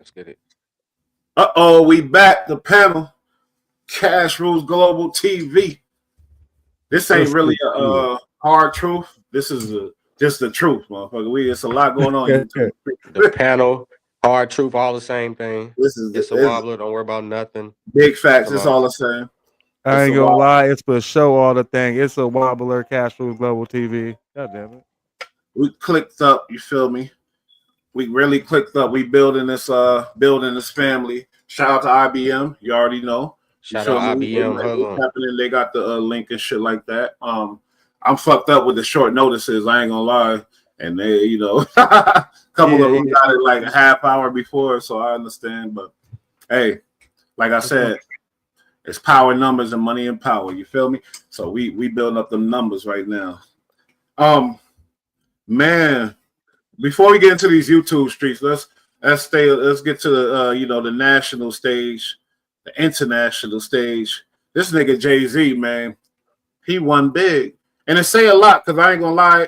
Let's get it. We back. The panel. Cash Rules Global TV. This ain't really a hard truth. This is just the truth, motherfucker. It's a lot going on. The panel, hard truth, all the same thing. It's a wobbler. Don't worry about nothing. Big facts. It's all the same. I ain't gonna lie. It's for show all the thing. It's a wobbler. Cash Rules Global TV. God damn it. We clicked up. You feel me? We really clicked up. We building this family. Shout out to IBM. You already know. Shout out IBM. Happening. They got the link and shit like that. I'm fucked up with the short notices. I ain't gonna lie. And they, a couple of them got it like a half hour before, so I understand. But hey, like I said, it's power, numbers, and money and power. You feel me? So we building up them numbers right now. Man, before we get into these YouTube streets, let's get to the the national stage, the international stage. This nigga Jay-Z, man, he won big. And it say a lot, because I ain't gonna lie,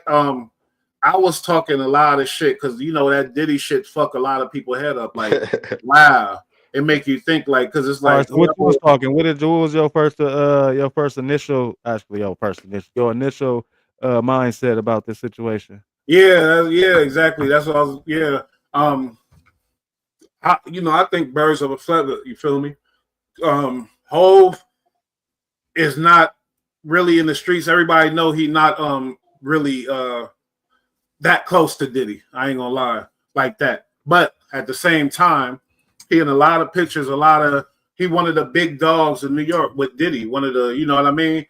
I was talking a lot of shit, because that Diddy shit fuck a lot of people head up. Like, wow. It make you think, like, because it's like, what you was talking? What was your initial mindset about this situation? Yeah, exactly. That's what I was. I think birds of a feather. You feel me? Hove is not really in the streets. Everybody know he not really that close to Diddy. I ain't gonna lie like that. But at the same time, he in a lot of pictures. He one of the big dogs in New York with Diddy. One of the, you know what I mean?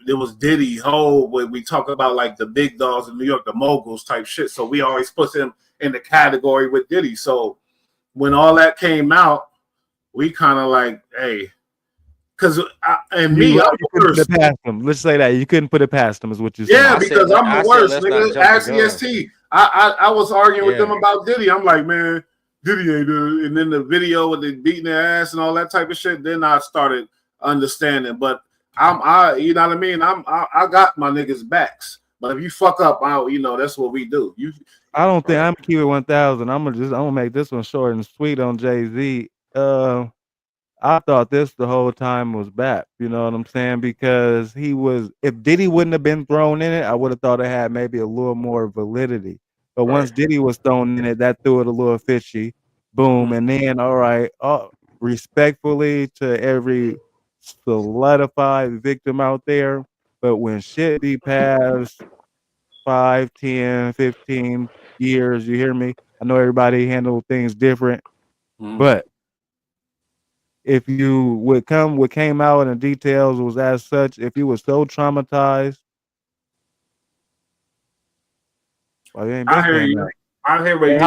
There was Diddy, Hov, where we talk about like the big dogs in New York, the moguls type shit. So we always put him in the category with Diddy. So when all that came out, we kind of like, hey, because I'm the worst. Past him. Let's say that you couldn't put it past him, is what you said. Yeah, because I'm the worst. Nigga, ask EST. I was arguing with them about Diddy. I'm like, man, Diddy ain't do it. And then the video with the beating their ass and all that type of shit. Then I started understanding, but you know what I mean? I got my niggas' backs. But if you fuck up, that's what we do. I don't think I'm keep it 1,000. I'm gonna make this one short and sweet on Jay-Z. I thought this the whole time was bad. You know what I'm saying? Because if Diddy wouldn't have been thrown in it, I would have thought it had maybe a little more validity. But once Diddy was thrown in it, that threw it a little fishy. Boom. And then, all right, respectfully to every solidified victim out there, but when shit be past 5, 10, 15 years, you hear me? I know everybody handle things different, but if what came out in the details was as such, if you were so traumatized, well, I hear you. I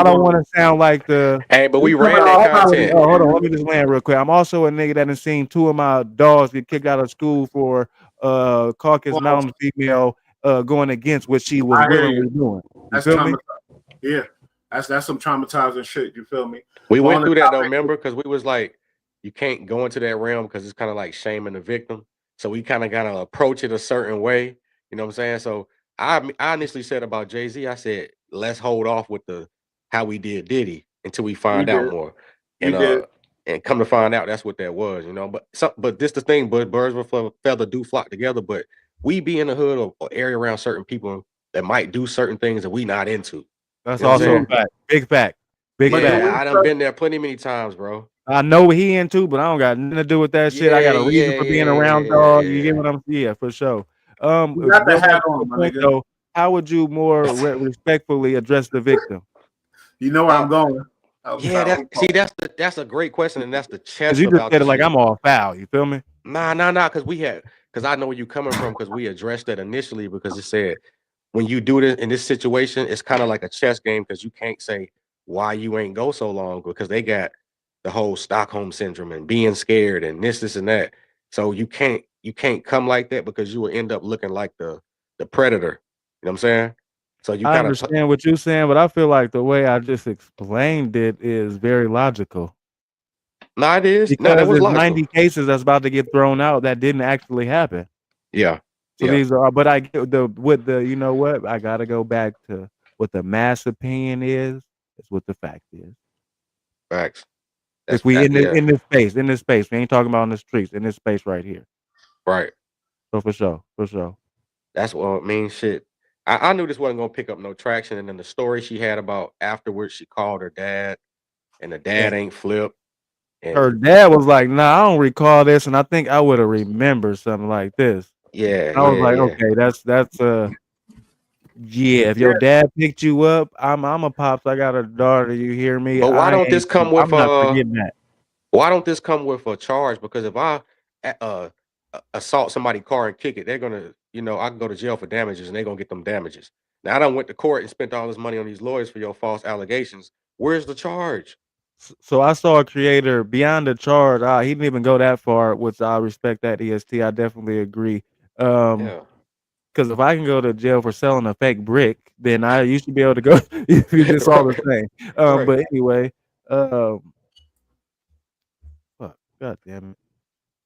don't want to sound like the. Hey, but we ran that content. Hold on, let me just land real quick. I'm also a nigga that has seen 2 of my dogs get kicked out of school for Caucasus Mountain female going against what she was willingly doing. That's feel me? Yeah, that's some traumatizing shit. You feel me? We went through that though, remember? Because we was like, you can't go into that realm because it's kind of like shaming the victim. So we kind of gotta approach it a certain way. You know what I'm saying? So I initially said about Jay-Z, I said, let's hold off with how we did Diddy until we find out more. And come to find out that's what that was, But this the thing, but birds of a feather do flock together. But we be in the hood or area around certain people that might do certain things that we not into. That's also a fact. Big fact. Big fact. I done been there many times, bro. I know what he into, but I don't got nothing to do with that shit. I got a reason for being around dog. You get what I'm saying? Yeah, for sure. You got the hat on, my nigga. So, how would you more respectfully address the victim? You know where I'm going. That's a great question, and that's the chest. You just said it like I'm all foul. You feel me? Nah. Because I know where you coming from. Because we addressed that initially because it said when you do this in this situation, it's kind of like a chess game because you can't say why you ain't go so long because they got the whole Stockholm syndrome and being scared and this and that. So you can't come like that because you will end up looking like the predator. You know what I'm saying? So I understand what you're saying, but I feel like the way I just explained it is very logical. No, it is. Because there's 90 cases that's about to get thrown out that didn't actually happen. Yeah. So these are, but I get you know what? I gotta go back to what the mass opinion is what the fact is. Facts. If we yeah, in this space, we ain't talking about in the streets, in this space right here. right. So for sure, for sure. That's what I mean. Shit. I knew this wasn't gonna pick up no traction, and then the story she had about afterwards, she called her dad, and the dad And ain't flipped, her and dad was like, "Nah, I don't recall this," and I think I would have remembered something like this. yeah, I was yeah, like, yeah. "Okay, that's yeah. If your Yeah, dad picked you up, I'm a pops. I got a daughter. You hear me? But why don't this come with I'm not forgetting that." why don't this come with a charge? Because if I assault somebody's car and kick it, they're gonna, I can go to jail for damages, and they're gonna get them damages. Now I done went to court and spent all this money on these lawyers for your false allegations. Where's the charge? So I saw a creator beyond the charge. He didn't even go that far, which I respect that EST. I definitely agree. Um, Yeah, because if I can go to jail for selling a fake brick, then you should be able to go if it's all the right, same. right. But anyway, fuck, god damn it.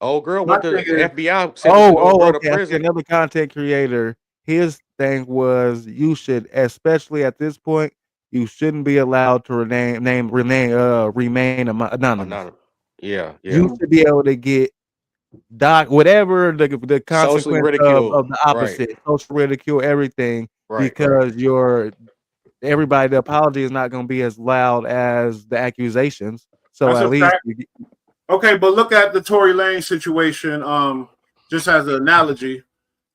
Old girl my went to thing the is, FBI sentenced the old girl to Okay. I see prison. another content creator. His thing was you should, especially at this point, you shouldn't be allowed to remain anonymous. Anonymous. Yeah, yeah. You should be able to get whatever the Socially consequence of ridiculed. the Right, opposite, social ridicule, everything, right, right. because the apology is not going to be as loud as the accusations. So that's at a least fact. Okay, but look at the Tory Lane situation. Just as an analogy,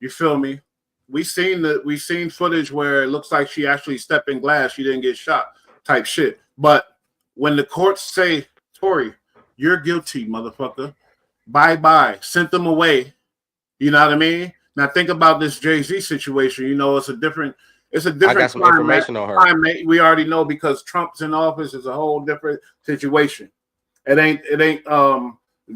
you feel me? We seen footage where it looks like she actually stepped in glass. She didn't get shot, type shit. But when the courts say, Tory, you're guilty, motherfucker. Bye bye. Sent them away. You know what I mean? Now think about this Jay-Z situation. You know, it's a different I got some climate. information on her. Climate we already know because Trump's in office is a whole different situation. It ain't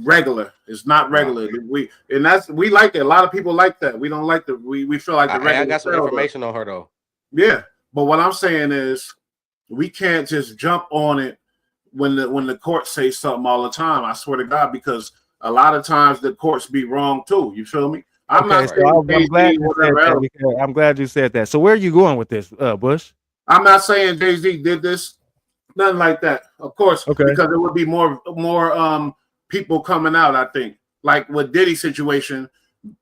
regular. It's not Nah. regular. We like it. A lot of people like that. We don't like we feel like the I regular got some crowd does. information on her though. Yeah. But what I'm saying is we can't just jump on it when the courts say something all the time. I swear to God, because a lot of times the courts be wrong too. You feel me? I'm okay. not So saying I'm glad Jay-Z, you said whatever that else. because I'm glad you said that. So where are you going with this, Bush? I'm not saying Jay-Z did this. Nothing like that. Of course, Okay. because there would be more people coming out, I think. Like with Diddy situation,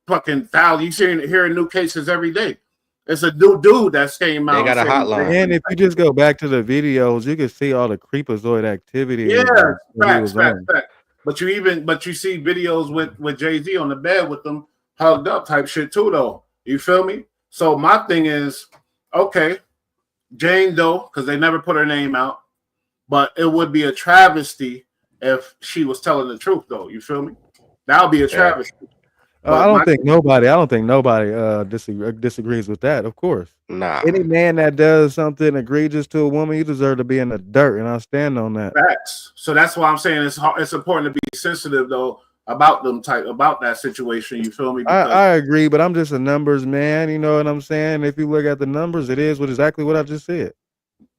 fucking foul. You hearing new cases every day. It's a new dude that came out. They got a hotline. And if you just go back to the videos, you can see all the creepazoid activity. Yeah, that he was facts. on. But you see videos with Jay-Z on the bed with them hugged up type shit too, though. You feel me? So my thing is, okay, Jane Doe, because they never put her name out, but it would be a travesty if she was telling the truth, though. You feel me? That would be a Yeah. travesty. I don't think nobody disagrees with that. Of course, Nah. any man that does something egregious to a woman, you deserve to be in the dirt, and I stand on that. Facts. So that's why I'm saying it's important to be sensitive though about that situation. You feel me? Because I agree, but I'm just a numbers man. You know what I'm saying? If you look at the numbers, it is exactly what I just said.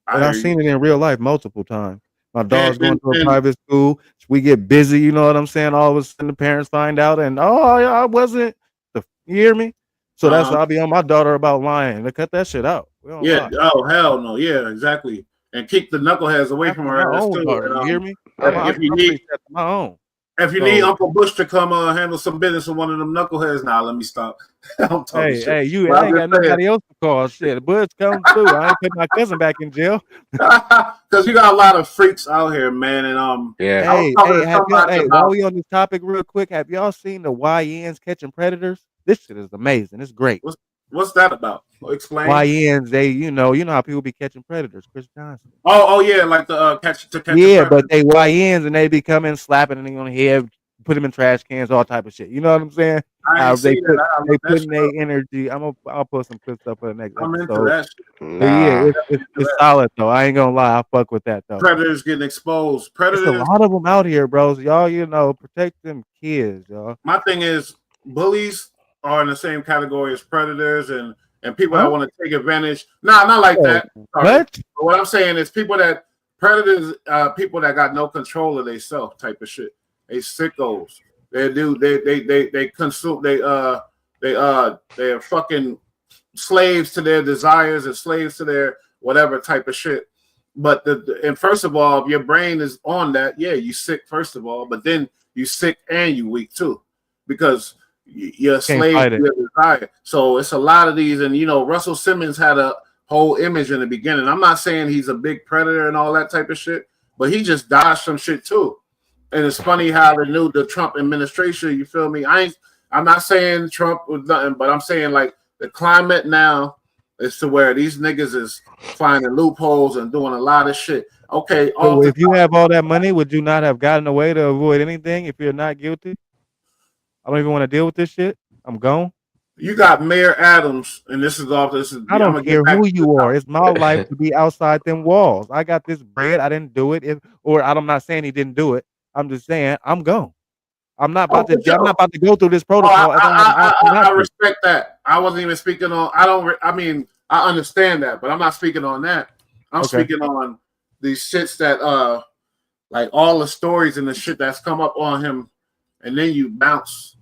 And I've seen it in real life multiple times. My daughter's going to a private school. We get busy, you know what I'm saying? All of a sudden, the parents find out, and I wasn't. You hear me? So that's I'll be on my daughter about lying. To cut that shit out. Yeah. Lie. Oh hell no. Yeah. Exactly. And keep the knuckleheads away from her. My own daughter, you hear me? If you need Uncle Bush to come handle some business with one of them knuckleheads, now let me stop. I'm talking shit. You ain't got nobody else to call. Shit, Bush come through. I ain't put my cousin back in jail. Because you got a lot of freaks out here, man. And yeah. While we on this topic, real quick, have y'all seen the YNs catching predators? This shit is amazing. It's great. What's that about? Explain. YNs, they you know how people be catching predators. Chris Johnson. Oh yeah, like the catch. Yeah, but they YNs and they be coming slapping and on the head, put them in trash cans, all type of shit. You know what I'm saying? They putting their energy. I'll put some good stuff for the next I'm episode. into that shit. Nah. Yeah, it's solid though. I ain't gonna lie, I fuck with that though. Predators getting exposed. Predators. There's a lot of them out here, bros. Y'all, protect them kids, y'all. My thing is, bullies are in the same category as predators and people that want to take advantage. Nah, not like that. But what I'm saying is predators, people that got no control of themselves type of shit. They sickos. They consume. They're fucking slaves to their desires and slaves to their whatever type of shit. But and first of all, if your brain is on that, yeah, you sick first of all, but then you sick and you weak too, because you're a Can't slave fight to it. your desire. So it's a lot of these, and Russell Simmons had a whole image in the beginning. I'm not saying he's a big predator and all that type of shit, but he just dodged some shit too. And it's funny how the Trump administration, you feel me? I'm not saying Trump was nothing, but I'm saying like the climate now is to where these niggas is finding loopholes and doing a lot of shit. Okay, So off the if you top, have all that money, would you not have gotten away to avoid anything if you're not guilty? I don't even want to deal with this shit. I'm gone. you got Mayor Adams, and this is off. This is I I'm don't gonna get care back who to the you are. top. It's my life to be outside them walls. I got this bread. I didn't do it. I'm not saying he didn't do it. I'm just saying I'm gone. I'm not Oh, about to. for I'm not sure. about to go through this Oh, protocol if I have an option not I to. respect that. I wasn't even speaking on. I don't. I mean, I understand that, but I'm not speaking on that. I'm Okay. speaking on these shits that like all the stories and the shit that's come up on him, and then you bounce.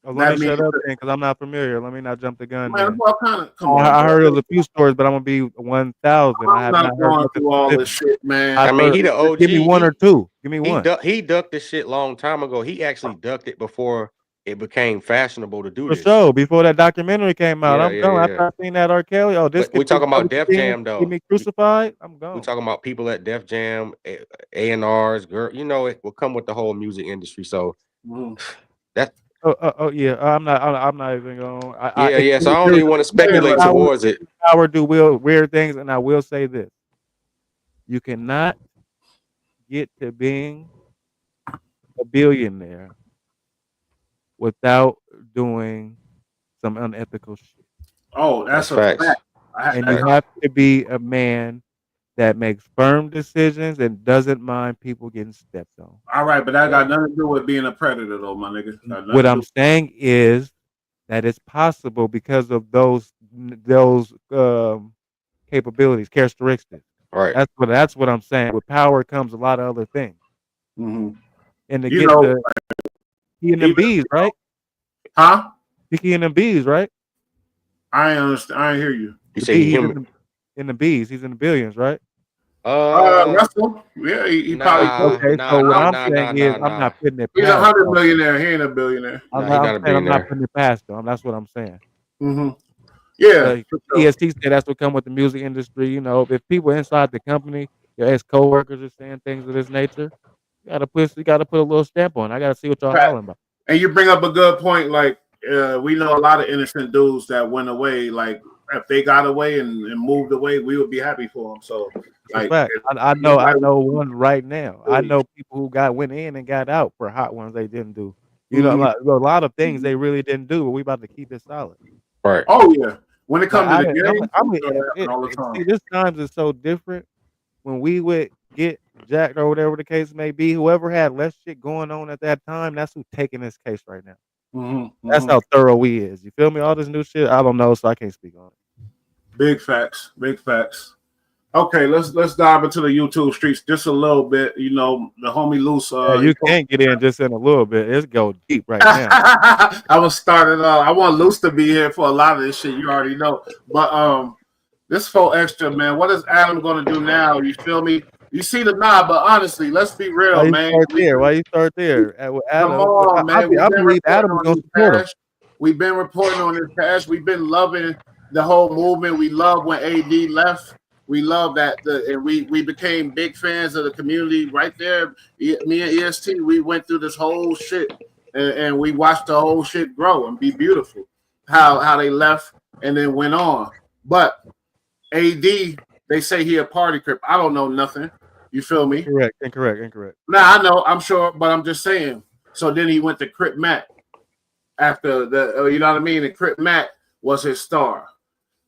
Well, let me That means, shut up then, because I'm not familiar. Let me not jump the gun man, then. what kind of? Come on, I bro. heard it was a few stories, but I'm gonna be 1,000. I I'm have not not heard going nothing through all this specific. shit, man. I've I mean, heard. he the Just OG. give me one or two. Give me one. He ducked this shit long time ago. He actually ducked it before it became fashionable to do For this. sure. Before that documentary came out, Yeah, I'm yeah, gone. yeah. After I seen that R. Kelly, oh, this But we could be talking about Def everything. Jam Get though. me crucified. I'm We gone. talking about people at Def Jam, A&Rs, girl. It will come with the whole music industry. So Mhm. that, Oh yeah. I'm not even going. yeah, yeah. So I don't There's even want to Yeah, speculate like, towards it. power do weird things, and I will say this: you cannot get to being a billionaire without doing some unethical shit, oh, That's that's a facts. fact. and you Facts. have to be a man that makes firm decisions and doesn't mind people getting stepped on. All right, but that Yeah. got nothing to do with being a predator, though, my nigga. Got What nothing to I'm do. saying is that it's possible because of those capabilities, characteristics. Right. That's what I'm saying. With power comes a lot of other things, Mm-hmm. and to You get know, to he and them even bees, right? huh? He and them bees, right? I ain't understand. I ain't hear you. You The say bee, he he's human. in the bees. He's in the billions, right? Uh, Russell. Yeah, he probably close. nah, Okay, nah, so what nah, I'm nah, saying nah, is nah, I'm nah. not putting it He's a past 100 him. millionaire. He ain't a billionaire. Nah, he not a I'm not billionaire. putting it past him. That's what I'm saying. Mm-hmm. Yeah. But For sure. EST said that's what come with the music industry. If people inside the company, your ex coworkers are saying things of this nature, you gotta put a little stamp on it. I gotta see what y'all Fact. hollering about. And you bring up a good point. Like, we know a lot of innocent dudes that went away. Like, if they got away and moved away, we would be happy for them. So, That's a like, fact. if I anybody, know one right now. I know people who went in and got out for hot ones they didn't do. Mhm. A lot of things they really didn't do, but we about to keep it solid. Right. Oh yeah. When it Like comes to I the didn't, game, I'm it happen all the time. see this times is so different when we would get jacked or whatever the case may be. Whoever had less shit going on at that time, that's who's taking this case right now. Mm-hmm. That's Mm-hmm. how thorough we is. You feel me? All this new shit, I don't know, so I can't speak on it. Big facts. Big facts. Okay, let's dive into the YouTube streets just a little bit. The homie Loose. Yeah, you can't get in just in a little bit. It's go deep right now. I was starting. I want Loose to be here for a lot of this shit. You already know, but this for extra, man. What is Adam gonna do now? You feel me? You see the nod, but honestly, let's be real, man. Why you start there? With Come Adam, on, man. I We've been believe reporting Adam is on gonna this support him. cash. We've been reporting on this cash. We've been loving the whole movement. We love when AD left. We love that, and we became big fans of the community right there. Me and EST, we went through this whole shit, and we watched the whole shit grow and be beautiful. How they left and then went on, but AD, they say he a party crip. I don't know nothing. You feel me? Incorrect. Nah, I know, I'm sure, but I'm just saying. So then he went to Crip Mac after you know what I mean? And Crip Mac was his star.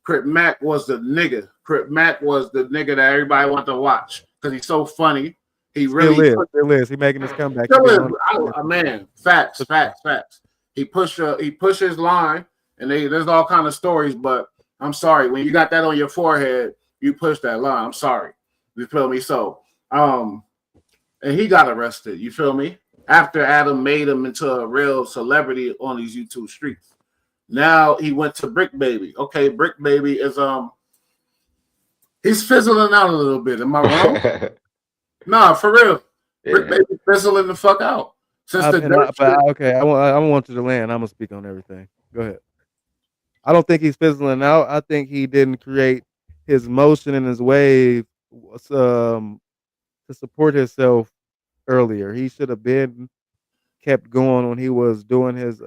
Crip Mac was the nigga. Crip Mac was the nigga that everybody wanted to watch because he's so funny. He Still really is. He making his comeback. still is. Man, facts. He pushed his line, and there's all kind of stories. But I'm sorry, when you got that on your forehead, you push that line. I'm sorry. You feel me? So, and he got arrested. You feel me? After Adam made him into a real celebrity on these YouTube streets. Now he went to Brick Baby. Okay, Brick Baby is He's fizzling out a little bit. Am I wrong? Nah, for real. Brick Yeah. Baby fizzling the fuck out. Since the dirt shit. Okay, I want you to land. I'm gonna speak on everything. Go ahead. I don't think he's fizzling out. I think he didn't create his motion and his wave to support himself earlier. He should have been kept going when he was doing his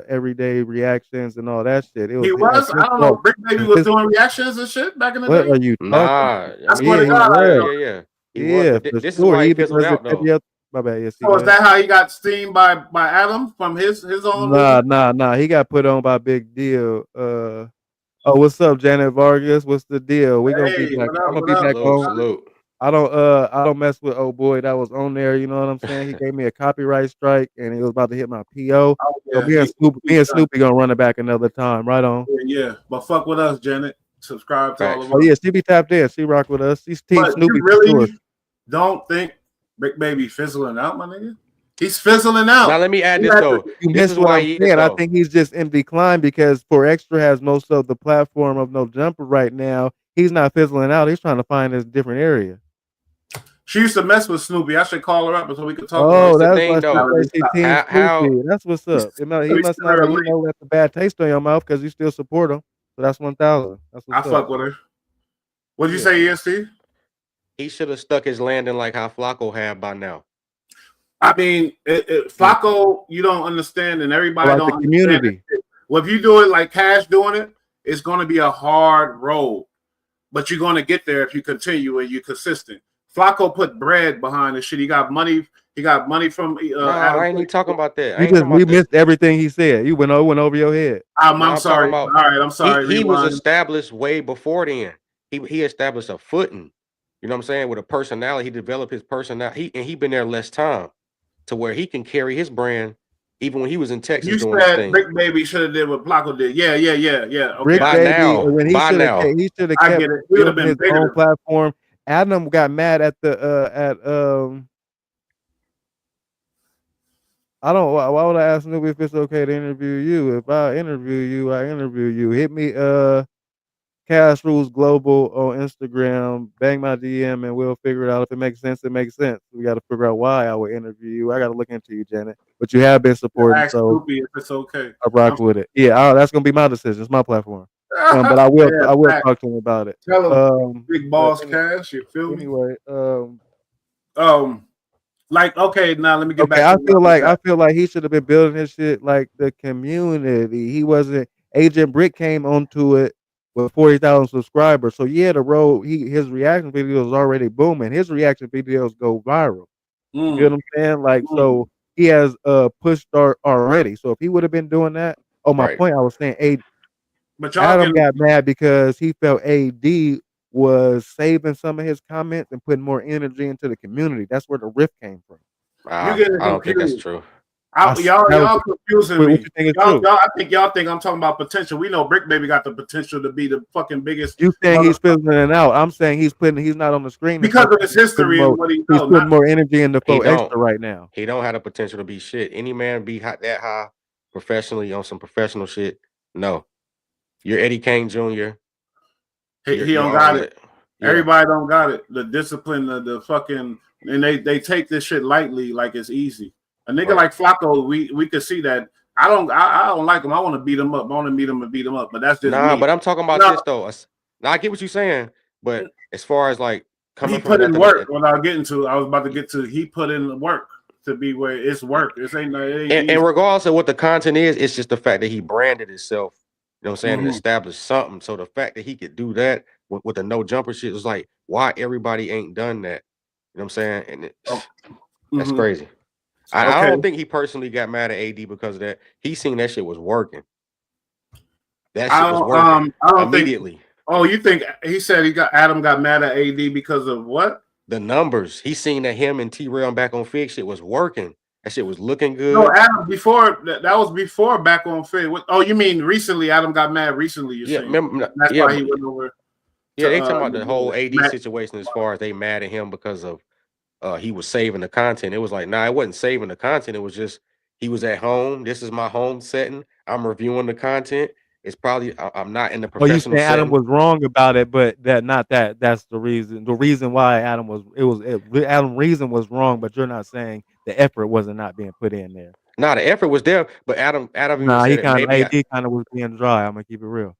everyday reactions and all that shit. It was He that's was. his I don't know. fault. Brick Baby It's was his, doing reactions and shit back in the what day. are you talking? Nah, I I mean, swear to He God, I was. don't. he was. Yeah, But for this is sure. why He he even fizzled does it out though. every other. My bad. Yes, So is that how he got steamed by Adam from his own movie? Nah. He got put on by Big Deal. Oh, what's up, Janet Vargas? What's the deal? We gonna be Hey, back. what I'm up? gonna What be up? back Salute, on. salute. I don't mess with old boy that was on there. You know what I'm saying? He gave me a copyright strike, and he was about to hit my PO. Oh So yeah, me and Snoopy gonna run it back another time. Right on. yeah. But fuck with us, Janet. Subscribe to all Facts. of Oh us. yeah, she be tapped in. She rock with us. She's Team But Snoopy you for sure. really don't think Brick Baby fizzling out, my nigga? He's fizzling out. Now let me add He this had though. You This missed is what why I'm he is saying. I though. think he's just in decline because for Extra has most of the platform of No Jumper right now. He's not fizzling out. He's trying to find his different area. She used to mess with Snoopy. I should call her up so we could talk about Oh, This it. the that's thing why she though. says she Team How Snoopy. That's what's up. He We must sent not her a he link. know that's a bad taste on your mouth because you still support him. So that's 1,000. That's I what's up. fuck with her. What'd you Yeah. say, EST? he should have stuck his landing like how Flacco had by now. I mean, Flacco, you don't understand, and everybody Like don't the understand community. it. Well, if you do it like Cash doing it, it's going to be a hard road, but you're going to get there if you continue and you're consistent. Flacco put bread behind the shit. He got money. He got money from No, Adam. I ain't even talking about that. I You ain't just talking about we the. missed everything he said. You went over your head. No, I'm I'm talking sorry. about All right, I'm sorry. he was Rewind. established way before then. He established a footing. You know what I'm saying? With a personality, he developed his personality. He been there less time to where he can carry his brand even when he was in Texas You doing his said thing. Brick Baby should have did what Flacco did. Yeah. Okay, Brick By Baby, now, when he by should have now, I kept get it. He would have building been his own bigger. platform. Adam got mad at the I don't. Why would I ask Snoopy if it's okay to interview you? If I interview you, I interview you. Hit me, Cash Rules Global on Instagram. Bang my DM, and we'll figure it out. If it makes sense, it makes sense. We got to figure out why I would interview you. I got to look into you, Janet. But you have been supporting, Ask so Snoopy if it's okay. I rock with it. Yeah, that's gonna be my decision. It's my platform. But Yeah, I will fact. talk to him about it. Tell him, Big But Boss Cash. You feel me? anyway, Like okay, now let me get okay, back to I feel like he should have been building his shit like the community. He wasn't. Agent Brick came onto it with 40,000 subscribers. So yeah, the road his reaction videos already booming. His reaction videos go viral. You get what I'm saying? Like so he has push start already. So if he would have been doing that, my right. point I was saying But y'all Adam can got mad because he felt AD was saving some of his comments and putting more energy into the community. That's where the rift came from. you I getting don't think that's confused. true. Y'all confusing What me. you think is true? I think y'all think I'm talking about potential. We know Brick Baby got the potential to be the fucking biggest. You saying he's fizzling out? I'm saying he's not on the screen because of his history and what he he's knows. putting more energy into He Extra don't. right now. He don't have the potential to be shit. Any man be that high professionally on some professional shit. No, you're Eddie Kane Jr. He You're don't got all it. that. Yeah. Everybody don't got it. The discipline, the fucking, and they take this shit lightly, like it's easy. A nigga like Flacco, we could see that. I don't like him. I want to beat him up. I want to meet him and beat him up. But that's just me. But I'm talking about this though. Now I get what you're saying, but as far as like coming he from put in nothing, work. What I was about to get to. He put in work to be where it's work. It ain't and regardless of what the content is, it's just the fact that he branded himself. You know what I'm saying, and established something. So the fact that he could do that with the no jumper shit is like, why everybody ain't done that? You know what I'm saying? And that's crazy. I don't think he personally got mad at AD because of that. He seen that shit was working. That shit was working I don't immediately. Think, oh, you think he said Adam got mad at AD because of what? The numbers. He seen that him and T-Rail back on Fig shit was working. That shit was looking good. No, Adam before that was before back on Fig. Oh, you mean recently? Adam got mad recently. You're saying that's why he went over. Yeah, they talking about the whole AD situation as far as they mad at him because of he was saving the content. It was like, nah, it wasn't saving the content. It was just he was at home. This is my home setting. I'm reviewing the content. It's probably I'm not in the Oh, you professional saying Adam setting. was wrong about it, but that's the reason. The reason why Adam reason was wrong, but you're not saying the effort wasn't not being put in there. Nah, the effort was there, but Adam even Nah, he said it. kind of Maybe AD kind of was being dry. I'm gonna keep it real.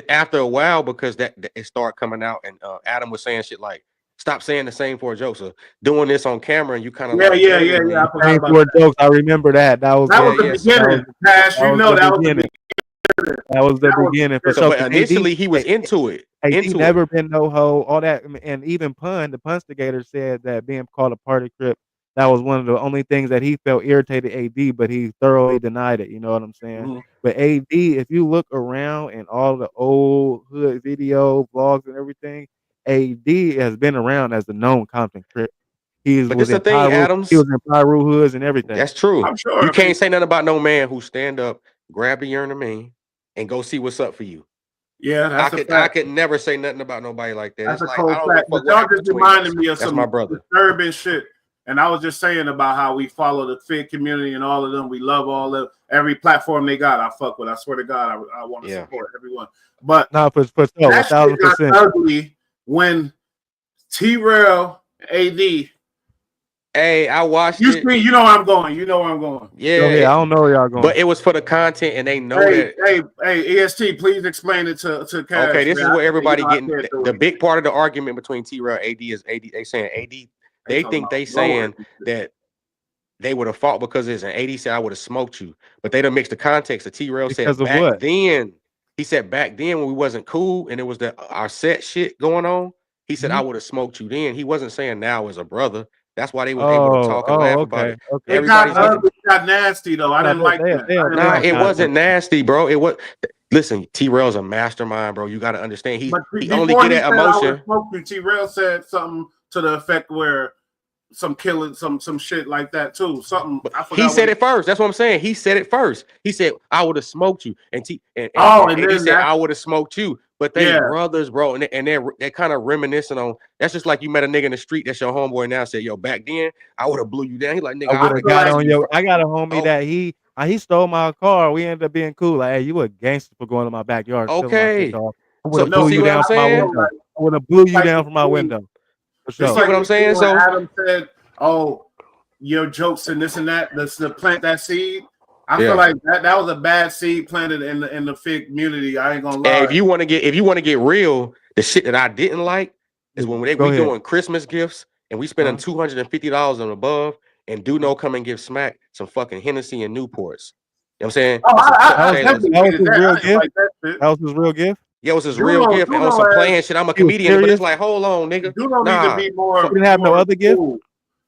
after a while, because that it started coming out, and Adam was saying shit like, "Stop saying the same for a joke." So doing this on camera, and you kind of Yeah, like yeah, editing yeah, me. yeah. I forgot Same about for that. jokes. I remember that. That was That the was the Yeah, yeah. beginning. Pass, that you was know the that was the beginning. beginning. That was the That was beginning for the So, sure. but 'Cause initially he was into it. AD never been no hoe, all that, and even the Punstigator said that being called a party crip, that was one of the only things that he felt irritated AD, but he thoroughly denied it. You know what I'm saying? Mhm. But AD, if you look around and all the old hood video vlogs and everything, AD has been around as a known Compton crip. But this the thing, He Adams. was in Pyro hoods and everything. That's true. I'm sure. You I mean, can't say nothing about no man who stand up, grab the urn of me, and go see what's up for you. yeah, I that's a could I fact. could never say nothing about nobody like that. That's It's a like I cold don't give fact. a But fuck what y'all happened just between reminded us. me of That's my some brother. disturbing shit. And I was just saying about how we follow the Fig community and all of them. We love all of every platform they got. I fuck with. I swear to God, I want to Yeah. support everyone. But No, for sure, that shit got 1,000%. ugly when T-Rail AD. Hey, I watched You it. see, you know where I'm going. You know where I'm going. Go Yeah, ahead. I don't know where y'all going. but it was for the content, and they know Hey, that. hey, EST, please explain it to Okay, Cash. this Man. is where You everybody know I getting can't do the it. big part of the argument between T-Rail and AD is AD. They saying AD. They They talking think about they lowering. saying that they would have fought because it's an AD said I would have smoked you, but they don't mix the context. The T-Rail Because said of back what? then. He said back then when we wasn't cool and it was the our set shit going on. He said I Mhm. would have smoked you then. He wasn't saying now as a brother. That's why they was able to talk and Oh, laugh about okay, it. okay. It got Everybody's No, getting ugly, it got nasty though. I no, didn't like that. I didn't nah. like It that. wasn't nasty, bro. It was. Listen, T-Rail's a mastermind, bro. You got to understand. But He only before get he that said I would have emotion. smoked you, T-Rail said something to the effect where some killing, some shit like that too. Something But I he forgot what said he. it first. That's what I'm saying. He said it first. He said, I would have smoked you. And T Oh, and and AD then said, that. I would have smoked you. But they Yeah. brothers, bro. And they're kind of reminiscing on that's just like you met a nigga in the street that's your homeboy now. Said, yo, back then I would have blew you down. He like, nigga, I I would would have have feel got like gassed on you. your. I got a homie Oh, that he stole my car. We ended up being cool. Like, hey, you a gangster for going to my backyard and stealing my shit, okay. dog. I would So have you blew no, see you what down I'm I from my feel saying? window. like I would have blew you like down you from my see, window for You it's see sure. like what I'm you see saying? when So Adam said, "Oh, your jokes and this and that." That's to plant that seed. I feel yeah. like that was a bad seed planted in the Fig community. I ain't gonna And lie. if you want to get real, the shit that I didn't like is when Go we ahead. doing Christmas gifts and we spending Huh? $250 and above, and Duno come and give Smack some fucking Hennessy and Newports. You know what I'm saying? Oh, And some Chuck That was Taylors. definitely that was hated his that. real I didn't gift. like that shit. That was his real gift. Yeah, it was his real Duno, gift and on some Duno, playing shit. I'm a He was comedian, but it's serious. like, hold on, nigga. Duno need to Nah. be more. He didn't have no other gift. Cool.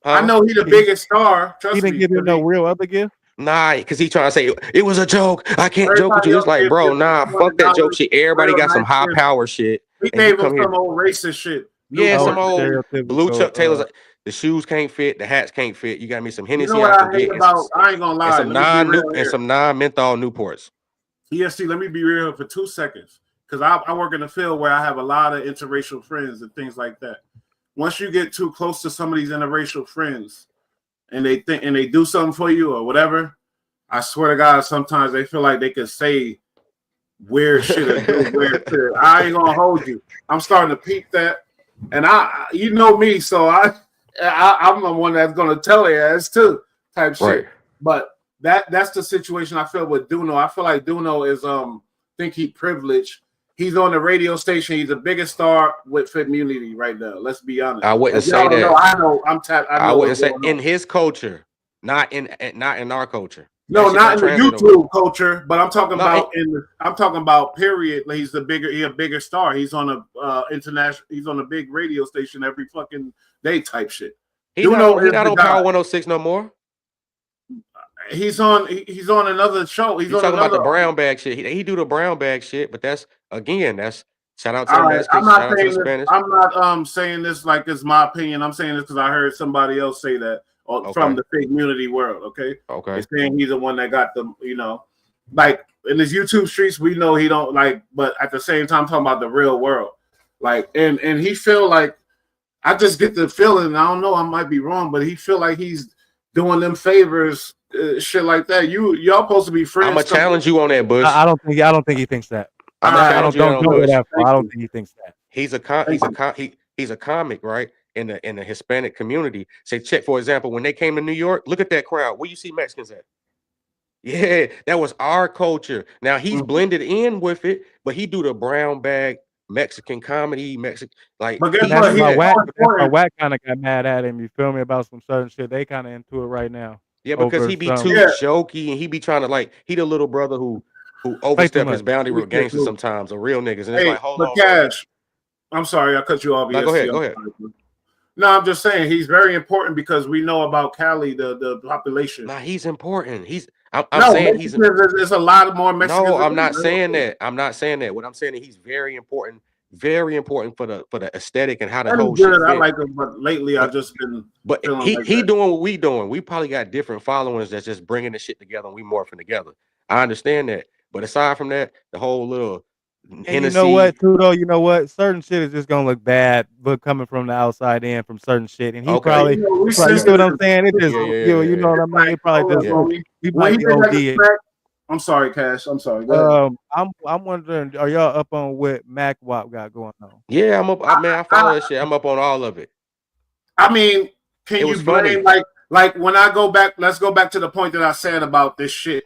I Huh? know he the He, biggest star. he Trust didn't me. give you no real other gift. Nah, because he trying to say it was a joke. I can't joke with Everybody you. It's else like, gave bro, him nah, fuck that joke $200. shit. Everybody Real got some nice high gift. power shit. He And you gave him come here. some old racist shit. Yeah, Oh, some Newport. old blue stereotypical. Chuck Taylors. The shoes can't fit, the hats can't fit. You got me some You know Hennessy what I I can hate get, about? I ain't gonna lie. Let me be real here. some non-menthol Newports. ESC, let me be real for 2 seconds. Because I work in a field where I have a lot of interracial friends and things like that. Once you get too close to some of these interracial friends and they think and they do something for you or whatever, I swear to God, sometimes they feel like they can say weird shit or do weird shit. I ain't gonna hold you. I'm starting to peep that. And you know me, so I'm the one that's gonna tell their ass too, type Right. shit. But that's the situation I feel with Duno. I feel like Duno is think he privileged. He's on the radio station. He's the biggest star with community right now. Let's be honest. I wouldn't If y'all say don't know, that. I know. I'm tapped. I I know wouldn't what's say going in on. his culture, not in our culture. No, That shit not don't in the translate over. YouTube culture, but I'm talking No, about I'm talking about period. He's a bigger star. He's on a international. He's on a big radio station every fucking day type shit. he not on the Power guy. 106 no more. He's on another show. He's You on talking about another. the brown bag shit? He do the brown bag shit, but that's shout out to All the right, I'm Mexicans, not shout out to saying the this. Spanish. I'm not saying this like it's my opinion. I'm saying this because I heard somebody else say that from Okay. the fake community world. Okay, Okay. they're saying he's the one that got the like in his YouTube streets. We know he don't like, but at the same time, I'm talking about the real world. Like and he feel like I just get the feeling. I don't know. I might be wrong, but he feel like he's doing them favors shit like that. Y'all supposed to be friends. I'm gonna challenge you on that, Bush. I don't think he thinks that. I'm gonna challenge you don't on go Bush. that far. I don't think he thinks that. He's a comic, right? In the Hispanic community. Say, check for example, when they came to New York, look at that crowd. Where you see Mexicans at? Yeah, that was our culture. Now he's blended in with it, but he do the brown bag Mexican comedy, like But guess That's what? why Wack kind of got mad at him. You feel me about some certain shit? They kind of into it right now. yeah, because over he be some- too jokey and he be trying to like he the little brother who overstep his much. boundary with gangsters sometimes, or real niggas, and it's Hey, like, hold but on, Cash, I'm sorry, I cut you off. No, go ahead, go ahead. No, I'm just saying he's very important because we know about Cali, the population. Nah, he's important. I'm No, saying he's there's a lot more Mexicans. no, I'm not saying that. I'm not saying that. What I'm saying is he's very important for the aesthetic and how the whole shit I fit. like him, but lately I've just been. But he doing what we doing. We probably got different followers that's just bringing the shit together and we morphing together. I understand that, but aside from that, the whole little And Hennessy, you know what, too, though? You know what? Certain shit is just gonna look bad, but coming from the outside in from certain shit, and he probably, you see what I'm saying? It just, you know what I mean? It probably just, we might be OD. I'm sorry, Cash. I'm sorry. I'm wondering, are y'all up on what Mac Wop got going on? Yeah, I'm up. I follow that shit. I'm up on all of it. I mean, can you blame like when I go back? Let's go back to the point that I said about this shit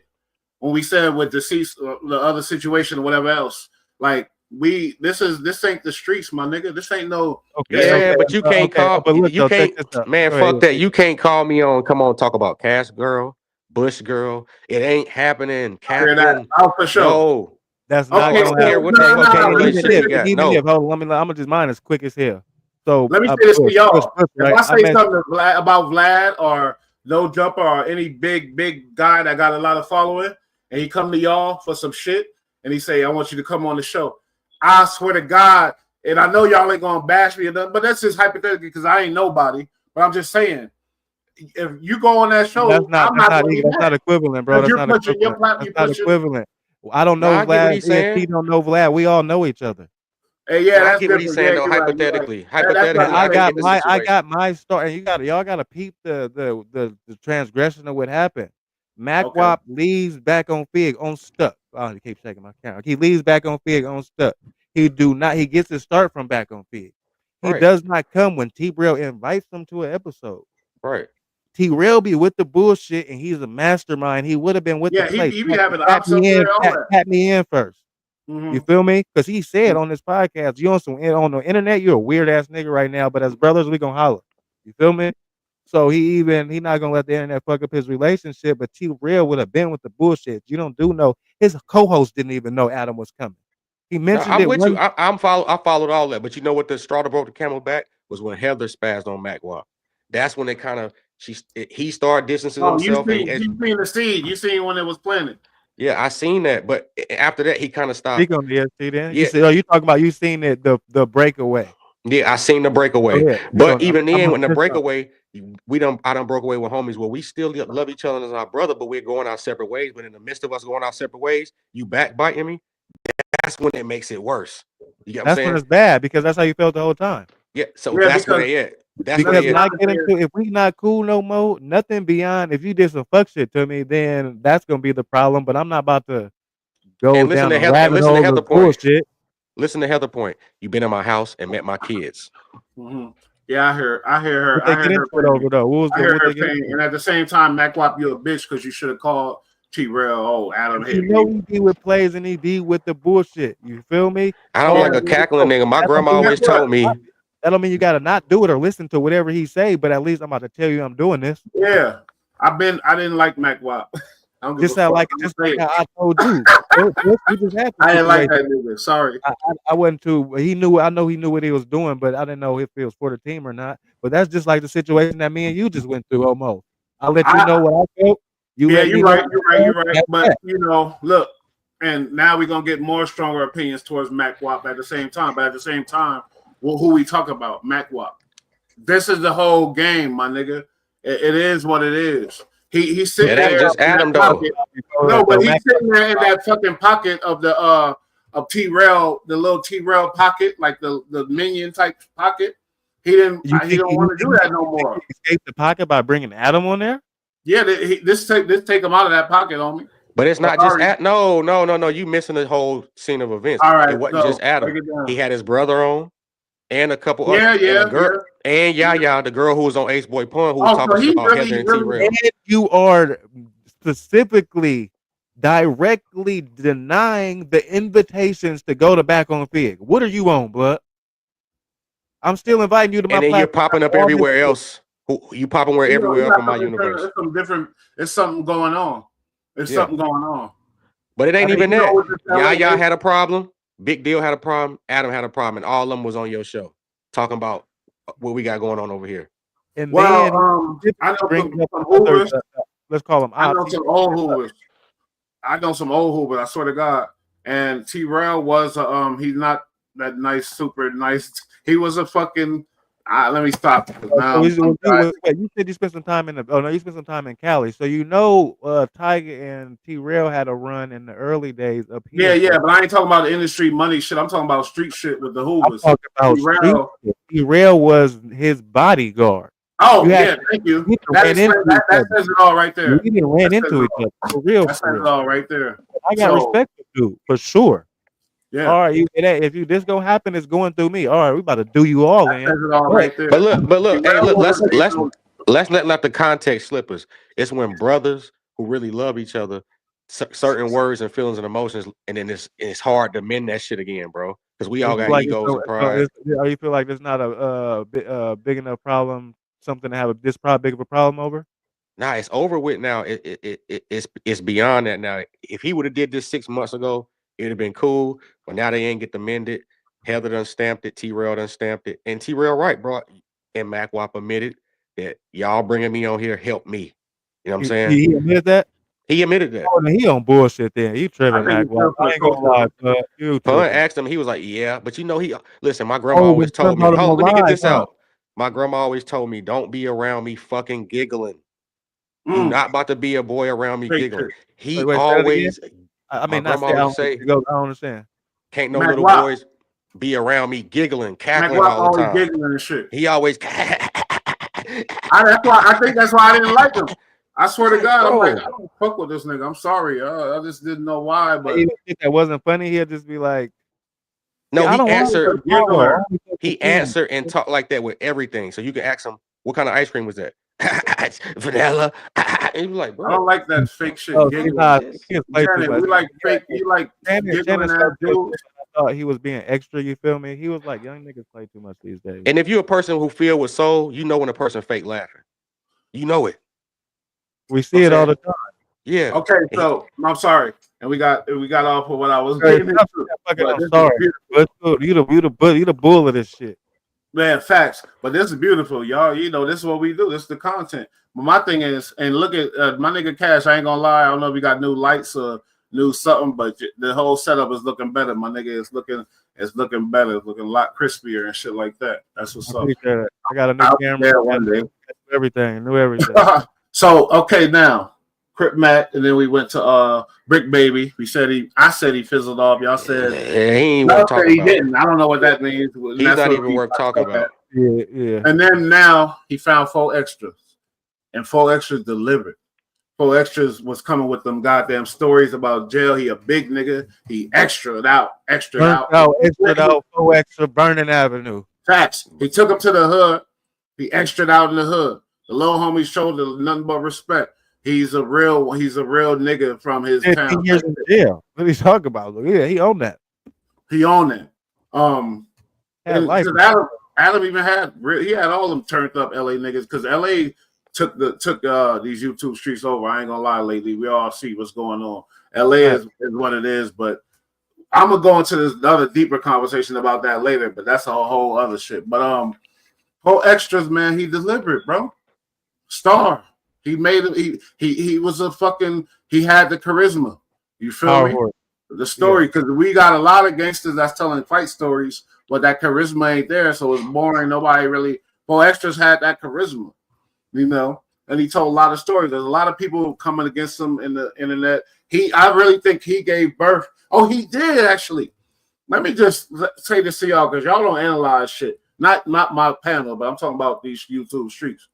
when we said with deceased, the other situation or whatever else. Like this ain't the streets, my nigga. This ain't no. Yeah, but you can't call. But look, you can't, man. Fuck that. You can't call me on. Come on, talk about Cash Girl, Bush Girl. It ain't happening. Captain. Oh, for sure. No, that's not. I don't care what the fuck relationship you got. No. Hold on, I'm gonna just mine as quick as hell. So let me say this to y'all. If I say something about Vlad or No Jumper or any big guy that got a lot of following, and he come to y'all for some shit, and he say, "I want you to come on the show," I swear to God, and I know y'all ain't gonna bash me, but that's just hypothetically because I ain't nobody. But I'm just saying, if you go on that show, that's not equivalent, bro. That's not equivalent. I don't know Vlad. He don't know Vlad. We all know each other. Hey, yeah, I get what he's saying though. Hypothetically, I got my story, and y'all gotta peep the transgression of what happened. Mac Wop leaves back on Fig on Stuck. Oh, he keeps checking my camera. He leaves back on Fig on Stuck. He gets his start from back on Fig. He does not come when T-Rail invites him to an episode. Right. T-Rail be with the bullshit, and he's a mastermind. He would have been with the place. He be having pat me in first. Mm-hmm. You feel me? Because he said on this podcast, you on the internet, you're a weird ass nigga right now, but as brothers, we gonna holler. You feel me? So he not gonna let the internet fuck up his relationship, but T-Rail would have been with the bullshit. You don't know. His co-host didn't even know Adam was coming. He mentioned I'm with you. I followed all that, but you know what the straw that broke the camel back was when Heather spazzed on Mac Wop. That's when they kind of he started distancing himself. You seen the seed. You seen when it was planted. Yeah, I seen that, but after that he kind of stopped. Speak on the ST then. Yeah. You talking about you seen it the breakaway. Yeah, I seen the breakaway. But even then, when the breakaway, I done broke away with homies where we still love each other as our brother, but we're going our separate ways. But in the midst of us going our separate ways, you backbiting me. That's when it makes it worse. You get what I'm saying? That's when it's bad because that's how you felt the whole time. Yeah, so that's where they at. That's because when I get into if we not cool no more, nothing beyond if you did some fuck shit to me, then that's gonna be the problem. But I'm not about to go down the rabbit hole of bullshit. Listen to Heather Point. You've been in my house and met my kids. Mm-hmm. Yeah, I hear her. I heard her over though. What was and at the same time, Mac Wop, you a bitch because you should have called T-Rail. Oh, Adam. You know he be with plays and he be with the bullshit. You feel me? I don't like a cackling nigga. My grandma always told me. That don't mean you gotta not do it or listen to whatever he say, but at least I'm about to tell you I'm doing this. Yeah, I didn't like Mac Wop. Just sound like how I told you. I didn't like that nigga. Sorry. I wasn't too. I know he knew what he was doing, but I didn't know if it was for the team or not. But that's just like the situation that me and you just went through, almost. I'll let you know what I felt. You're right. But look, and now we're gonna get more stronger opinions towards Mac Wop at the same time. But at the same time, who we talk about, Mac Wop. This is the whole game, my nigga. It is what it is. He's sitting there. Just Adam though. No, but he's sitting there in that fucking pocket of the of T-Rail, the little T-Rail pocket, like the minion type pocket. He don't want to do that no more. Escape the pocket by bringing Adam on there. Yeah, this take him out of that pocket on me. But it's not just no. You missing the whole scene of events. All right, It wasn't just Adam. He had his brother on, and a couple others, and a girl, and Yaya, the girl who was on Ace Boy Pun, who was talking shit about Heather and T-Rail. And you are specifically directly denying the invitations to go to Back on Fig. What are you on, bud? I'm still inviting you to my platform. And then you're popping up everywhere else. You popping everywhere else in my universe. It's some different. It's something going on. There's something going on. But it ain't even that. Yaya had a problem. Big Deal had a problem. Adam had a problem. And all of them was on your show talking about what we got going on over here. And then I know some Hoovers. Let's call them. I know some old Hoovers. I swear to God. And T-Rail was he's not that nice, super nice. He was a fucking. Let me stop. Now, you said you spent some time you spent some time in Cali. So Tiger and T-Rail had a run in the early days up here. Yeah, but I ain't talking about the industry money shit. I'm talking about street shit with the Hoovers. I'm talking about T-Rail was his bodyguard. Oh, thank you. That says it all right there. We didn't ran into each other for real. That says it all right there. I got respect for you for sure. Yeah. All right, if this gonna happen, it's going through me. All right, we about to do you all in. Right there. But look, hey, look, let's let the context slip us. It's when brothers who really love each other, certain words and feelings and emotions, and then it's hard to mend that shit again, bro. Because we all got egos and pride. You feel like there's not a big enough problem, something to have this big of a problem over? Nah, it's over with now. It's beyond that now. If he would have did this 6 months ago, it'd have been cool. But now they ain't get to mend it. Heather done stamped it. T-Rail done stamped it. And T-Rail right, bro. And Mac Wap admitted that y'all bringing me on here helped me. You know what I'm saying? He admitted that? He admitted that. Oh, he on bullshit then. You tripping, Mac Wap. I ain't gonna lie, Pun asked him. He was like, yeah. But listen, my grandma always told me, let me get this out. My grandma always told me, don't be around me fucking giggling. You're not about to be a boy around me giggling. He always... I mean, not say, I don't understand. Can't no little boys be around me giggling, cackling all the time. Giggling and shit. He always. I think that's why I didn't like him. I swear to God, I'm like, I don't fuck with this nigga. I'm sorry. I just didn't know why. But if that wasn't funny, he'd just be like, no, he answered and talked like that with everything. So you can ask him, what kind of ice cream was that? Vanilla. And he was like, bro, I don't like that fake shit. We like fake. You like giggling at dude. I thought he was being extra. You feel me? He was like, young niggas play too much these days. And if you're a person who feel with soul, you know when a person fake laughing. You know it. We see it all the time. Yeah. Okay, so I'm sorry, and we got off of what I was getting into. I'm sorry, but you the bull of this shit. Man, facts. But this is beautiful, y'all. You know, this is what we do. This is the content. But my thing is, and look at my nigga Cash. I ain't gonna lie. I don't know if we got new lights or new something, but the whole setup is looking better. My nigga is looking better. It's looking a lot crispier and shit like that. That's what's up. I got a new camera. One day. Everything. So okay, now Crip Mac, and then we went to Brick Baby. I said he fizzled off. Y'all said he ain't talking about. Didn't. I don't know what that means. He's not even worth talking about. Yeah. And then now he found 4 extras, and 4 extras delivered. 4 extras was coming with them goddamn stories about jail. He a big nigga. He extraed out. 4 extra Burning Avenue. Facts. He took him to the hood. He extraed out in the hood. The little homie showed nothing but respect. He's a real nigga from his 15 town. Years in jail. What are you talking about? Yeah, he owned that. Adam even had all them turned up LA niggas because LA took these YouTube streets over. I ain't gonna lie, lately we all see what's going on. LA is what it is, but I'm gonna go into this other deeper conversation about that later. But that's a whole other shit. But whole extras, man, he delivered, bro. Star. He made it. He was a fucking. He had the charisma. You feel me? The story, because we got a lot of gangsters that's telling fight stories, but that charisma ain't there, so it's boring. Nobody really. Well, extras had that charisma, you know. And he told a lot of stories. There's a lot of people coming against him in the internet. I really think he gave birth. Oh, he did actually. Let me just say this to y'all because y'all don't analyze shit. Not my panel, but I'm talking about these YouTube streets.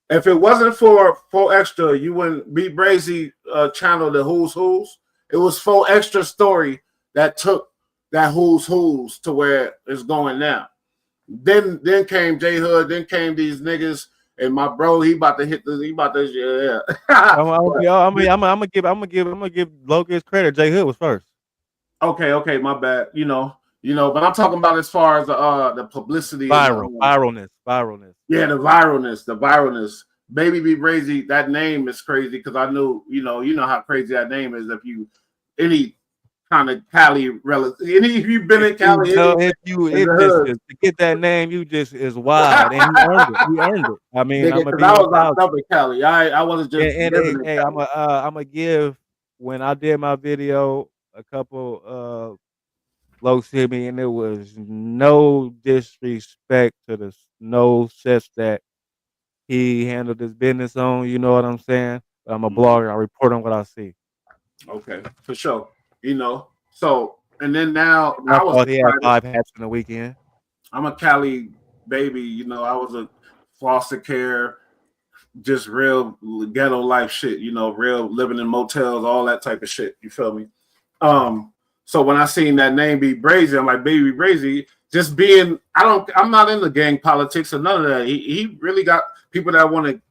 If it wasn't for Full Extra, you wouldn't be Brazy channel the Who's Who's. It was Full Extra story that took that Who's to where it's going now. Then came J Hood, then came these niggas, and my bro, he about to hit this, he about to yeah. I'm gonna give Loki his credit. J Hood was first. Okay, my bad. But I'm talking about as far as the publicity, viralness. Yeah, the viralness. Baby Be Brazy, that name is crazy because I knew, you know how crazy that name is. If you any kind of Cali relative, if you've been in Cali, to get that name, you just is wild, and he earned it. I mean, I'm gonna be. I was locked up in Cali. I wasn't just. Hey, I'm gonna give when I did my video, a couple folks hit me, and there was no disrespect to the no sense that he handled his business on. You know what I'm saying? But I'm a blogger. I report on what I see. Okay, for sure. So and then now I was he had 5 hats in the weekend. I'm a Cali baby. I was a foster care, just real ghetto life shit. Real living in motels, all that type of shit. You feel me? So when I seen that name Be Brazy, I'm like, Baby Brazy, just being, I'm not in the gang politics or none of that. He really got people that want to,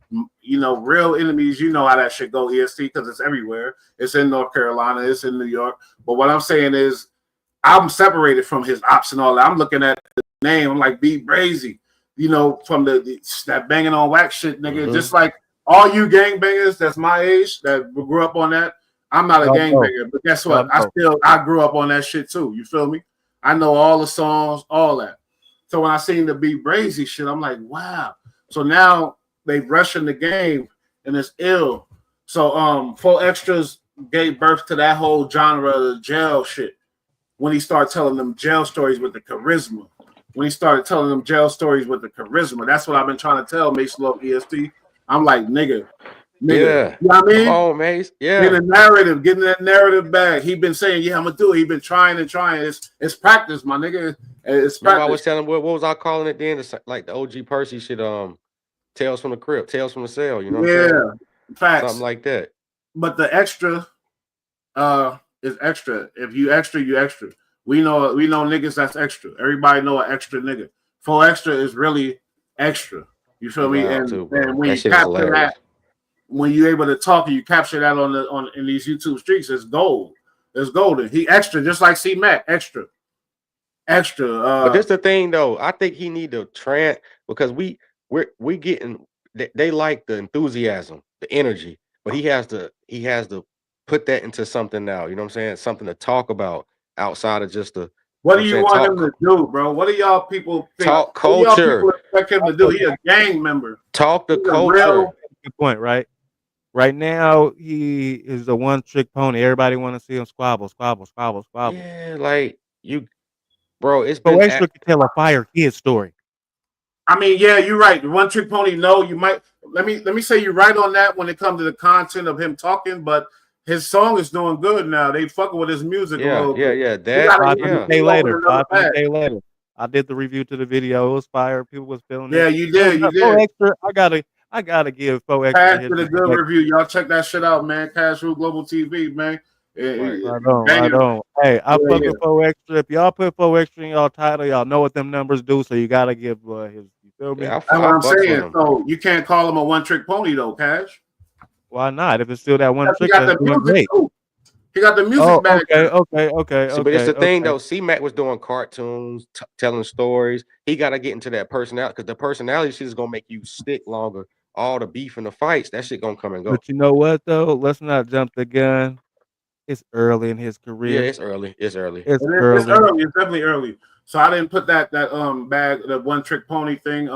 real enemies. You know how that shit go, EST, because it's everywhere. It's in North Carolina, it's in New York. But what I'm saying is, I'm separated from his ops and all that. I'm looking at the name, I'm like, Be Brazy, from that banging on wax shit, nigga. Just like all you gangbangers that's my age that grew up on that. I'm not a gangbanger, but guess what? I grew up on that shit too. You feel me? I know all the songs, all that. So when I seen the Be Brazy shit, I'm like, wow. So now they rushing the game and it's ill. So Full Extras gave birth to that whole genre of the jail shit. When he started telling them jail stories with the charisma. That's what I've been trying to tell Mason Love EST. I'm like, nigga. Yeah. You know what I mean? Come on, Mace. Yeah. Getting that narrative back. He been saying, yeah, I'm gonna do it. He been trying. It's practice, my nigga. It's practice. Remember I was telling what was I calling it then? It's like the OG Percy shit, Tales from the Crypt, Tales from the Cell, you know what I'm saying? Facts. Something like that. But the extra is extra. If you extra, you extra. We know niggas that's extra. Everybody know an extra nigga. Full Extra is really extra. You feel me? And when you capture that, when you're able to talk and you capture that in these YouTube streets, it's gold. It's golden. He extra, just like C Mac, extra. But this the thing though. I think he need to because we getting they like the enthusiasm, the energy, but he has to put that into something now. You know what I'm saying? Something to talk about outside of just the. What do you want him to do, bro? What do y'all people think? Talk culture. What do y'all people expect him to do? He a gang member. Talk the culture. Good point, right? Right now, he is a one-trick pony. Everybody want to see him squabble. Yeah, like you, bro. It's Full been Extra could tell a fire kid story. I mean, yeah, you're right. The one trick pony. No, you might. Let me say you're right on that when it comes to the content of him talking. But his song is doing good now. They fucking with his music a little bit. Yeah. That 500K later. I did the review to the video. It was fire. People was feeling it. Yeah, you did. Full Extra. I gotta give Full Extra. Cash did a good review. Y'all check that shit out, man. Cash Rule Global TV, man. I don't. Hey, I fuck with Full Extra. If y'all put Full Extra in y'all title, y'all know what them numbers do. So you gotta give his. You feel me? Yeah, that's what I'm saying. So you can't call him a one trick pony though, Cash. Why not? If it's still that one trick, that's doing great. He got the music back. Okay. But it's the thing though. C-Mac was doing cartoons, telling stories. He got to get into that personality because the personality shit is gonna make you stick longer. All the beef and the fights, that shit gonna come and go. But you know what though? Let's not jump the gun. It's early in his career. Yeah, it's early. It's definitely early. So I didn't put that one trick pony thing.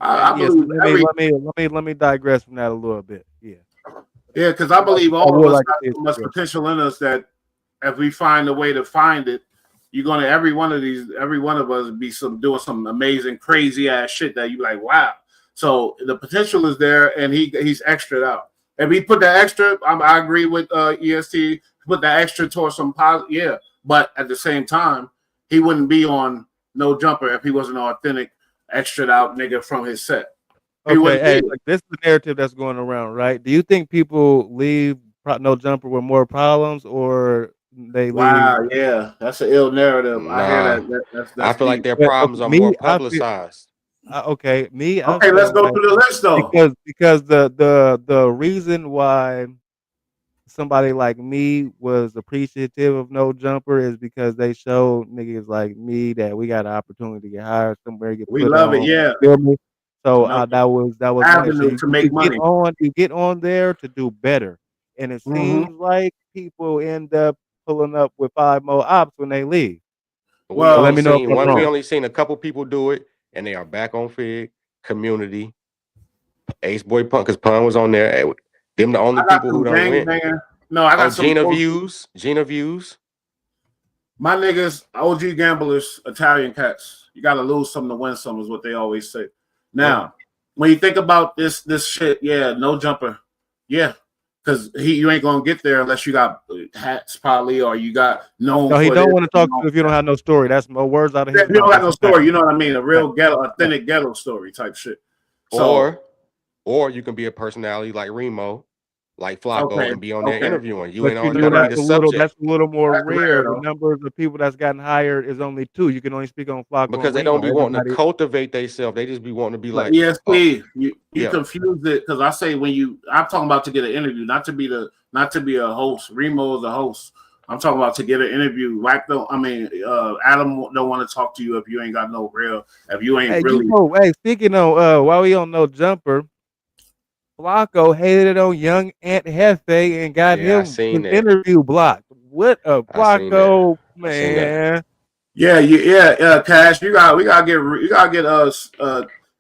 I believe let me digress from that a little bit. Yeah, because I believe all of us got so much potential in us that if we find a way to find it, you're gonna every one of us be doing some amazing, crazy ass shit that you like, wow. So the potential is there, and he's extra out. If he put that extra, I agree with EST. Put that extra towards some positive, yeah. But at the same time, he wouldn't be on No Jumper if he wasn't an authentic, extra out nigga from his set. He Okay, wouldn't hey, leave. look, this is the narrative that's going around, right? Do you think people leave no jumper with more problems, or they leave? Wow, yeah, that's an ill narrative. I hear Nah, that. That's I that's feel like deep. their Well, okay, problems are more me, I feel publicized. okay. Me, I Okay, let's feel go like through the list though. because the reason why somebody like me was appreciative of no jumper is because they showed niggas like me that we got an opportunity to get hired somewhere, get We put love it. on. Yeah, Feel me? So another that was my issue. avenue to make money. You get on there to do better, and it Hmm. seems like people end up pulling up with 5 more ops when they leave. But So let me know if I'm we wrong. only seen a couple people do it, and they are back on Fig Community. Ace Boy Pun, because Pun was on there. Them the only I got people who some done gang went. banging. No, I Oh, got some Gina OG, Views, Gina Views. my niggas, OG gamblers, Italian cats. You got to lose some to win some, is what they always say. Yeah. Now, when you think about this shit, yeah, no jumper, yeah, because you ain't gonna get there unless you got hats probably, or you got known No, he for don't this. want to talk to you if you don't have no story. That's more words out of Yeah, his if you don't mouth. got That's no a fact. story, you know what I mean? A Right. real ghetto, Right. authentic ghetto story type shit. So Or you can be a personality like Remo, like Flacco, okay, and be on there okay, interviewing. You But ain't you always know got to be that, the subject that's a little more that's rare rare. The though. numbers of people that's gotten hired is only two. You can only speak on Flacco because and they don't Remo. be wanting to Everybody, cultivate themselves. They just be wanting to be But like, oh, ESP, you yeah. confused it because I say when I'm talking about to get an interview, not to be a host. Remo is a host. I'm talking about to get an interview. Like Adam don't want to talk to you if you ain't got no real, if you ain't hey, really. hey, speaking of while we on no jumper, Flacco hated it on young Aunt Hefe and got Yeah, I him seen his that. interview blocked. What a I seen that. Flacco, I seen that. man! Yeah, Cash. We gotta get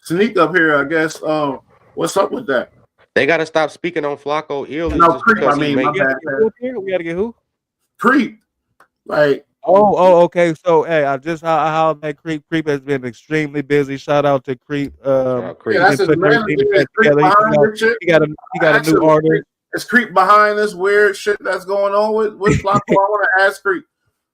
Sneak up here. I guess. What's up with that? They got to stop speaking on Flacco illy No, just Creep. I because he mean, my make. We got bad, to get Cash. who up here? We got to get who? Creep. Like, Okay. So, hey, I just how that Creep has been extremely busy. Shout out to Creep. yeah, He Creep. that's been his putting manager. everything Is together. Creep He behind this shit? he got a new Actually, artist. is Creep behind this weird shit that's going on with Flacco? I want to ask Creep.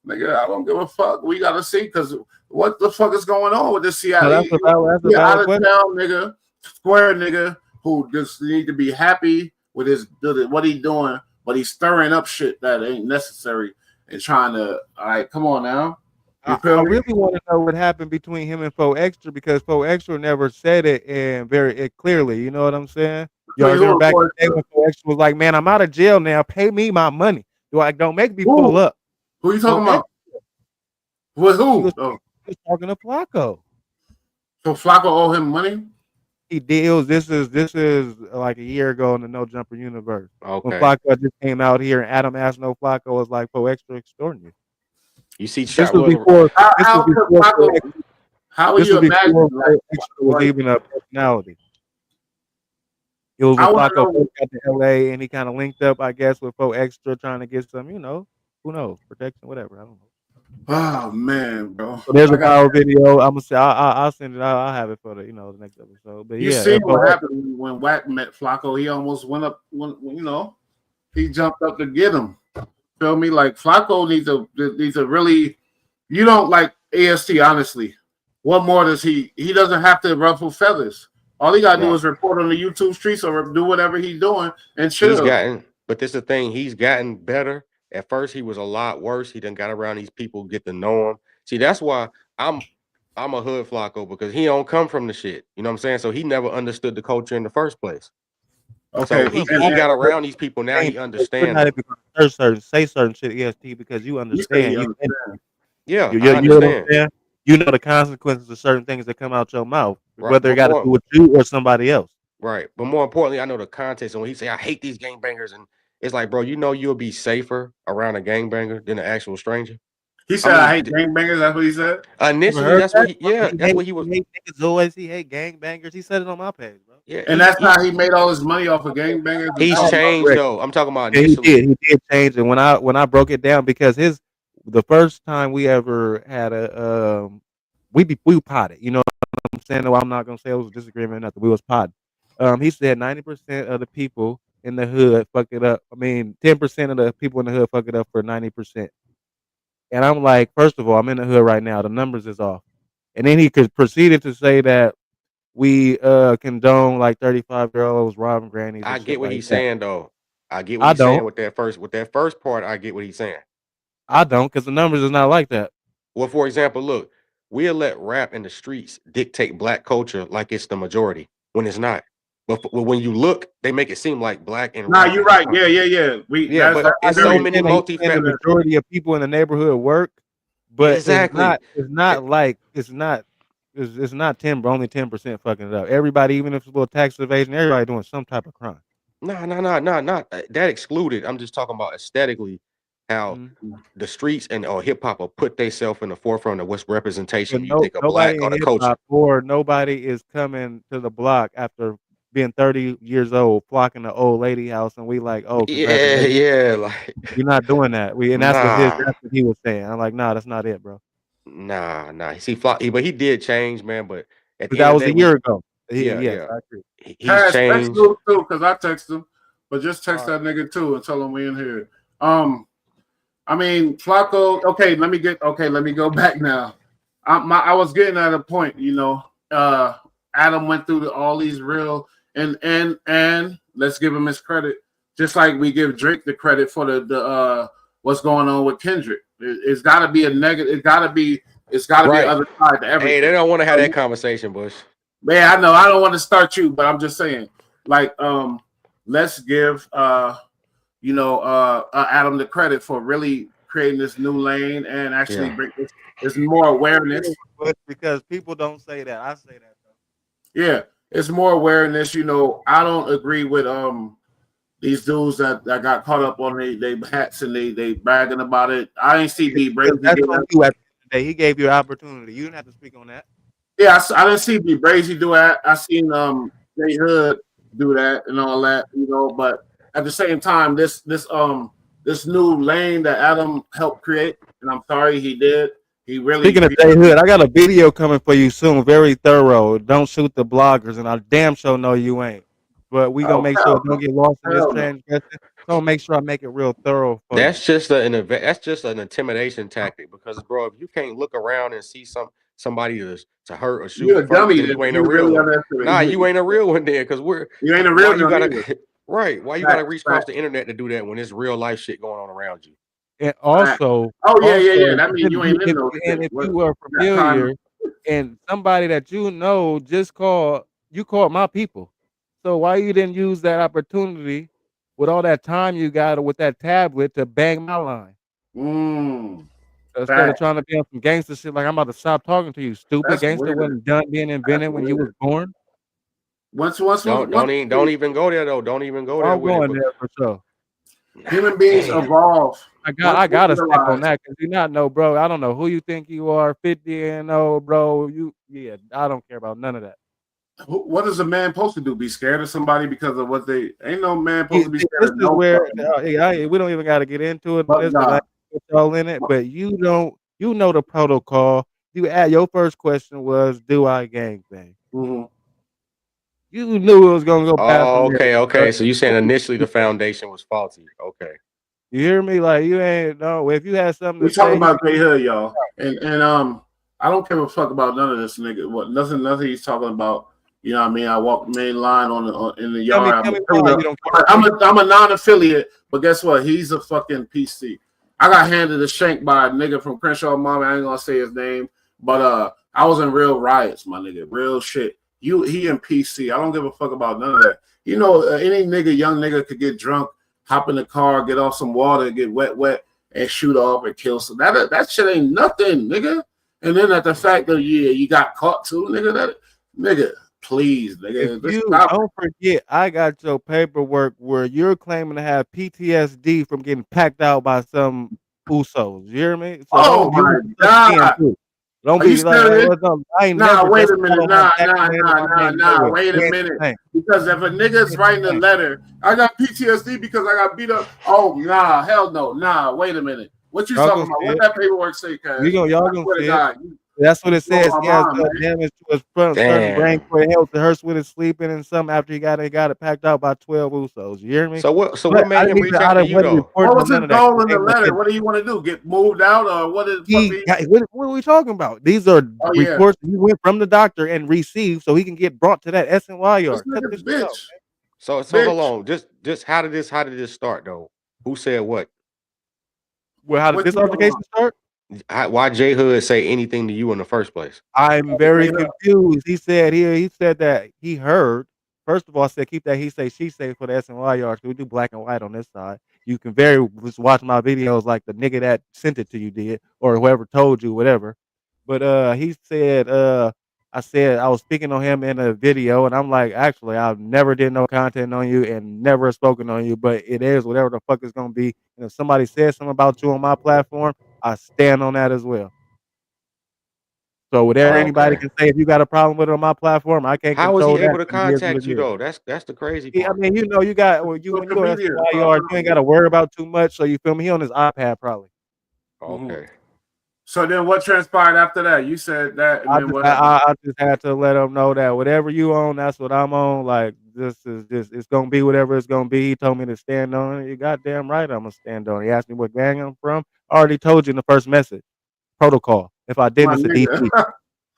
Nigga, I don't give a fuck. We gotta see because what the fuck is going on with this No, Seattle? that's a Yeah, out valid of question. town nigga, square nigga who just need to be happy with what he doing, but he's stirring up shit that ain't necessary and trying to. All right, come on now. You I feel me? really want to know what happened between him and Fo Extra because Fo Extra never said it and clearly. You know what I'm saying? Y'all Between remember who and back in Forrest? the day when Fo Extra was like, "Man, I'm out of jail now. Pay me my money. Don't make me pull Who? up." Who you Fo talking Extra, about? With he who? was, Oh, he was talking to Flacco. so Flacco owe him money? He deals. This is like a year ago in the No Jumper universe when Okay. Flacco just came out here and Adam asked no Flacco was like Fo Extra extraordinary. You see, This Chat was was before. This was How could before Fo Flacco? Extra. How would This you was before imagine Fo Extra was like even a personality. It was when I want to Flacco know. first got to LA and he kind of linked up, I guess, with Fo Extra trying to get some, who knows, protection, whatever. I don't know. Oh man, bro, So there's I a got. viral video. I'm gonna say I'll send it. I'll have it for the next episode. But You yeah, seen Fo what happened when Wack met Flacco? He almost went up. He jumped up to get him. Feel me? Like Flacco needs to really. You don't like AST, honestly. What more does he? He doesn't have to ruffle feathers. All he gotta do no. is report on the YouTube streets or do whatever he's doing and He's chill. gotten, but this is the thing. He's gotten better. At first, he was a lot worse. He done got around these people, get to know him. See, that's why I'm a hood Flacco because he don't come from the shit. You know what I'm saying? So he never understood the culture in the first place. Okay, So Flacco, he got around these people now. saying He you're understand not them. even gonna say certain shit EST because you you say he understand. understand. Yeah, You I know what I'm understand. saying? You know the consequences of certain things that come out your mouth, Right, whether it but got to do with you or somebody else. but more importantly, I know the context. And when he say I hate these gangbangers, and it's like, bro, you know you'll be safer around a gangbanger than an actual stranger. He I said, "I mean, hate gangbangers." That's what he said. Ever initially, heard that's what that? he. Bro? Yeah, that's what he was. He hate niggas always. He hate gangbangers. He said it on my page, bro. Yeah, And that's how he made all his money off of gangbangers and he's That talking is about. changed correct. though. I'm talking about Yeah, initially. he did change it when I broke it down because the first time we ever had a we potted, you know what I'm saying? No, I'm not gonna say it was a disagreement or nothing. We was potted. He said 90% of the people in the hood fuck it up. I mean, 10% of the people in the hood fuck it up for 90%. And I'm like, first of all, I'm in the hood right now. The numbers is off. And then he could proceeded to say that we condone like 35-year-olds robbing grannies I and shit get what like he's that. saying though. I get what I he's saying don't. with that first part. I get what he's saying. I don't, because the numbers is not like that. Well, for example, look, we'll let rap in the streets dictate black culture like it's the majority when it's not. But when you look, they make it seem like black and Nah, rap you're and hip right. hop. Yeah. Yeah, but I it's can so Very many understand that he's saying the multi-fact. majority of people in the neighborhood work, but Exactly. it's not 10, only 10% fucking it up. Everybody, even if it's a little tax evasion, everybody doing some type of crime. Nah. That excluded. I'm just talking about aesthetically, how Mhm. the streets and or hip hop will put themselves in the forefront of what's representation But when you think of black nobody or in the hip culture. hop or nobody is coming to the block after being 30 years old, flocking to old lady house, and we like, oh, Yeah, congratulations. yeah, like We're not doing that. And nah, that's what he was saying. I'm like, nah, that's not it, bro. nah. But he did change, man. But at But the that end of was the day, a year we ago. yeah, Yes, yeah. I agree. He's Cash, text changed. Luke too, because I text him. But just text All that nigga too and tell him we in here. I mean, Flacco. Okay, let me go back now. I was getting at a point, Adam went through all these real and let's give him his credit, just like we give Drake the credit for the what's going on with Kendrick. It's got to be a negative. It's got to be Right. other side to Hey, they everything. don't want to have that conversation, Bush. Man, I know I don't want to start you, but I'm just saying, like, let's give Adam the credit for really creating this new lane and actually Yeah. bring this. There's more awareness. Because people don't say that. I say that though. Yeah, it's more awareness. I don't agree with these dudes that got caught up on they hats and they bragging about it. I ain't see B Because Brazy that's get on that. you at the end of the day. He gave you an opportunity. You didn't have to speak on that. Yeah, I didn't see B Brazy do that. I seen Jay Hood do that and all that, but at the same time, this new lane that Adam helped create, and I'm sorry he did. He really Speaking of Jay Hood, I got a video coming for you soon, very thorough. Don't shoot the bloggers, and I damn sure know you ain't. But we gonna oh make sure hell it no. don't get lost in this Hell no. transgression. So I'm gonna make sure I make it real thorough for you. That's just an intimidation tactic because, bro, if you can't look around and see somebody to hurt or shoot You're a first, dummy then then. you ain't a You real really one. Nah, underestimate. you ain't a real one then, because You ain't a why real you one gotta either. right? Why you gotta Facts, reach across facts, the internet to do that when it's real life shit going on around you? And facts. also, Oh also, yeah. That means you ain't in no shit. if What you are that time? familiar and somebody that you know just called, you called my people. So why you didn't use that opportunity with all that time you got with that tablet to bang my line instead of Facts. trying to be on some gangster shit like I'm about to stop talking to you, stupid That's gangster weird. wasn't done being That's invented when you was weird. born. Once Don't even go there though. Don't even go there I'm with it. going But there for sure. human beings damn, evolve. Once I we gotta step on realize that because you not know, bro. I don't know who you think you are, 50 and old, bro. I don't care about none of that. what is a man supposed to do? Be scared of somebody because of what they ain't no man supposed to be scared This of is no where fucking we don't even got to get into it. but This because I God. ain't put y'all in it, but you don't. You know the protocol. You add your first question was, "Do I gang bang?" Mm-hmm. You knew it was gonna go bad from oh, there. okay. So you saying initially the foundation was faulty? Okay. You hear me? Like you ain't no. If you had something We to say, talking you about can. Jay Hood, y'all. And I don't give a fuck about none of this nigga. Nothing he's talking about. You know what I mean? I walk the main line in the yard. Tell me why you don't care. I'm a non-affiliate, but guess what? He's a fucking PC. I got handed a shank by a nigga from Crenshaw Mama. I ain't gonna say his name, but I was in real riots, my nigga. Real shit. He in PC. I don't give a fuck about none of that. Any nigga, young nigga could get drunk, hop in the car, get off some water, get wet, and shoot off and kill some. That shit ain't nothing, nigga. And then at the fact that you got caught too, nigga, please, If nigga, just you stop. don't forget, I got your paperwork where you're claiming to have PTSD from getting packed out by some Usos. You hear me? So Oh don't you my understand god. too. Don't Are you be like, serious? I ain't Nah, never wait just a called minute. on my Nah, black nah, man or nah, my nah, name nah. nowhere. Wait a We ain't minute. the same. Because if a nigga's We ain't the writing a same. letter, I got PTSD because I got beat up. Oh, nah, hell no. Nah, wait a minute. What you Y'all talking gonna about? see What it. that paperwork say, Cash? Y'all I gonna swear to see it. God. That's what it says. my He has mind, man. damage to his front certain brain Damn. core health. Hurts with his sleeping and some after he got it packed out by 12 Usos. You hear me? So what? So But what I made him didn't even reach out to you wasn't though? What reporting or was his none of that. goal in the Ain't no letter? shit. What do you want to do? Get moved out, or what is He got, what are we talking about? These are Oh yeah, reports he went from the doctor and received so he can get brought to that SNY this yard. Cut nigga's this shit out. bitch, So hold bitch. on. Just how did this start though? Who said what? Well, how did What this you talking altercation about? start? Why J Hood say anything to you in the first place? I'm Bring very it up. confused. He said that he heard. First of all, I said keep that he say she say for the SNY yards. We do black and white on this side. You can just watch my videos like the nigga that sent it to you did or whoever told you whatever. But he said I said I was speaking on him in a video and I'm like actually I've never did no content on you and never spoken on you, but it is whatever the fuck it's gonna be. And if somebody says something about you on my platform, I stand on that as well. So whatever anybody Okay. can say, if you got a problem with it on my platform, I can't How was control he that. able to It is what contact it you is. though? That's the crazy I part. mean, you got when you Social go media. SNY yard, you ain't got to worry about too much. So you feel me? He on his iPad probably. Mhm. Okay. So then, what transpired after that? You said that, and then what happened? I just had to let him know that whatever you own, that's what I'm on. Like this is just it's gonna be whatever it's gonna be. He told me to stand on it. You goddamn right, I'm gonna stand on it. He asked me what gang I'm from. I already told you in the first message. Protocol. If I My didn't, it's a nigga, DP.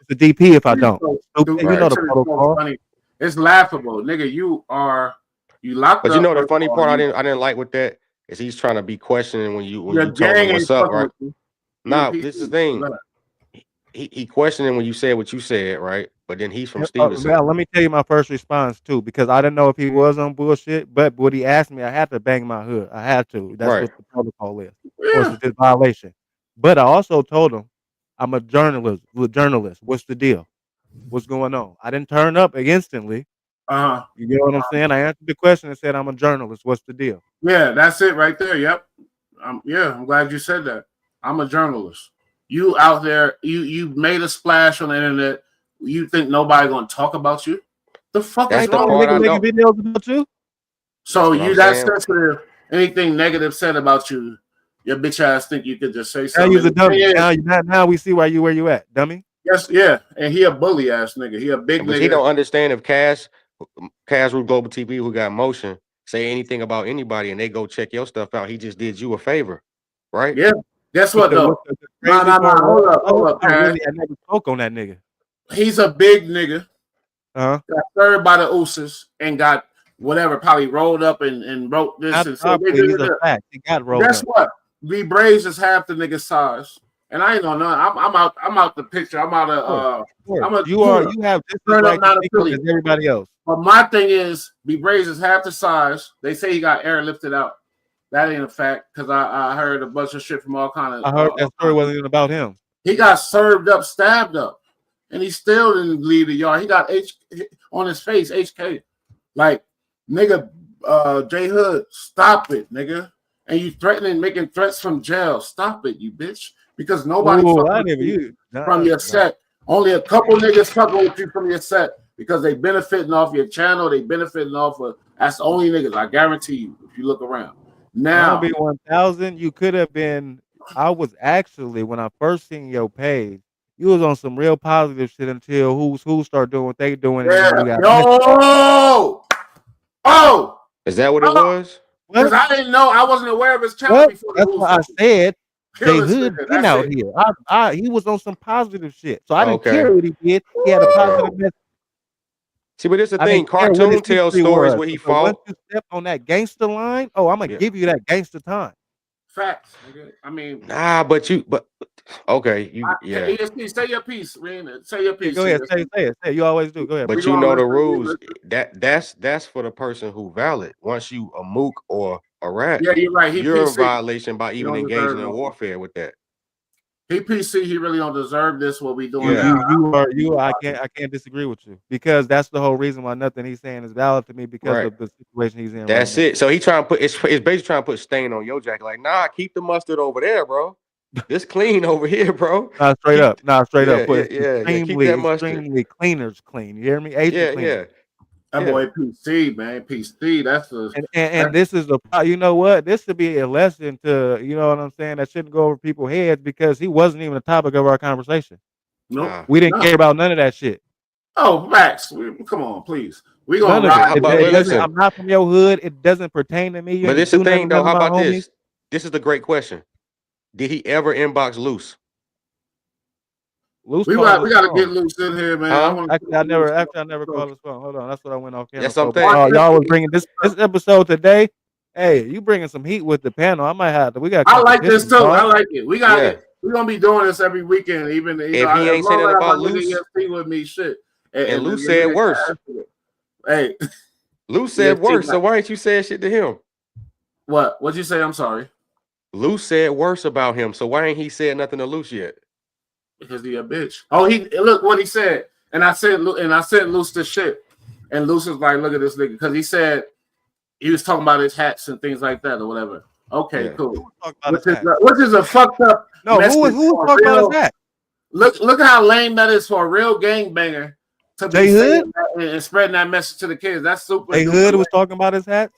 It's a DP if I He's don't. so Stupid. You stupid. Right. know That the shit is so protocol. funny. It's laughable, nigga. You locked But you up know the first of funny all. part I didn't like with that is he's trying to be questioning when Your you told him gang what's ain't up, fucking right? with you. You and Nah, this is PC. the thing. He questioning when you said what you said, right? But then he's from Stevenson. Well, let me tell you my first response too, because I didn't know if he was on bullshit. But what he asked me, I had to bang my hood. I had to. That's Right. what the protocol is, or it's Yeah. a violation. But I also told him I'm a journalist. Journalist. What's the deal? What's going on? I didn't turn up instantly. Uh-huh. You get what I'm saying? I answered the question and said I'm a journalist. What's the deal? Yeah, that's it right there. Yep. Yeah, I'm glad you said that. I'm a journalist. You out there, you made a splash on the internet. You think nobody gonna talk about you? The fuck is That's Ain't the the wrong only with part nigga I you? making don't. videos about you. That's So what I'm you that saying. sensitive? Anything negative said about you, your bitch ass think you could just say Now something? you's a And the thing dummy. is, Now we see where you at, dummy. yes, yeah, and he a bully ass nigga. He a big But he nigga. don't understand if Cash Root Global TV, who got motion, say anything about anybody and they go check your stuff out. He just did you a favor, right? Yeah. Guess But what though? the Nah, crazy nah, nah. part was, Hold up, I Cash. never spoke on that nigga. He's a big nigga. Uh-huh. Got served by the Usos and got whatever, probably rolled up and wrote this Not and said they probably. did He's a it. fact. He got rolled Guess up. what? V Braves is half the nigga size. And I ain't gonna know. I'm out the picture. I'm out of Of course. I'm a You have just as turn up right to not speak on it as affiliate. everybody else. But my thing is V Braves is half the size. They say he got airlifted out. That ain't a fact because I heard a bunch of shit from all kind of I heard that story wasn't even about him. he got served up, stabbed up, and he still didn't leave the yard. He got H on his face, HK. Like, nigga, J Hood, stop it, nigga. And you threatening, making threats from jail. Stop it, you bitch. Because nobody Ooh, fucking I with never you you. from Nah, your nah. set. Only a couple niggas fucking with you from your set because they benefiting off your channel. They benefiting off of that's the only niggas. I guarantee you, if you look around. I'm gonna Now, be 1,000. You could have been. I was actually when I first seen your page, you was on some real positive shit until who start doing what they doing, and yeah, then you got missed. yo, oh, Is that what it oh, was? because What? I didn't know. I wasn't aware of his channel What? before the That's rules. why I said Kill J this Hood nigga. been That's out it. here. He was on some positive shit, so I didn't Okay. care what he did. He had a Okay. positive message. See, but this the I thing. didn't care what his Cartoon tells history stories was. where he But once fought. you step on that gangster line, oh, I'm gonna Yeah. give you that gangster time. Facts, nigga. I mean, Nah, but okay, yeah. ESP, say your piece, man. Say your Yeah, piece, go ahead. ESP. Say it. Say it. You always do. Go ahead, We But bro. you gonna know the listen. We rules. listen. That's for the person who valid. Once you a mook or a rat, Yeah, you're right. He you're a PC. violation by He even don't engaging deserve in no. warfare with that. He PC. He really don't deserve this. What we doing Yeah. now? I can't disagree with you because that's the whole reason why nothing he's saying is valid to me because Right. of the situation he's in right That's now. it. So he trying to put it's basically trying to put stain on your jacket. Like, nah, keep the mustard over there, bro. This clean over here, bro. Nah, straight Keep up. Nah, straight up. But it's yeah. Keep that mustard. extremely cleaners clean. You hear me? Extra Yeah, clean. yeah, That yeah. boy PC, man. PC. And this is you know what? This should be a lesson to, you know what I'm saying, that shouldn't go over people's heads because he wasn't even the topic of our conversation. Nope. Nah. We didn't care about none of that shit. Oh, Max, come on, please. We None gonna of it. ride. But listen. I'm not from your hood. It doesn't pertain to me. You But this ain't the do thing nothing to though. none of How my about homies. this? This is the great question. Did he ever inbox Loose? Loose We called got his to get phone. Loose in here, man. Huh? I want Actually, I never called his phone. Hold on, that's what I went off camera That's for. something. But y'all was bringing this episode today. Hey, you bringing some heat with the panel. I might have to. We got. I like this too. Dog. I like it. We got Yeah. it. We're gonna be doing this every weekend, even If he ain't as saying long nothing as I about got my nigga Loose, EFT with me, shit. and Loose said worse. Hey, Loose said worse. So why ain't you saying shit to him? What'd you say? I'm sorry. Loose said worse about him. So why ain't he said nothing to Loose yet? Because he a bitch. Oh, he look what he said, and I sent Loose this shit, and Loose was like, "Look at this nigga," because he said he was talking about his hats and things like that or whatever. Okay, Yeah. cool. Which Which is a fucked up. No, who was talking about his hat? Look how lame that is for a real gangbanger to be saying that and spreading that message to the kids. That's super. Jay Hood was talking about his hats.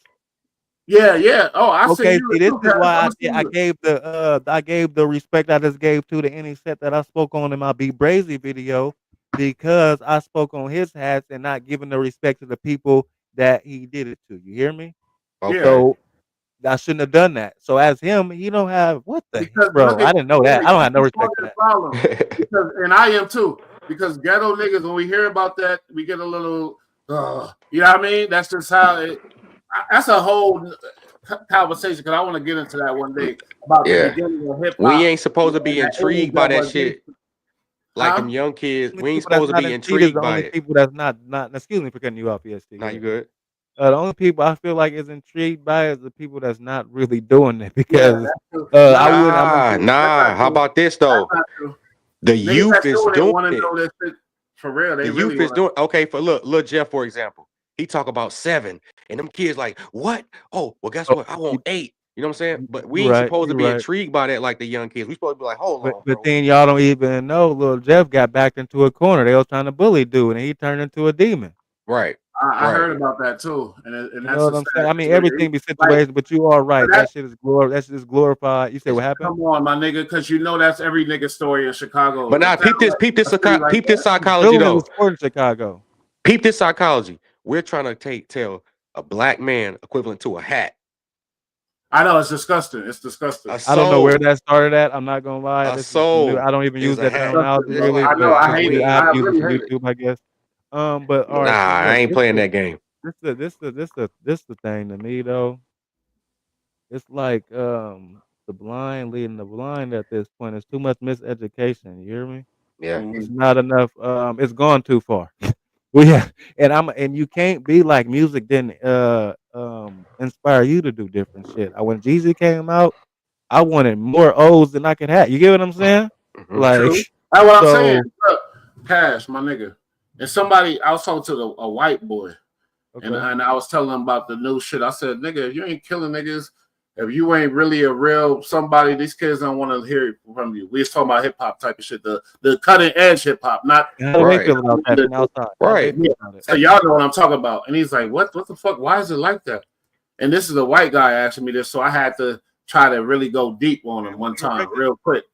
Yeah. Oh, I okay. See, this is why I gave the respect I just gave to the any set that I spoke on in my B Brazy video, because I spoke on his hats and not giving the respect to the people that he did it to. You hear me? Okay. So I shouldn't have done that. So as him, he don't have what the because bro. I didn't know that. I don't have no respect for that. Problem. Because, and I am too. Because ghetto niggas, when we hear about that, we get a little, you know what I mean? That's just how it. That's a whole conversation, because I want to get into that one day about the beginning of hip hop. We ain't supposed to be intrigued by that shit. Like them young kids, we ain't supposed to be intrigued by it. People that's not. Excuse me for cutting you off, EST. Nah, you good. The only people I feel like is intrigued by is the people that's not really doing it, because I wouldn't. Nah. How about this though? The youth is doing it. For real, the youth is doing okay. For look, Jeff, for example, he talk about 7, and them kids like, what? Oh, well, guess what? I want 8. You know what I'm saying? But we ain't supposed to be intrigued by that like the young kids. We supposed to be like, hold on, but then y'all don't even know. Little Jeff got backed into a corner. They was trying to bully dude, and he turned into a demon. Right. I heard about that too, and you know what I'm saying. I mean, everything be situated, but you are right. That shit is glorified. You say what happened? Come on, my nigga, because you know that's every nigga story in Chicago. But now, peep this psychology though. In Chicago. Peep this psychology. We're trying to tell a black man equivalent to a hat. I know it's disgusting. It's disgusting. I don't know where that started at. I'm not gonna lie. A soul. I don't even use that terminology really. I know. I hate it. I use it for YouTube, I guess. But all right, nah, I ain't playing that game. This the thing to me though. It's like the blind leading the blind at this point. It's too much miseducation. You hear me? Yeah. It's not enough. It's gone too far. And you can't be like music didn't inspire you to do different shit. When Jeezy came out, I wanted more O's than I could have. You get what I'm saying? Mm-hmm. Like that's what I'm saying. Look, Cash, my nigga. And somebody, I was talking to a white boy, and I was telling him about the new shit. I said, nigga, if you ain't killing niggas, if you ain't really a real somebody, these kids don't want to hear it from you. We was talking about hip hop type of shit, the cutting edge hip hop, not right. About that from outside. Right. Yeah. So y'all know what I'm talking about. And he's like, what the fuck? Why is it like that? And this is a white guy asking me this, so I had to try to really go deep on him one time, real quick.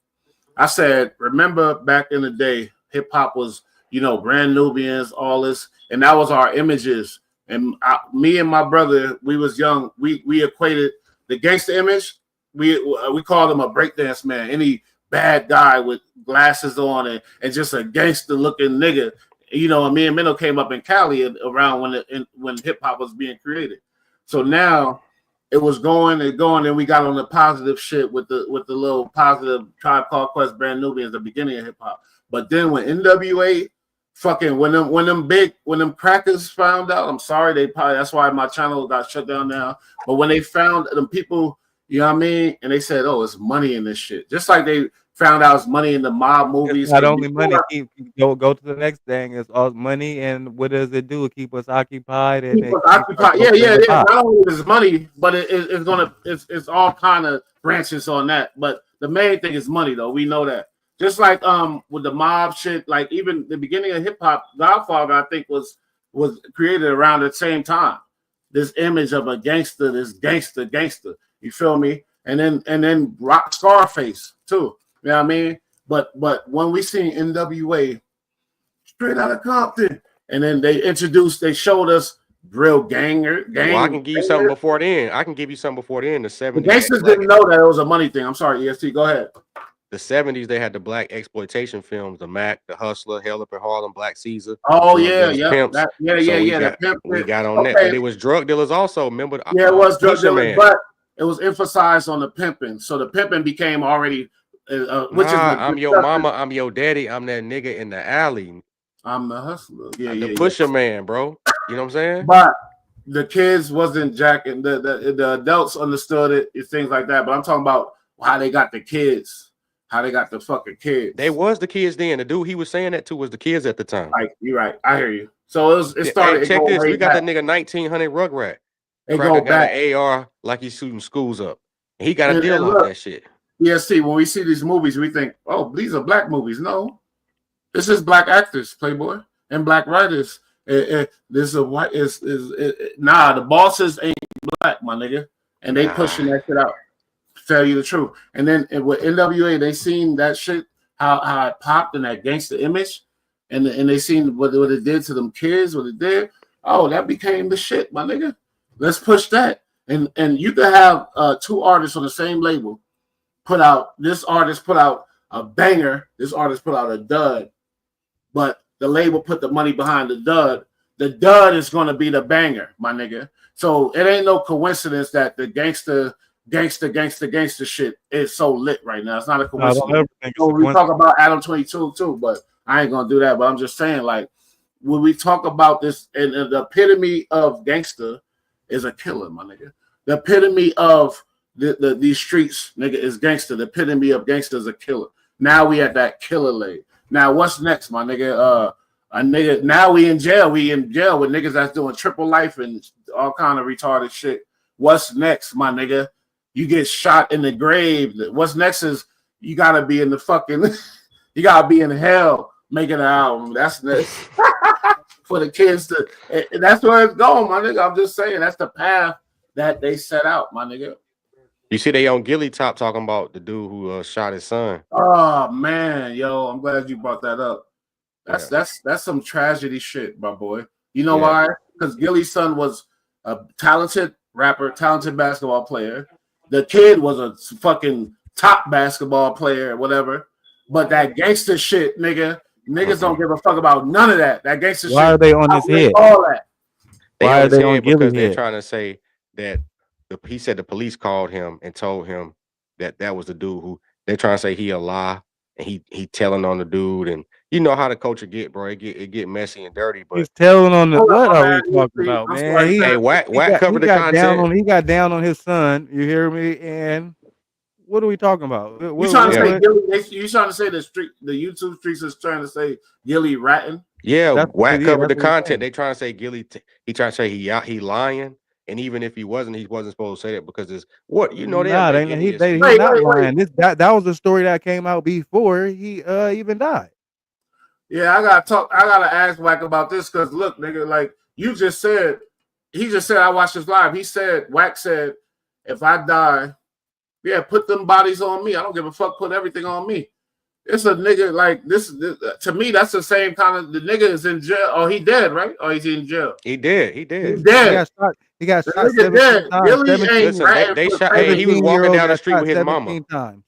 I said, remember back in the day, hip hop was, Brand Nubians, all this, and that was our images. And me and my brother, we was young. We equated the gangster image. We called him a breakdance man. Any bad guy with glasses on and just a gangster looking nigga. Me and Minnow came up in Cali around when hip hop was being created. So now it was going, and we got on the positive shit with the little positive Tribe Called Quest, Brand Nubians, the beginning of hip hop. But then when NWA fucking when them crackers found out, I'm sorry, that's why my channel got shut down now. But when they found them people, you know what I mean, and they said, oh, it's money in this shit, just like they found out it's money in the mob movies. It's not only money. Go to the next thing. It's all money, and what does it do? Keep us occupied and keep us occupied. Yeah. Not only is money, but it's all kind of branches on that. But the main thing is money, though. We know that. Just like with the mob shit, like even the beginning of hip hop, Godfather, I think was created around the same time. This image of a gangster, this gangster. You feel me? And then rock Scarface too. You know what I mean? But when we seen NWA straight out of Compton, and then they showed us real ganger. Well, I can give you something before then. I can give you something before then. The The 70s. gangsters didn't know that it was a money thing. I'm sorry, EST. Go ahead. The 70s, they had the black exploitation films, the Mac, the Hustler, Hell Up in Harlem, Black Caesar. Oh Drug yeah, dealers, yeah, pimps. that, yeah, So yeah, we yeah. got, The pimp, we got on that, okay. but it was drug dealers also. Remember? Yeah, it was drug Pusha dealers, Man. but it was emphasized on the pimping. So the pimping became already, which is I'm your mama, I'm your daddy, I'm that nigga in the alley. I'm the hustler. Yeah, The yeah, Pusha Man, bro. You know what I'm saying? But the kids wasn't jacking. The adults understood it, things like that. But I'm talking about how they got the kids, how they got the fucking kids. They was the kids then. The dude he was saying that to was the kids at the time. Right, you're right. I hear you. So it started. Hey, check this. We got back. that nigga 1900 Rugrat. It Cracker go got back. an AR like he's shooting schools up. He got a And deal look, off that shit. Yeah, see, when we see these movies, we think, oh, these are black movies. No, this is black actors, Playboy, and black writers. This is a white. Nah, the bosses ain't black, my nigga, and they pushing that shit out. Tell you the truth. And then with NWA, they seen that shit how it popped in that gangster image, and they seen what it did to them kids, what it did. Oh, that became the shit, my nigga. Let's push that. And you can have two artists on the same label put out. This artist put out a banger. This artist put out a dud, but the label put the money behind the dud. The dud is going to be the banger, my nigga. So it ain't no coincidence that the gangster shit is so lit right now. It's not a coincidence. We talk about Adam 22 too, but I ain't gonna do that. But I'm just saying, like, when we talk about this, and the epitome of gangster is a killer, my nigga. The epitome of these streets, nigga, is gangster. The epitome of gangster is a killer. Now we at that killer leg. Now what's next, my nigga? A nigga. Now we in jail. We in jail with niggas that's doing triple life and all kind of retarded shit. What's next, my nigga? You get shot in the grave. What's next is you gotta be in the fucking, you gotta be in hell making an album. That's next for the kids to. And that's where it's going, my nigga. I'm just saying that's the path that they set out, my nigga. You see, they on Gilly Top talking about the dude who shot his son. Oh man, yo, I'm glad you brought that up. That's some tragedy shit, my boy. You know why? Because Gilly's son was a talented rapper, talented basketball player. The kid was a fucking top basketball player, whatever. But that gangster shit, niggas don't give a fuck about none of that. That gangster shit. Why are they on his head? All that. Why are they on Gilly's because they're head? trying to say that he said the police called him and told him that was the dude who they're trying to say he a lie and he telling on the dude, and you know how the culture get, bro. It get messy and dirty. But he's telling on the what are we talking about, man? Hey, Wack covered the content. He got down on his son. You hear me? And what are we talking about? You trying to say Gilly? You trying to say the YouTube streets is trying to say Gilly ratting? Yeah, Wack covered the content. They trying to say Gilly. He trying to say he lying. And even if he wasn't supposed to say that because it's what you know. He's not lying. That was a story that came out before he even died. Yeah, I gotta ask Wack about this because look, nigga, like you just said, he just said I watched this live. Wack said, if I die, yeah, put them bodies on me. I don't give a fuck. Put everything on me. It's a nigga like this to me. That's the same kind of the nigga is in jail. Oh, he dead, right? Or he's in jail. He dead. He dead. He got shot. They shot. Hey, he was walking down the street with his mama. Times.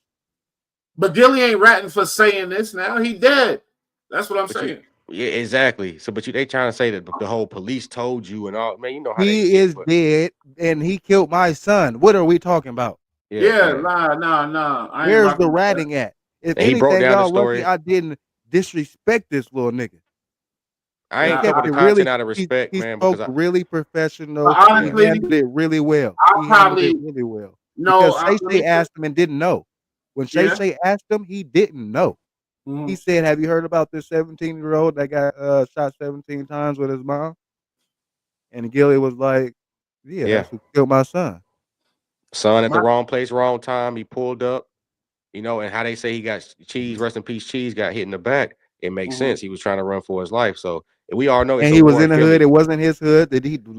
But Gilly ain't ratting for saying this. Now he dead. That's what I'm saying. Yeah, exactly. So, they trying to say that the whole police told you and all. Man, you know how he is dead and he killed my son. What are we talking about? Yeah, nah. Where's the ratting at? If anything, broke down y'all the story. lucky I didn't disrespect this little nigga. I ain't kept the content out of respect, man. He spoke really professional. Honestly, he handled it really well. Really well. No, because Shay asked him and didn't know. When Shay asked him, he didn't know. Mm-hmm. He said, "Have you heard about this 17-year-old that got shot 17 times with his mom?" And Gilly was like, "Yeah, that's who killed my son." Son at the wrong place, wrong time. He pulled up, and how they say he got Cheese, rest in peace, Cheese got hit in the back. It makes sense. He was trying to run for his life. So we all know. And he was in the hood. It wasn't his hood.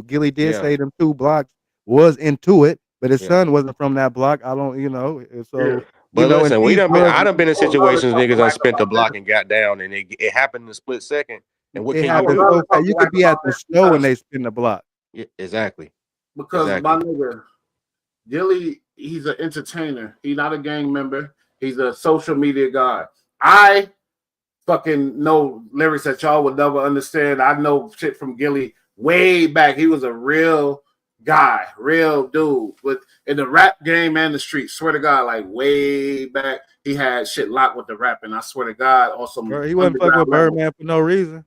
Gilly did say them 2 blocks was into it, but his son wasn't from that block. I don't, so. But know, and listen, these drugs, I done been in I would love to situations, talk to niggas done Wack spent the about block this. and got down, and it happened in a split second. And what it can I you would happens do? love so to fast. talk to You could Wack be at about the this show and they spin the block. Yeah, exactly. because my nigga Gilly, he's an entertainer. He's not a gang member. He's a social media guy. I fucking know lyrics that y'all would never understand. I know shit from Gilly way back. He was a real guy, real dude. But in the rap game and the street, swear to God, like way back, he had shit locked with the rapping. I swear to God, on some He wasn't fucking with underground level. Birdman for no reason.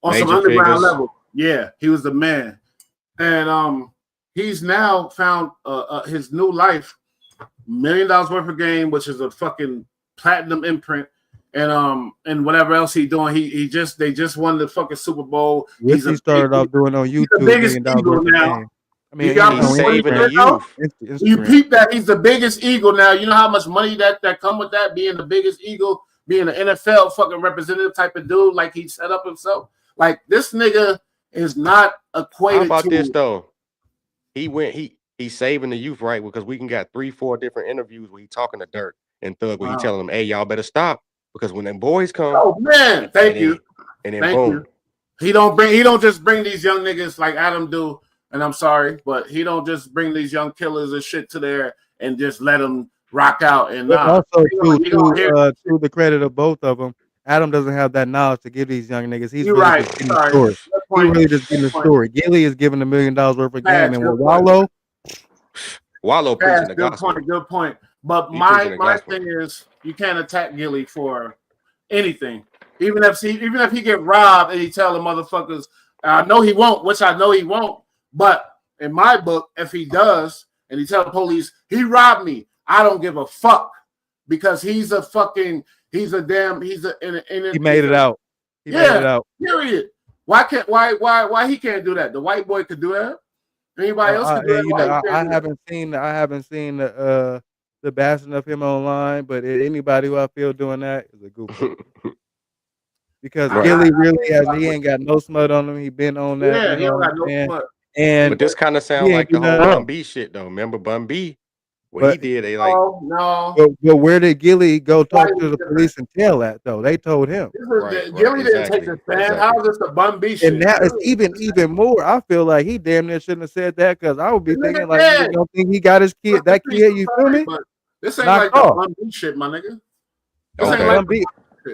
On some Major underground figures. level. Yeah, he was the man. And he's now found his new life, $1 million worth of game, which is a fucking platinum imprint, and whatever else he's doing. They just won the fucking Super Bowl. Which he started off doing on He's the YouTube, biggest $1 million eagle worth of now. game. I mean, He's saving the youth. You peep that he's the biggest eagle now. You know how much money that come with that, being the biggest eagle, being an NFL fucking representative type of dude, like he set up himself. Like this nigga is not equated. How about to this though? He's saving the youth, right? Because we can got 3-4 different interviews where he talking to Dirk and Thug, where he telling them, "Hey, y'all better stop because when them boys come." Oh man, thank you. And then Thank boom. you. He don't just bring these young niggas like Adam do, and I'm sorry, but he don't just bring these young killers and shit to there and just let them rock out. And also to the credit of both of them, Adam doesn't have that knowledge to give these young niggas. He's really just getting the story. He really just getting the story. Gilly is giving $1 million worth of game, and with Wallow preaching the gospel. Good point. But my thing is, you can't attack Gilly for anything. Even if he get robbed and he tell the motherfuckers, I know he won't, which I know he won't. But in my book, if he does and he tell the police he robbed me, I don't give a fuck because he made it out. He made it out. Period. Why he can't do that? The white boy could do that. Anybody else could do that? I haven't seen the bashing of him online, but anybody who I feel doing that is a goofy. Because Gilly he ain't got no smut on him. He been on that. Yeah, he don't got no smut. But this kind of sound like the whole Bun B shit though. Remember Bun B? What he did, they like no. But where did Gilly go talk to the police and tell that though? They told him. Gilly didn't take the stand. How is this a Bun B shit? And now it's even more. I feel like he damn near shouldn't have said that because I would be thinking like, you don't think he got his kid? That kid, you feel me? This ain't like the Bun B shit, my nigga. This ain't like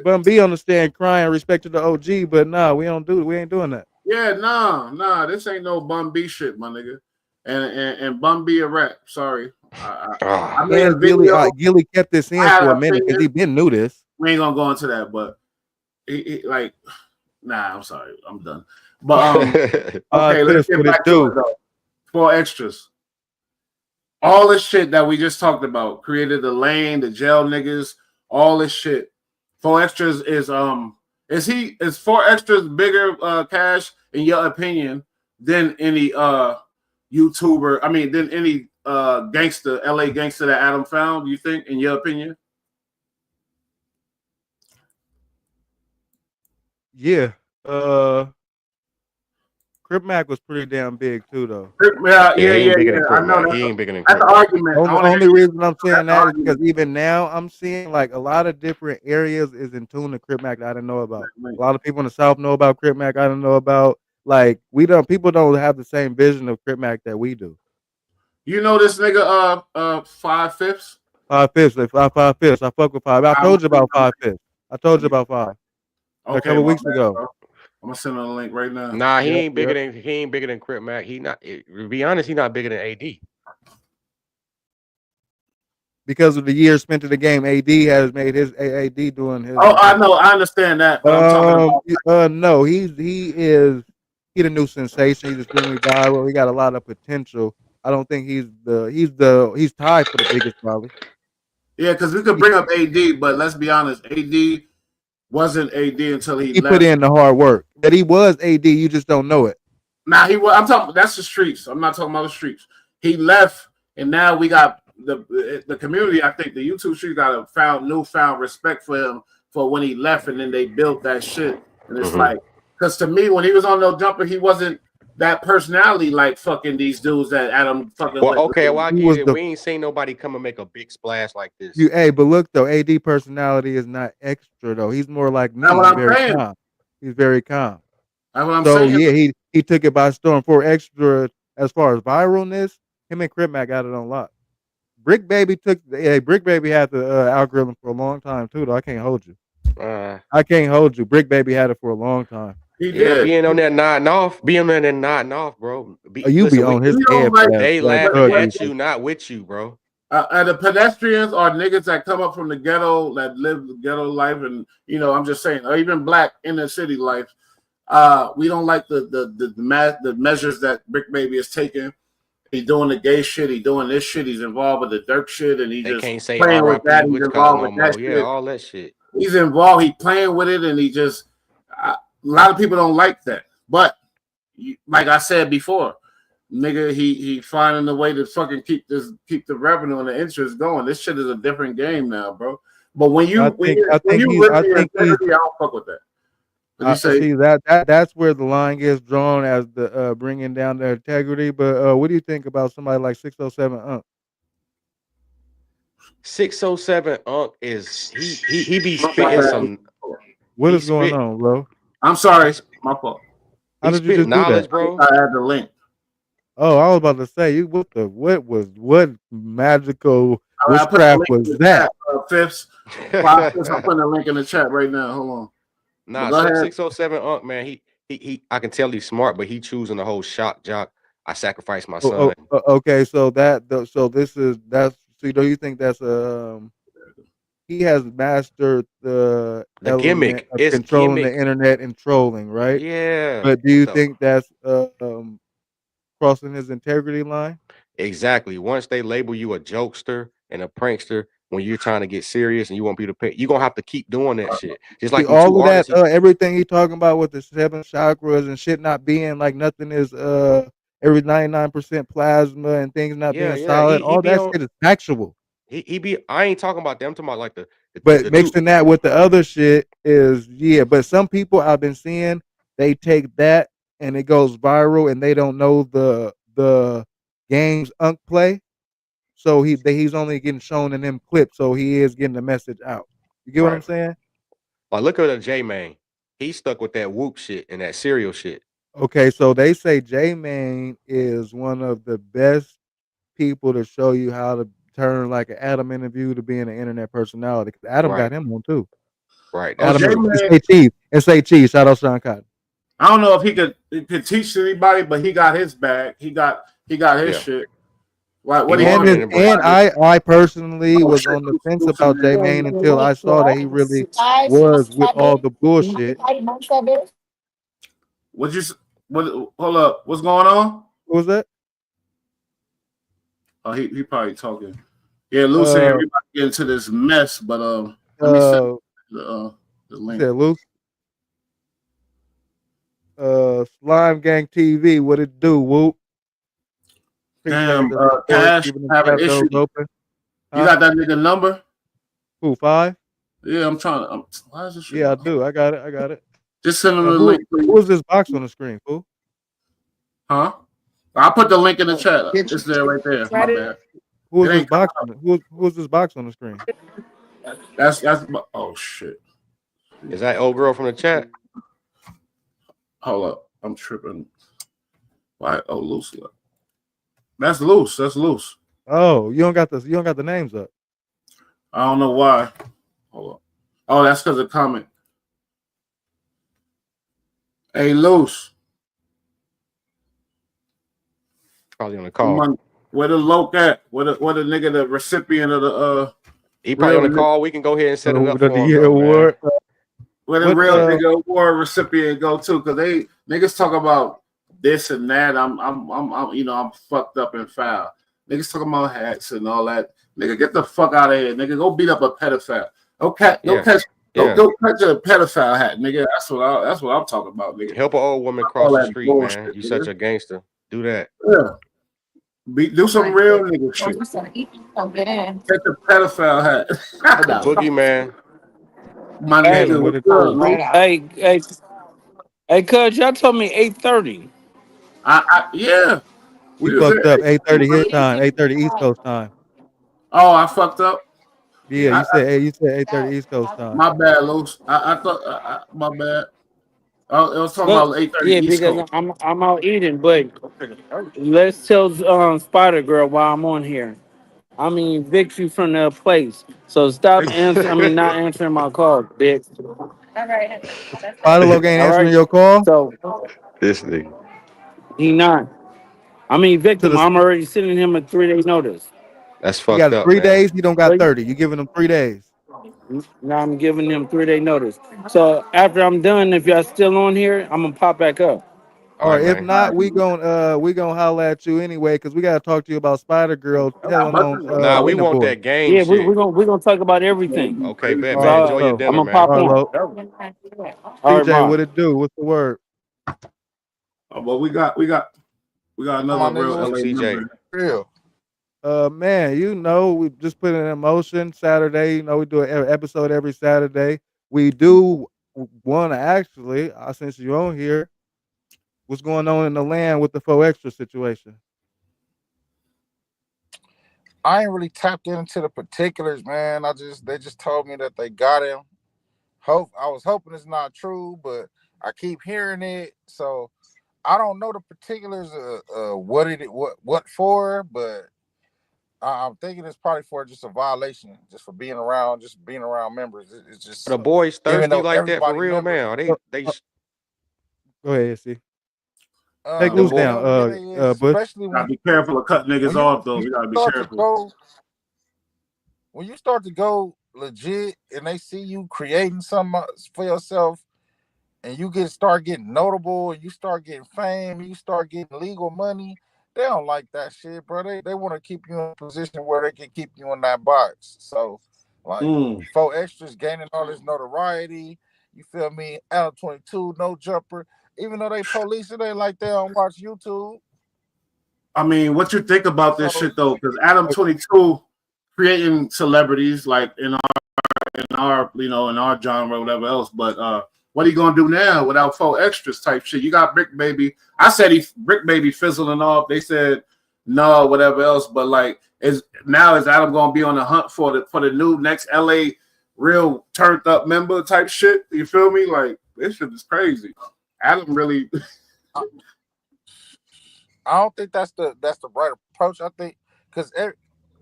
Bun B on the stand crying respect to the OG, but we ain't doing that. Yeah, nah, this ain't no Bun B shit, my nigga. And Bun B a rap. Sorry. I made a video. Gilly kept this in for a minute because he been knew this. We ain't gonna go into that, but I'm sorry, I'm done. But okay, let's get back to it though. 4 extras. All this shit that we just talked about, created the lane, the jail niggas, all this shit. 4 extras is 4 extras bigger cash in your opinion than any YouTuber? I mean, than any gangster, LA gangster that Adam found? You think, in your opinion? Yeah. Crip Mac was pretty damn big too, though. Yeah. I know he ain't bigger than Crip. That's the argument. The only reason I'm saying that is because even now I'm seeing like a lot of different areas is in tune to Crip Mac that I didn't know about. A lot of people in the South know about Crip Mac. I didn't know about. Like people don't have the same vision of Crip Mac that we do. You know this nigga 5/5. 5/5. 5/5. I fuck with 5. I told you about 5/5. I told you about 5. Okay, a couple weeks ago. Bro. I'm gonna send him a link right now. Nah, he ain't bigger than Crip Mac. He not. To be honest, he not bigger than AD. Because of the years spent in the game, AD has made his AD doing his. Oh, I know, I understand that. But I'm talking about no, he the new sensation. He's extremely viral. He got a lot of potential. I don't think he's tied for the biggest probably. Yeah, because we could bring up AD, but let's be honest, AD wasn't AD until he left. Put in the hard work. That he was AD, you just don't know it. Nah, he was. I'm talking. That's the streets. I'm not talking about the streets. He left, and now we got the community. I think the YouTube street got a newfound respect for him for when he left, and then they built that shit. And it's like, because to me, when he was on No Jumper, he wasn't that personality like fucking these dudes that Adam fucking Well, with. okay, well I He get was it. the We ain't seen nobody come and make a big splash like this. but look though, AD personality is not extra though. He's more like That's me. what He's I'm very saying. calm. He's very calm. That's what I'm So saying. yeah, he took it by storm. For extra, as far as viralness, him and Crip Mac got it on lock. Brick Baby Brick Baby had the algorithm for a long time too. Though I can't hold you. Uh, I can't hold you. Brick Baby had it for a long time. He yeah, did. being on that nodding off, bro. Oh, you be Listen, on his You don't head like for that, they for that laughing drug at usage. you, not with you, bro. And the pedestrians are niggas that come up from the ghetto, that live the ghetto life, and I'm just saying, or even black inner city life. We don't like the measures that Brick Baby is taking. He's doing the gay shit. He's doing this shit. He's involved with the Dirk shit, and he They just can't say playing with that. R.I.P. He's Witch Collar involved no with that more. Yeah, shit. all that shit. He's involved. He's playing with it, and he just a lot of people don't like that. But like I said before, nigga, he finding a way to fucking keep the revenue and the interest going. This shit is a different game now, bro. But when you really integrity, I don't fuck with that. I see that's where the line gets drawn as the bringing down the integrity. But what do you think about somebody like 607 Unk? 607 Unk is he be spitting some. What is going on, bro? I'm sorry, my fault. How did you just do that, bro? I had the link. Oh, I was about to say you. What magical witchcraft was that? Fifths. I'm putting a link in the chat right now. Hold on. Nah, 607 Unk, man. He I can tell he's smart, but he choosing the whole shock jock. I sacrificed my son. Okay, so do you think that's he has mastered the gimmick. Of It's controlling gimmick. the internet and trolling, right? Yeah. But do you think that's crossing his integrity line? Exactly. Once they label you a jokester and a prankster, when you're trying to get serious and you want people to pay, you're gonna have to keep doing that shit. Just like all of that, everything he talking about with the 7 chakras and shit not being like nothing is every 99% plasma and things not being solid. All that shit is factual. I ain't talking about them. I'm talking about like but mixing that with the other shit is but some people I've been seeing, they take that and it goes viral and they don't know the games Unk play. So he's only getting shown in them clips, so he is getting the message out. You get what I'm saying? Like look at the J Man. He stuck with that whoop shit and that serial shit. Okay, so they say J Man is one of the best people to show you how to turn like an Adam interview to being an internet personality. Because Adam got him on too. Right. Adam say cheese. Shout out Sean Cotton. I don't know if he could teach anybody, but he got his bag. He got his shit. Like what I personally was on the fence about J Mane until I saw that he really was with all the bullshit. Hold up, what's going on? What was that? Oh, he probably talking. Yeah, Luce and everybody get into this mess, but let me send the link. Said Luce. Slime Gang TV, what it do? Whoop. Damn, Cash have an issue. Open. You got that nigga number? Who, 5? Yeah, I'm trying. Why is this? Yeah, I do. I got it. Just send him the link. Who is this box on the screen, fool? Huh? I'll put the link in the chat. It's there right there. My bad. Who's this box? Who's this box on the screen? That's oh shit. Is that old girl from the chat? Hold up, I'm tripping. Why? Oh, loose. That's loose. That's loose. Oh, you don't got the names up. I don't know why. Hold up. Oh, that's because of comment. Hey, loose. Probably on the call. Where the loc at? Where the nigga, the recipient of the he probably on the call. We can go ahead and set it up for him. Year award. Where the real nigga award recipient go to? Because they niggas talk about this and that. I'm fucked up and foul. Niggas talking about hats and all that. Nigga, get the fuck out of here. Nigga, go beat up a pedophile. Go catch a pedophile hat, nigga. That's what I'm talking about, nigga. Help an old woman cross the street, man. You such a gangster. Do that. Yeah. Do some real nigga shit. Get the pedophile hat. The boogeyman. My nigga. Hey, cuz y'all told me 8:30. Yeah. You We was fucked up. there. 8:30 his time. 8:30 East Coast time. Oh, I fucked up. Yeah, you said 8:30 East Coast time. My bad, Los. I thought my bad. I was talking Look, about 8:30 yeah, East because Coast. I'm out eating, but let's tell Spider Girl while I'm on here. I mean, evict you from the place. So stop answering. I mean, not answering my call, bitch. Spider Loc ain't All answering right. your call So This nigga. he not. I mean, to victim. the. I'm already sending him a 3 day notice. That's He fucked got up, 3 days. man. He don't got But 30. You giving him 3 days. now I'm giving him 3 day notice. So after I'm done, if y'all still on here, I'm gonna pop back up. All Or right, if man. not, we gonna holler at you anyway because we gotta talk to you about Spider Girl telling on Nah, we Winter want Boy. that game Yeah, we're shit. gonna we're gonna talk about everything. Okay, bet, All So man. right, Enjoy your so I'm dinner, gonna man. pop all right, on. Lo. All right, CJ, mom. what it do? What's the word? But we got My another real nigga Salute, was LA CJ. member. real. Man, we just put it in motion Saturday. We do an episode every Saturday. We do want to actually, since you're on here, what's going on in the land with the 4 extra situation? I ain't really tapped into the particulars, man. They just told me that they got him. I was hoping it's not true, but I keep hearing it. So I don't know the particulars of what for, but I'm thinking it's probably for just a violation, just for being around members. It's The just boys even thirsty though like that for everybody real, members, man. Are Uh, they uh, Go ahead, see. Take them loose boy? down, hell yeah, they is, Bush. especially Gotta be careful of cutting niggas when you off though. We gotta be start to careful. go when you start to go legit and they see you creating something for yourself and you start getting notable and you start getting fame and you start getting legal money, they don't like that shit, bro. They want to keep you in a position where they can keep you in that box. So like Mm. 4 extras gaining all this notoriety, you feel me? Adam 22, no jumper. Even though they police it, ain't like they don't watch YouTube. I mean, what you think about this So shit though? Because Adam 22 creating celebrities like in our genre or whatever else. But what are you gonna do now without 4 extras type shit? You got Brick Baby. I said Brick Baby fizzling off. They said no, whatever else. But like is Adam gonna be on the hunt for the new next LA real turned up member type shit? You feel me? Like this shit is crazy. Adam really I don't think that's the right approach. I think because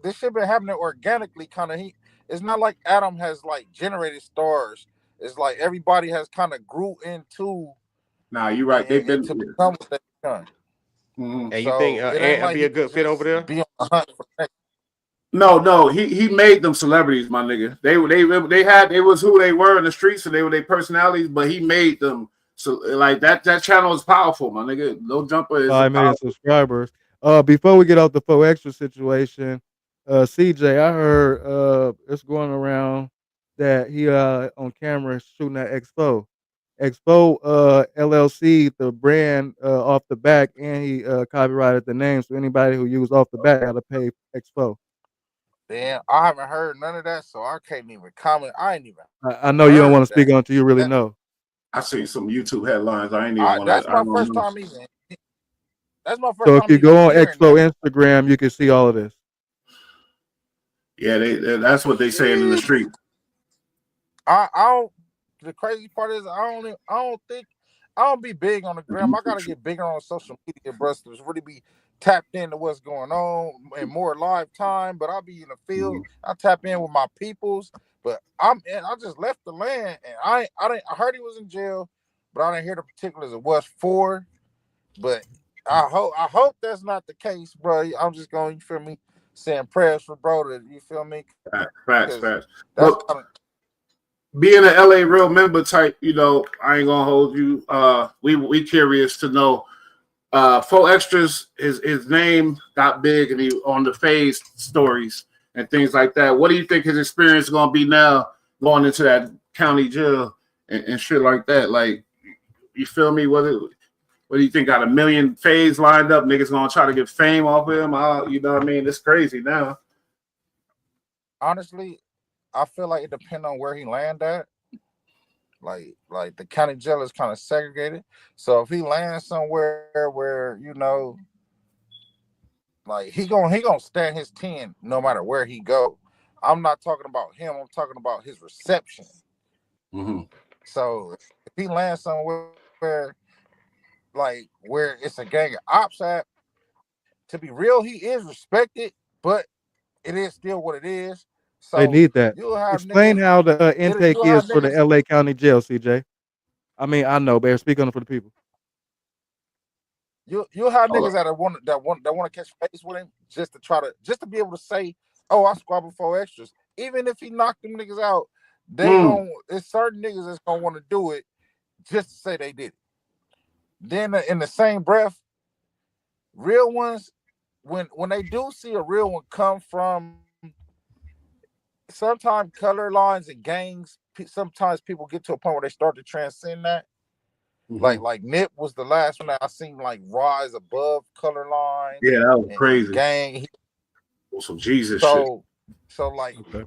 this shit been happening organically, kind of. It's not like Adam has like generated stars. It's like everybody has kind of grew into nah, you're right. They've and been to become what they become. mhm. And you think So it ain't Ant like be he a could good fit over just there? be on the hunt for next. No, he made them celebrities, my nigga. They was who they were in the streets and they were their personalities, but he made them so like that channel is powerful, my nigga. No Jumper is a 5 million powerful. subscribers. Before we get off the 4 extra situation, CJ, I heard it's going around that he on camera shooting at Expo. Expo LLC, the brand off the back, and he copyrighted the name. So anybody who used off the back got to pay Expo. Then I haven't heard none of that, so I can't even comment. I ain't even I know you don't want heard to speak that. on it till you really That know. I see some YouTube headlines. I ain't even want to. that's I my don't first know. time even. That's my first So if time you even go on hearing that. Expo Instagram, you can see all of this. Yeah, that's what they saying in the street. I don't. The crazy part is I don't think I don't be big on the gram. I gotta get bigger on social media, bro, to really be tapped into what's going on and more live time. But I'll be in the field. Mhm. I tap in with my peoples. But I just left the land and I heard he was in jail, but I didn't hear the particulars of what's for. But I hope that's not the case, bro. I'm just going, you feel me, saying prayers for bro that you feel me, because Facts. that's But kind of being an LA real member type, I ain't gonna hold you. We curious to know. 4 extras, his name got big and he on the phase stories and things like that. What do you think his experience is gonna be now going into that county jail and shit like that? Like, you feel me? What do you think? Got a million phase lined up? Niggas gonna try to get fame off of him? You know what I mean? It's crazy now. honestly, I feel like it depends on where he land at. Like the county jail is kind of segregated. So if he lands somewhere where like he gonna stand his 10 no matter where he go. I'm not talking about him. I'm talking about his reception. Mhm. So if he lands somewhere like where it's a gang of ops at, to be real, he is respected, but it is still what it is. They So need that. you'll have Explain niggas. how the intake You'll is have for the niggas. LA County Jail, CJ. I mean, I know, but speak on it for the people. You'll have Hold niggas that want to catch face with him just to be able to say, "Oh, I squabbled 4 extras." Even if he knocked them niggas out, it's certain niggas that's gonna want to do it just to say they did it. Then in the same breath, real ones, when they do see a real one come from, sometimes color lines and gangs, sometimes people get to a point where they start to transcend that. Like Nip was the last one that I seen like rise above color lines Yeah, that was and crazy. gang. Some Jesus shit. So like Okay.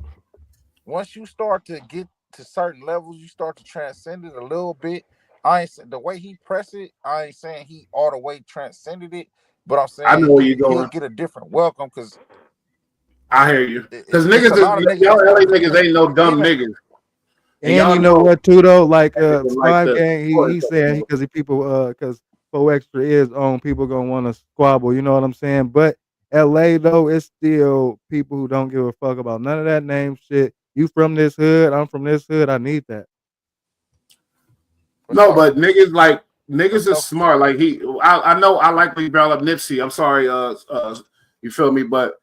once you start to get to certain levels, you start to transcend it a little bit. I ain't the way he pressed it, I ain't saying he all the way transcended it, but I'm I know saying where you're he'll going. get a different welcome because I hear you. Because it's a lot of niggas y'all that's LA gonna niggas ain't no dumb even niggas. And y'all you know what too though, like like Slime the Gang, he said because people because 4 extra is on, people gonna want to squabble. You know what I'm saying? But LA though, it's still people who don't give a fuck about none of that name shit. You from this hood? I'm from this hood. I need that. No, but niggas For is smart. Like I know I like when you brought up Nipsey. I'm sorry, you feel me? But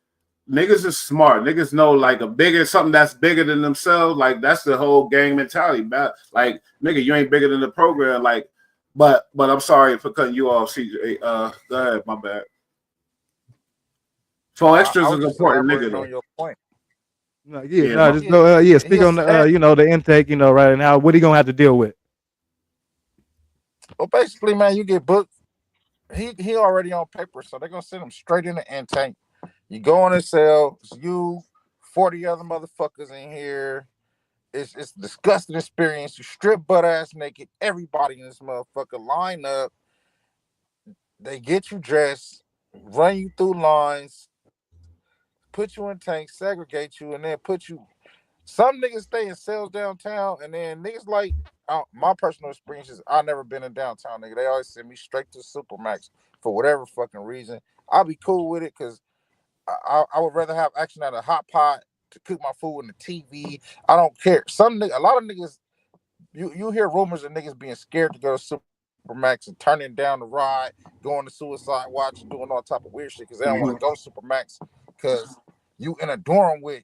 niggas is smart. Niggas know like something that's bigger than themselves. Like that's the whole gang mentality. Like nigga, you ain't bigger than the program. Like, but I'm sorry for cutting you off, CJ. Go ahead, my bad. 4 extras I was is just important, nigga. elaborating Though. on your point. No, Yeah, just go. Speak He'll on stand. the intake, right? And how what he gonna have to deal with. Well, basically, man, you get booked. He already on paper, so they're gonna send him straight in the intake. You go in the cell. It's you, 40 other motherfuckers in here. It's a disgusting experience. You strip butt ass naked. Everybody in this motherfucker line up. They get you dressed, run you through lines, put you in tanks, segregate you, and then put you. Some niggas stay in cells downtown, and then niggas like my personal experiences. I never been in downtown, nigga. They always send me straight to Supermax for whatever fucking reason. I'll be cool with it because I would rather have action at a hot pot to cook my food in the TV. I don't care. A lot of niggas, you hear rumors of niggas being scared to go to Supermax and turning down the ride, going to suicide watch, and doing all type of weird shit because they don't want to go to Supermax because you in a dorm with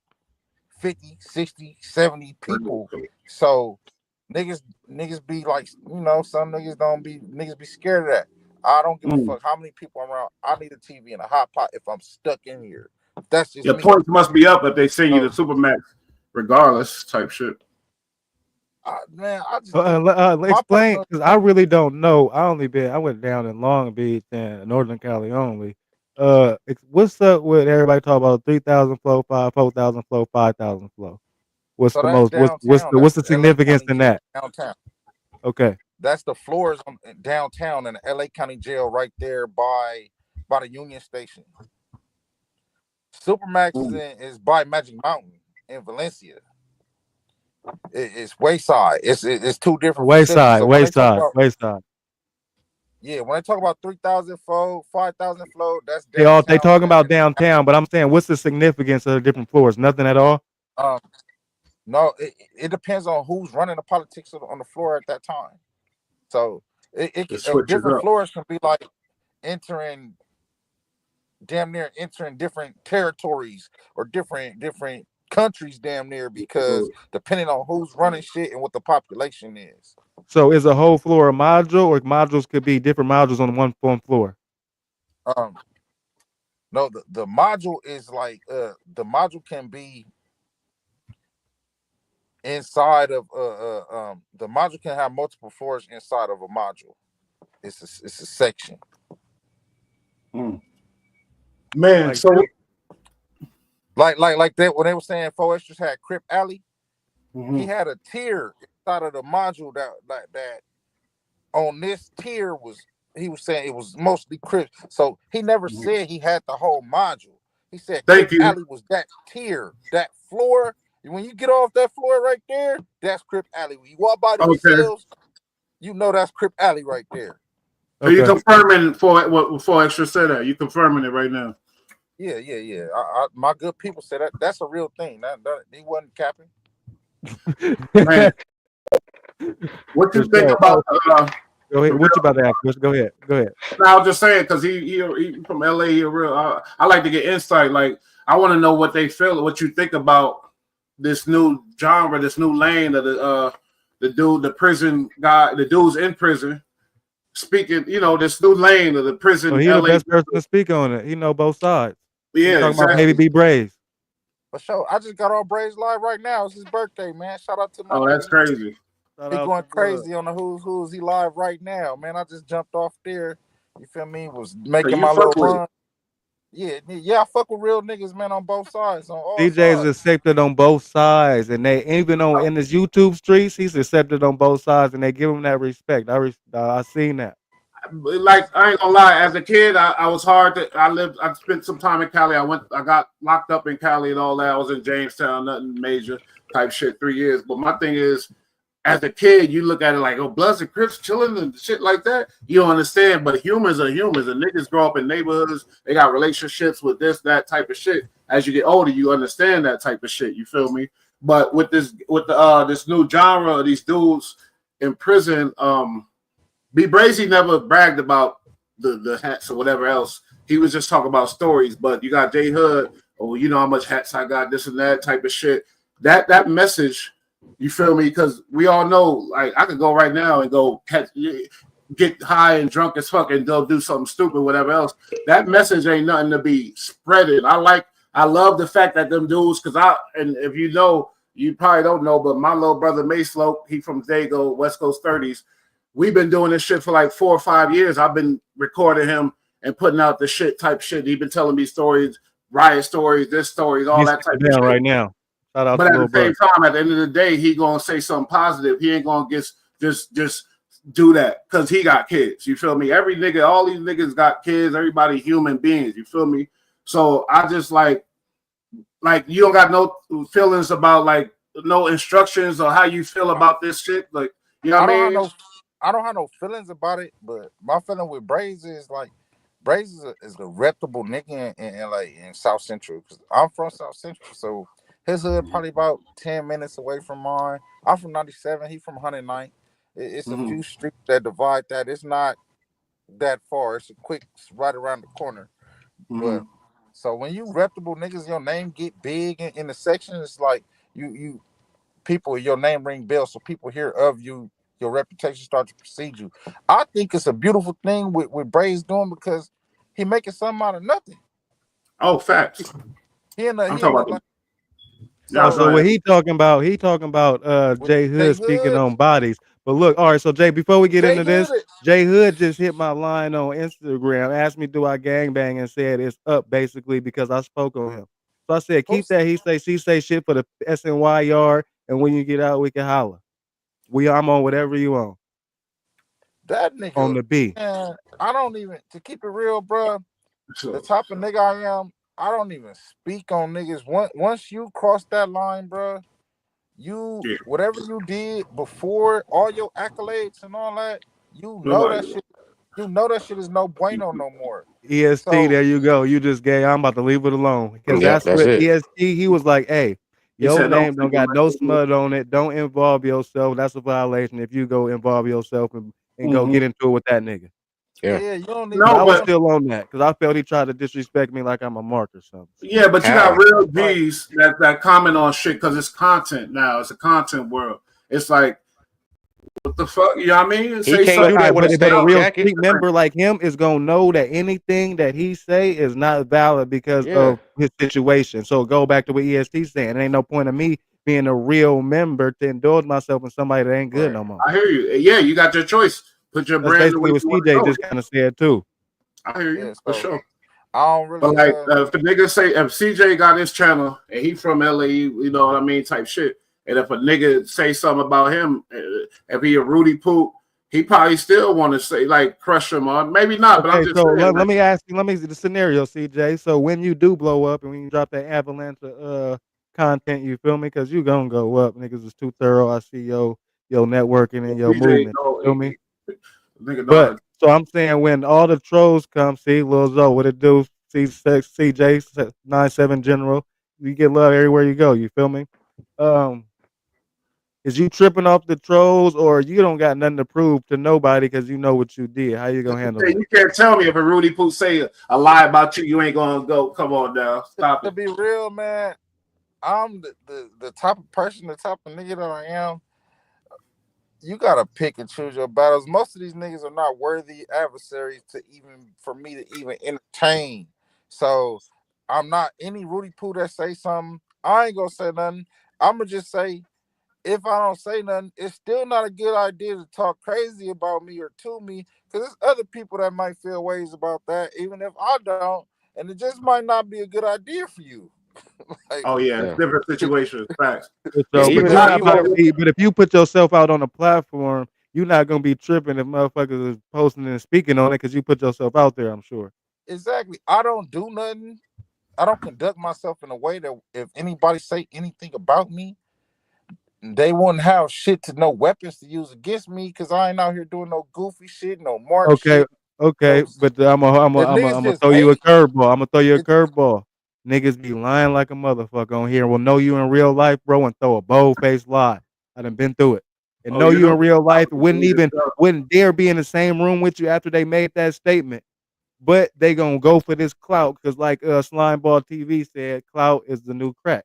50, 60, 70 people. So niggas be like, some niggas be scared of that. I don't give a fuck how many people I'm around. I need a TV and a hot pot if I'm stuck in here. That's just Your me. points must be up if they send you to Supermax, regardless type shit. Man, I just Explain because I really don't know. I went down in Long Beach and Northern Cali only. What's up with everybody talking about 3,000 flow, 4,000 flow, 5,000 flow? What's So the that's most? downtown. What's the That's LA significance County in Jail that? downtown. Okay. That's the floors downtown in the LA County Jail right there by the Union Station. Supermax is by Magic Mountain in Valencia. It's Wayside. It's two different facilities. So when they talk about Wayside. Yeah, when they talk about 3,000 flow, 5,000 flow, that's They downtown. talking about downtown, but I'm saying what's the significance of the different floors? Nothing at all. No, it depends on who's running the politics on the floor at that time. So different floors can be like damn near entering different territories or different countries damn near because depending on who's running shit and what the population is. So is a whole floor a module, or modules could be different modules on one floor? No, the module is like the module can be inside of the module can have multiple floors inside of a module. It's a section. Man, so like that when they were saying 4 extras had Crip Alley, he had a tier out of the module that on this tier was he was saying it was mostly Crip. So he never said he had the whole module. He said Thank Crip you. Alley was that tier, that floor. When you get off that floor right there, that's Crip Alley. When you walk by these Okay. cells, you know that's Crip Alley right there. So you confirming for what before extra said that? You confirming it right now? Yeah. My good people said that's a real thing. He wasn't capping. Man, what you think about? Go ahead. What you about to ask? Go ahead. No, I was just saying because he from LA. He real. I like to get insight. Like I want to know what they feel, what you think about this new genre, this new lane of the prison guy, the dudes in prison. Speaking, this new lane of the prison. So he LA the best person to speak on it. He know both sides. Yeah, talking exactly. about Baby B Braves. For sure. I just got on Braves Live right now. It's his birthday, man. Shout out to my that's crazy. He going crazy on the who's he live right now, man. I just jumped off there. You feel me? Was making my little run. Yeah, I fuck with real niggas, man, on both sides. On all DJ's sides. accepted on both sides, and they even on in his YouTube streets, he's accepted on both sides, and they give him that respect. I seen that. Like I ain't gonna lie, as a kid, I was hard I spent some time in Cali. I got locked up in Cali and all that. I was in Jamestown, nothing major type shit, 3 years. But my thing is, as a kid, you look at it like, oh, Bloods and Crips chilling and shit like that. You don't understand, but humans are humans, and niggas grow up in neighborhoods. They got relationships with that type of shit. As you get older, you understand that type of shit. You feel me? But with this new genre of these dudes in prison, B Brazy never bragged about the hats or whatever else. He was just talking about stories. But you got J Hood, oh, you know how much hats I got, this and that type of shit. That message. You feel me? Because we all know, like, I could go right now and go get high and drunk as fuck and go do something stupid, whatever else. That message ain't nothing to be spreaded. I love the fact that them dudes, and if you know, you probably don't know, but my little brother Mayslope, he from Dago, West Coast 30s. We've been doing this shit for like 4 or 5 years. I've been recording him and putting out the type shit. He's been telling me stories, riot stories, this stories, all that type of shit. Right now. But at the same time, at the end of the day, he gonna say something positive. He ain't gonna just do that because he got kids. You feel me? Every nigga, all these niggas got kids. Everybody human beings. You feel me? So I just like you don't got no feelings about like no instructions or how you feel about this shit. Like you know what I mean? I don't have no feelings about it, but my feeling with Braves is like Braves is a reputable nigga in South Central. Cause I'm from South Central, so. His hood probably about 10 minutes away from mine. I'm from 97. He from 109th. It's a few streets that divide that. It's not that far. It's right around the corner. But so when you reputable niggas, your name get big in the section. It's like you people, your name ring bells, so people hear of you. Your reputation starts to precede you. I think it's a beautiful thing with Braves doing because he making something out of nothing. Oh, facts. So what he talking about Jay Hood speaking on bodies. But look, all right, so Jay, before we get into this, Jay Hood just hit my line on Instagram, asked me do I gangbang, and said it's up basically because I spoke on him. So I said keep that he say she say shit for the SNY yard, and when you get out we can holler. I'm on whatever you on. That nigga on the B. Man, I don't even, to keep it real, bro, the type of nigga I am, I don't even speak on niggas. Once you cross that line, bro, whatever you did before, all your accolades and all that, that shit. You know that shit is no bueno no more. EST, there you go. You just gay. I'm about to leave it alone because that's what EST. He was like, "Hey, your name don't got no smut on it. Don't involve yourself. That's a violation if you go involve yourself and go get into it with that nigga." Yeah, you don't need. I was still on that because I felt he tried to disrespect me like I'm a mark or something. Yeah, but you got real G's that comment on shit because it's content now. It's a content world. It's like, what the fuck? You know what I mean? He can't do that with a real street member like him is gonna know that anything that he say is not valid because of his situation. So go back to what EST saying. There ain't no point of me being a real member to indulge myself in somebody that ain't good no more. I hear you. Yeah, you got your choice. Put your That's brand basically what CJ just kind of said too. I hear you for sure. I don't really. But like, if the nigga say if CJ got his channel and he from LA, you know what I mean, type shit, And if a nigga say something about him, if he a Rudy Poop, he probably still want to say like crush him on. Maybe not, but I'm Okay, just so saying. let Like, me ask you. Let me see the scenario, CJ. So when you do blow up and when you drop that avalanche of content, you feel me? Because you gonna go up. Niggas is too thorough. I see your networking and your DJ, movement. You feel me? nigga know how But to. so I'm saying when all the trolls come, see Lil Zo, what it do? See CJ 97 General. You get love everywhere you go. You feel me? Um, is you tripping off the trolls, or you don't got nothing to prove to nobody because you know what you did? How you gonna handle that? You can't tell me if a Rudy Poop say a lie about you, you ain't gonna go. Come on now, stop To it. be real, man, I'm the type of person, the type of nigga that I am. You gotta pick and choose your battles. Most of these niggas are not worthy adversaries to even for me to even entertain. So I'm not any Rudy Poo that say something. I ain't gonna say nothing. I'ma just say if I don't say nothing, it's still not a good idea to talk crazy about me or to me because there's other people that might feel ways about that, even if I don't, and it just might not be a good idea for you. Like, Oh yeah, it's Yeah. different situations. Facts. Yeah, So, but even you're if not even about if to be. But if you put yourself out on a platform, you're not gonna be tripping if motherfuckers is posting and speaking on it because you put yourself out there. I'm sure. exactly. I don't do nothing. I don't conduct myself in a way that if anybody say anything about me, they wouldn't have shit to no weapons to use against me because I ain't out here doing no goofy shit, no mark Okay, shit. okay, So but if niggas I'm gonna just throw you a hate, curveball. I'm gonna throw you a it, curveball. Niggas be lying like a motherfucker on here. Will know you in real life, bro, and throw a bold faced lie. I done been through it. And Oh, know you you know. in real life, wouldn't dare be in the same room with you after they made that statement. But they gonna go for this clout because, like Slimeball TV said, clout is the new crack.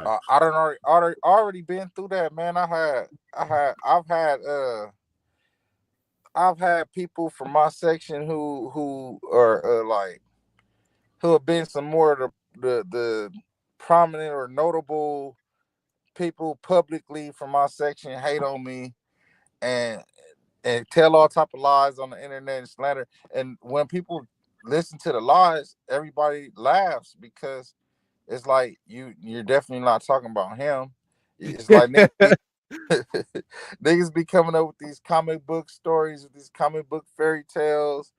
I don't already been through that, man. I've had people from my section who are like who have been some more of the prominent or notable people publicly from my section hate on me and tell all type of lies on the internet and slander. And when people listen to the lies, everybody laughs because it's like you're definitely not talking about him. It's like niggas be coming up with these comic book stories, with these comic book fairy tales,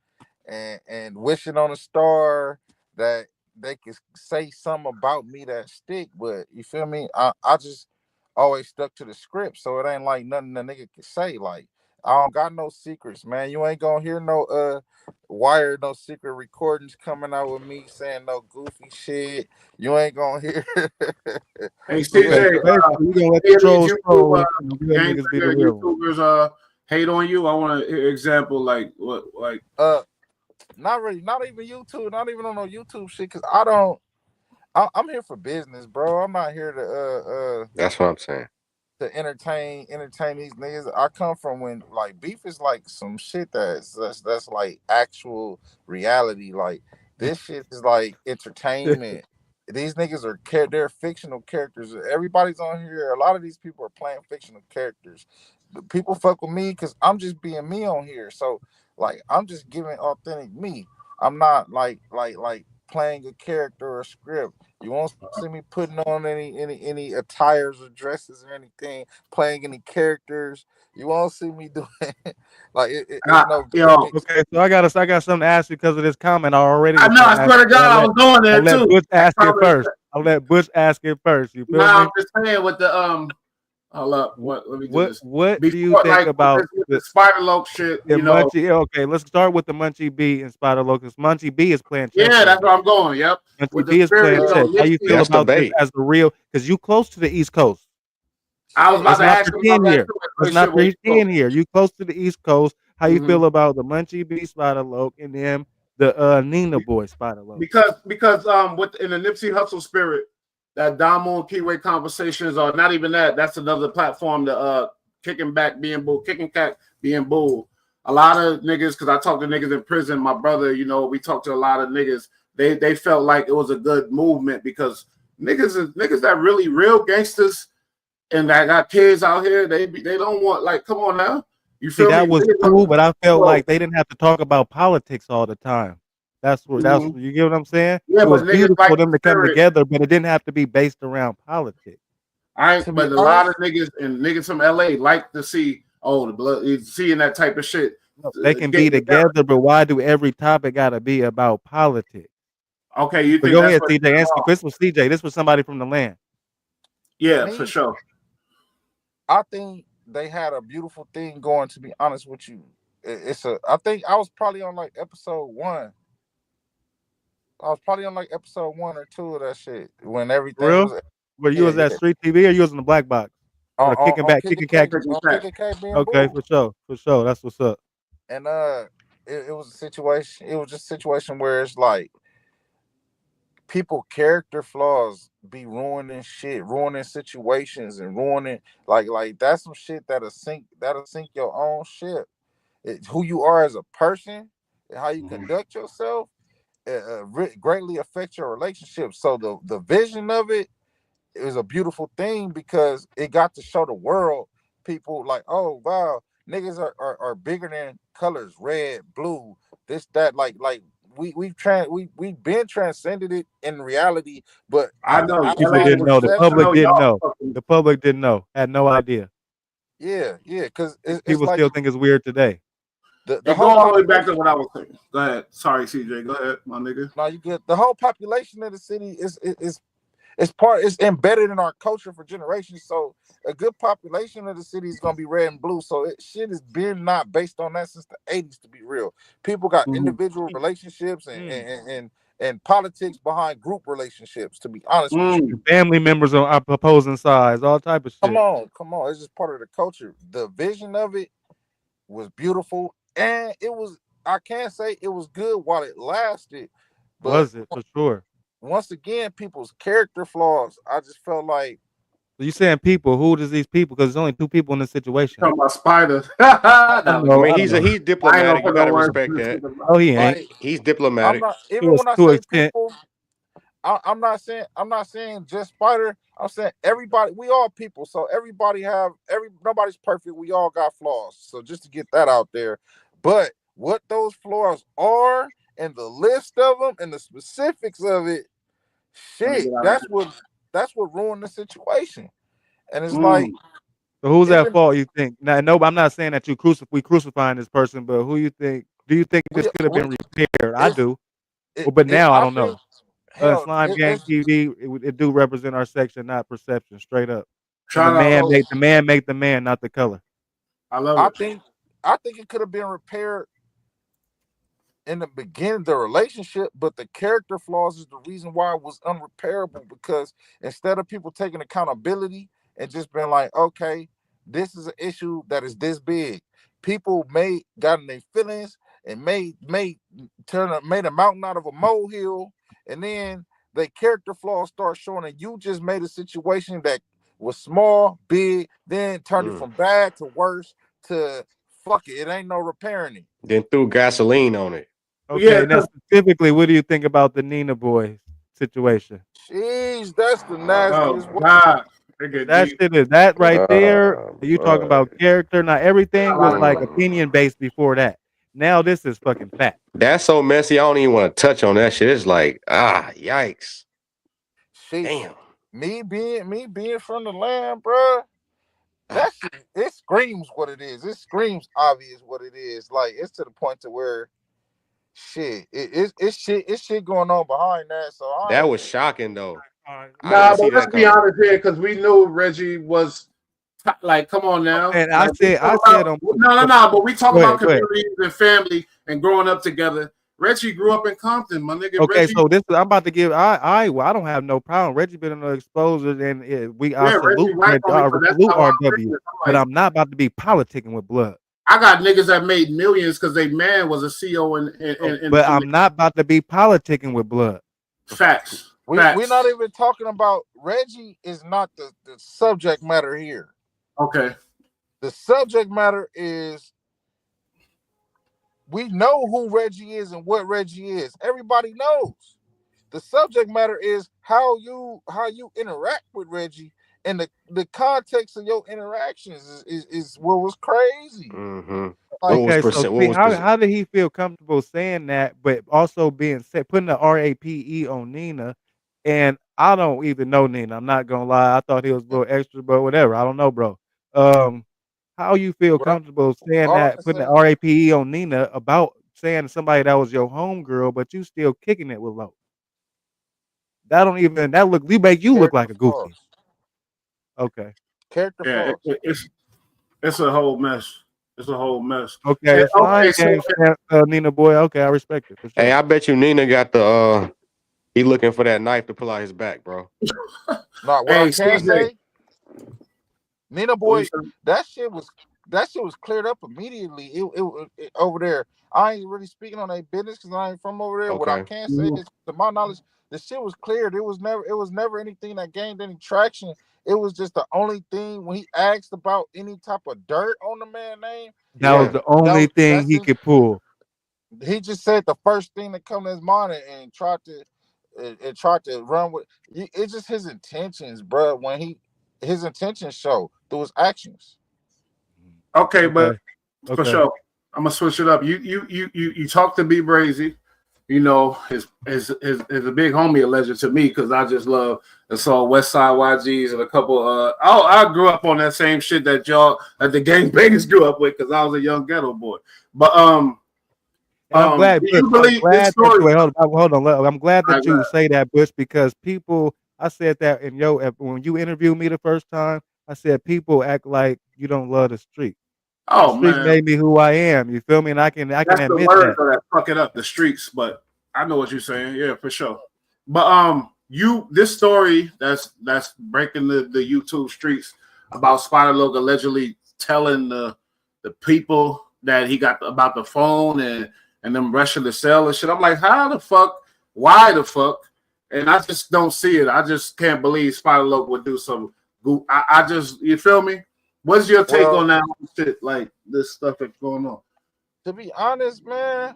and wishing on a star that they could say something about me that stick. But you feel me? I just always stuck to the script, so it ain't like nothing the nigga can say. Like I don't got no secrets, man. You ain't gonna hear no no secret recordings coming out with me saying no goofy shit. You ain't gonna hear. Hey you Okay, ain't CJ, so basically, we gonna let the any of these trolls YouTube troll and the real gang niggas be the banger real ones. YouTubers hate on you. I want to hear example like what like. not really, not even YouTube, not even on no YouTube shit. Cause I don't. I'm here for business, bro. I'm not here that's what I'm saying. to entertain these niggas. I come from when like beef is like some shit that's like actual reality. Like this shit is like entertainment. These niggas are they're fictional characters. Everybody's on here. A lot of these people are playing fictional characters. People fuck with me because I'm just being me on here. So like I'm just giving authentic me. I'm not like playing a character or a script. You won't see me putting on any attires or dresses or anything, playing any characters. You won't see me doing like it's no Yo, gimmicks. Okay, so I got something to ask you because of this comment. I already I was know. gonna I ask swear to you, but God, I was going I'll there let too. Butch ask it Comment. first. I'll let Butch ask it first. You feel Nah, I'm me? just saying with the Hold up. What? Let me do this. What do you Before, think like about with the Spider Loc shit, the you know. Munchie? Okay, let's start with the Munchie B and Spider Locust. Munchie B is playing chess Yeah, right that's now. where I'm going. Yep. Munchie With the B is spirit, playing you Uh, know, chess. How you Nipsey. feel That's about this debate. as a real? Because you close to the East Coast. I was yeah, about Let's to not ask him about pretend that here. too. Let's What shit not was pretend here. You close to the East Coast. How you mm-hmm. feel about the Munchie B Spider Loc and then the Nina Boy Spider Loc? Because with in the Nipsey Hustle spirit, that Damo and Keyway conversations are not even that. That's another platform to kicking back being bull, kicking cat being bull. A lot of niggas, because I talked to niggas in prison, my brother, you know, we talked to a lot of niggas. They felt like it was a good movement because niggas that really real gangsters and that got kids out here, they don't want like, come on now. You See, feel me? that was cool, but I felt So, like they didn't have to talk about politics all the time. That's mhm. you get what I'm saying? Yeah, It but was niggas beautiful like for the them to come spirit. together, but it didn't have to be based around politics. But a lot of niggas from LA like to see the blood, seeing that type of shit. They can be together, but why do every topic gotta be about politics? Okay, you think go that's ahead, what CJ. Answer. This was CJ. This was somebody from the land. Yeah, for sure. I think they had a beautiful thing going. To be honest with you, I think I was probably on like episode 1. I was probably on like episode 1 or 2 of that shit when everything was. Where you was at Street TV or you was in the black box? Or kicking cat. Kicking Cat being okay, booed. for sure. That's what's up. And it was a situation. It was just a situation where it's like people character flaws be ruining shit, ruining situations, and ruining like that's some shit that'll sink your own ship. Who you are as a person and how you conduct yourself greatly affect your relationship. So the vision of it is a beautiful thing because it got to show the world people like, oh wow, niggas are bigger than colors, red, blue, this, that, like we've been transcended it in reality, but I know people didn't know. The public didn't know. The public didn't know. Had no idea. Yeah, because people like, still think it's weird today. The whole all the way back to what I was saying. Go ahead. Sorry, CJ. Go ahead, my nigga. No, you good. The whole population of the city is embedded in our culture for generations. So a good population of the city is gonna be red and blue. So shit has been not based on that since the 80s, to be real. People got individual relationships and politics behind group relationships, to be honest with you. Family members are opposing sides, all type of shit. Come on. It's just part of the culture. The vision of it was beautiful, and I can't say it was good while it lasted. But was it for sure? Once again, people's character flaws, I just felt like. So you saying people? Who does these people? Because there's only 2 people in this situation. Talking about Spider. I mean, he's diplomatic. You gotta respect that. Oh, he ain't. He's diplomatic. Even when I say people, I'm not saying just Spider. I'm saying everybody. We all people, so nobody's perfect. We all got flaws. So just to get that out there, but what those flaws are and the list of them and the specifics of it, shit, that's what ruined the situation. And it's like, so who's at fault? You think? Now, no, I'm not saying that we crucifying this person, but who you think? Do you think this could have been repaired? I do, but now I don't know. Slime Gang TV, it do represent our section, not perception. Straight up. The man make the man, not the color. I love it. I think it could have been repaired in the beginning, the relationship, but the character flaws is the reason why it was unrepairable. Because instead of people taking accountability and just being like, okay, this is an issue that is this big, people got in their feelings and made a mountain out of a molehill, and then the character flaws start showing, and you just made a situation that was small, big, then turned it from bad to worse to fuck it. It ain't no repairing it. Then threw gasoline on it. Okay, now specifically, what do you think about the Nina Boy situation? Jeez, that's the nastiest. That shit is that right there. You talking about character? Now everything was like opinion based before that. Now this is fucking fact. That's so messy. I don't even want to touch on that shit. It's like, yikes. Damn. Me being from the land, bro. That shit, it screams what it is. It screams obvious what it is. Like, it's to the point to where it's shit going on behind that. So that was shocking though. Nah, but let's be honest here, because we knew Reggie was like, come on now. And like, I said no, but we talk about communities and family and growing up together. Reggie grew up in Compton, my nigga. Okay, Reggie, so I'm about to give I don't have no problem. Reggie been in the exposure, and I salute RW, but I'm not about to be politicking with blood. I got niggas that made millions because they man was a CEO but I'm not about to be politicking with blood. Facts. We're not even talking about Reggie is not the subject matter here. Okay. The subject matter is we know who Reggie is and what Reggie is. Everybody knows. The subject matter is how you interact with Reggie, and the context of your interactions is what was crazy. Mm-hmm. Okay, so how did he feel comfortable saying that, but also being putting the RAPE on Nina? And I don't even know Nina. I'm not gonna lie. I thought he was a little extra, but whatever. I don't know, bro. Um, how you feel But comfortable saying all I that, can putting the say, RAPE on Nina about saying to somebody that was your homegirl, but you still kicking it with Lo? That don't even that look you make you look character like a goofy. flaws. Okay. Character Yeah, flaws. it's a whole mess. It's a whole mess. Okay, And, it's fine, okay, so gang, Nina boy. Okay, I respect it for Hey, sure. I bet you Nina got the he looking for that knife to pull out his back, bro. Now, what I hey, can CJ, say, Nina what you boy, said? that shit was cleared up immediately. It over there. I ain't really speaking on their business because I ain't from over there. What I Okay. can say is, to my knowledge, the shit was cleared. It was never anything that gained any traction. It was just the only thing when he asked about any type of dirt on the man's name. That was Yeah. the only thing That's he his. could pull. He just said the first thing that come to his mind and tried to run with. It's just his intentions, bro. His intentions show through his actions. Okay, but Okay. for Okay. sure, I'm gonna switch it up. You talk to B Brazy. You know, his a big homie, a legend to me because I just love and saw West Side YGs and a couple. I grew up on that same shit that the gangbangers grew up with because I was a young ghetto boy. But And I'm glad, do Bush. you I'm believe this glad that story? you hold on. I'm glad I that you say that, Bush, because people. I said that in when you interviewed me the first time. I said people act like you don't love the street. The oh streets man, made me who I am. You feel me? And I can that's the admit word that. for that. Fuck it up the streets, but I know what you're saying. Yeah, for sure. But this story that's breaking the YouTube streets about Spider Loc allegedly telling the people that he got about the phone and them rushing the cell and shit. I'm like, how the fuck? Why the fuck? And I just don't see it. I just can't believe Spider Loc would do some. I just, you feel me? What's your take Well, on that shit? Like this stuff that's going on. to be honest, man,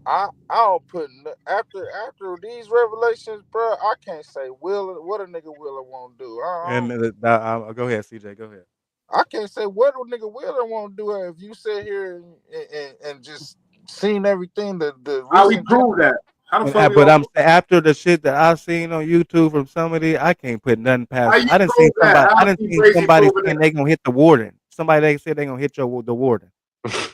I'll put after these revelations, bro. I can't say what a nigga will or won't do. And go ahead, CJ. Go ahead. I can't say what a nigga will or won't do. If you sit here and just seen everything, the How we recent prove that? How the fuck we But gonna I'm after the shit that I've seen on YouTube from somebody, I can't put nothing how past. you I didn't see prove that? I How didn't you see crazy somebody proving saying that? they gonna hit the warden. Somebody they said they gonna hit the warden.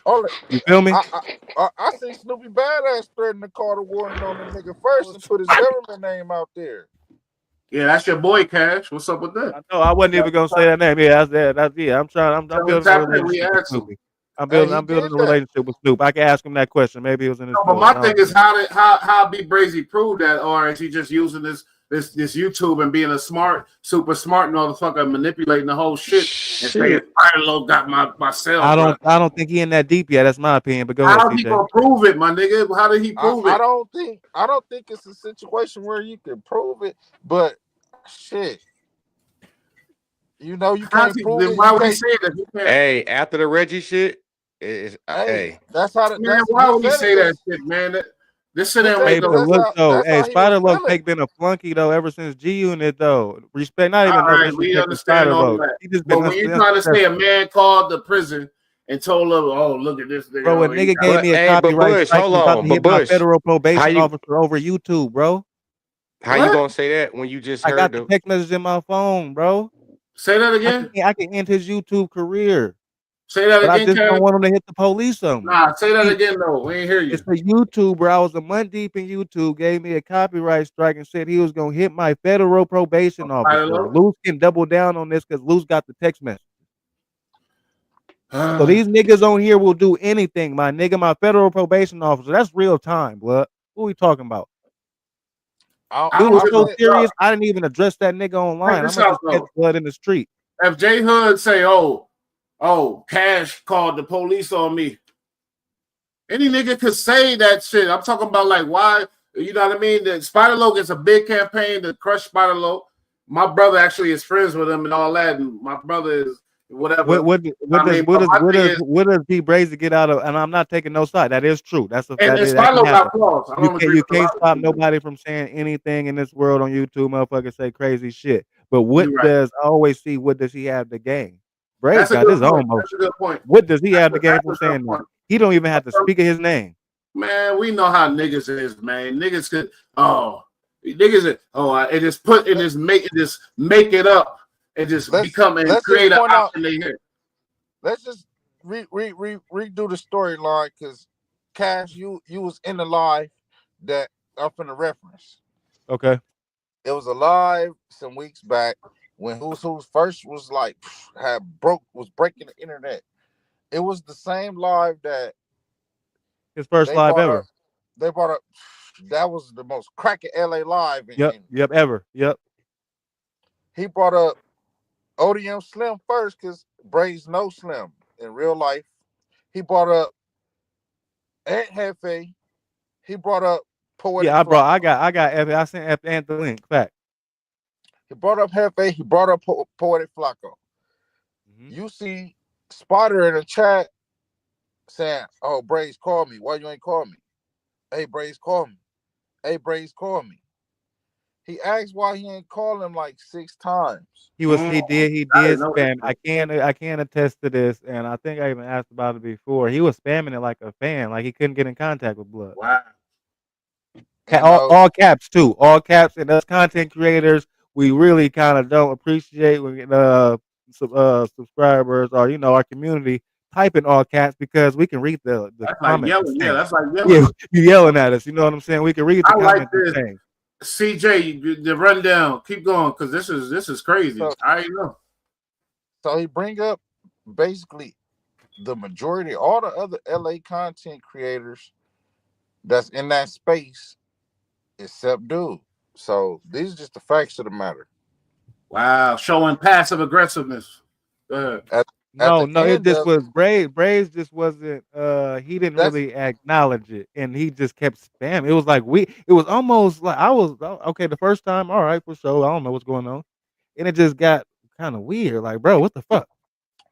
all You feel me? I seen Snoopy Badass threaten to call the warden on the nigga first and put his government name out there. Yeah, that's your boy Cash. What's up with that? I know I wasn't even gonna say that name. Yeah, that's yeah. I'm Tell him building a tap in. We relationship with asked him. Snoopy. Hey, he I'm building did a that. relationship with Snoop. I can ask him that question. Maybe it was in his No, but feelings. my I thing don't is know. how B Brazy proved that, or is he just using this YouTube and being a super smart motherfucker, manipulating the whole shit and saying Shit. Spider Loc got my cell, bro. I don't think he in that deep yet. That's my opinion. But go ahead, How he CJ. gonna prove it, my nigga? How did he prove I it? don't think it's a situation where you can prove it, but shit, you can't prove Then it. why You would he can't. say that? He can't. Hey, after the Reggie shit, is Hey, hey. Man, he why would he said it. say that shit, man? This shit ain't Hey, make Because but no. look though, that's hey, how he was Spider Loc feeling. been a flunky though ever since G Unit though. Respect, not All even no right, we disrespect to understand Spider all Loc. that. He just been But when you're trying to say a unsuccessful. man called the prison and told him, "Oh, look at this nigga," Bro, a oh, he nigga got gave But me a hey, but copyright Bush, strike hold and was about to on. But hit my Bush, federal how probation you officer over YouTube, bro. what? gonna say that when you just I got heard the the text message in my phone, bro. Say that again. I can end his YouTube career, Say that but I again, just don't Kev. want him to hit the police on me. Nah, say that again. No, we ain't hear It's you. a YouTuber. I was a month deep in YouTube, gave me a copyright strike and said he was gonna hit my federal probation I officer. don't Luce can double down on this because Luce got the text message. So know. these niggas on here will do anything, my nigga. My federal probation officer. That's real time, blood. What we talking about? I It don't was give I a so said serious. fuck. I didn't even address that nigga Check online. I'm this gonna out just catch though. blood in the street. If J Hood say, "Oh, Cash called the police on me," any nigga could say that shit. I'm talking about like why, you know what I mean? The Spider Loc is a big campaign to crush Spider Loc. My brother actually is friends with him and all that, and my brother is whatever. I mean, but my thing is, What does P Brazy get out of? And I'm not taking no side. That is true. and That Spider can Loc happen. got flaws. I don't agree You with a can't lot of stop things. nobody from saying anything in this world on YouTube. Motherfuckers say crazy shit. But You're right. I always see what does he have to gain? Braze That's a got good his point. own That's a motion. good point. What does he have to gain That's from a good saying that? point. He don't even have to speak of his name. Man, we know how niggas is, man. Niggas could, oh, Niggas, and just put and just make it up and just become and create an option they hear. Let's just redo the storyline because Cash, you was in the live that up in the reference. Okay. It was a live some weeks back when Who's first was like was breaking the internet. It was the same live that his first live ever. They brought up that was the most cracking LA live. Yep, ever. Yep. He brought up ODM Slim first because Braves know Slim in real life. He brought up Ant Hefe. He brought up Poetic. Yeah, I got F. I sent F and the link. Fact. He brought up Hefe. He brought up Poetic Flacco. Mm-hmm. You see Spider in the chat saying, "Oh, Braves call me. Why you ain't call me? Hey, Braves call me. Hey, Braves call me." He asked why he ain't call him like 6 times. He did spam. I can attest to this, and I think I even asked about it before. He was spamming it like a fan, like he couldn't get in contact with Blood. Wow. All caps too, all caps, and us content creators, we really kind of don't appreciate when subscribers or our community type in all caps because we can read the comments. Like yelling. Yeah, that's like yelling. Yeah, you yelling at us. You know what I'm saying? We can read the comments. Like this. CJ, the rundown. Keep going because this is crazy. I know. So he bring up basically the majority, all the other LA content creators that's in that space, except dude. So these are just the facts of the matter. Wow, showing passive aggressiveness. No, it just was Braves just wasn't he didn't really acknowledge it and he just kept spamming. It was like it was almost like I was okay the first time, all right, for sure. I don't know what's going on. And it just got kind of weird. Like, bro, what the fuck?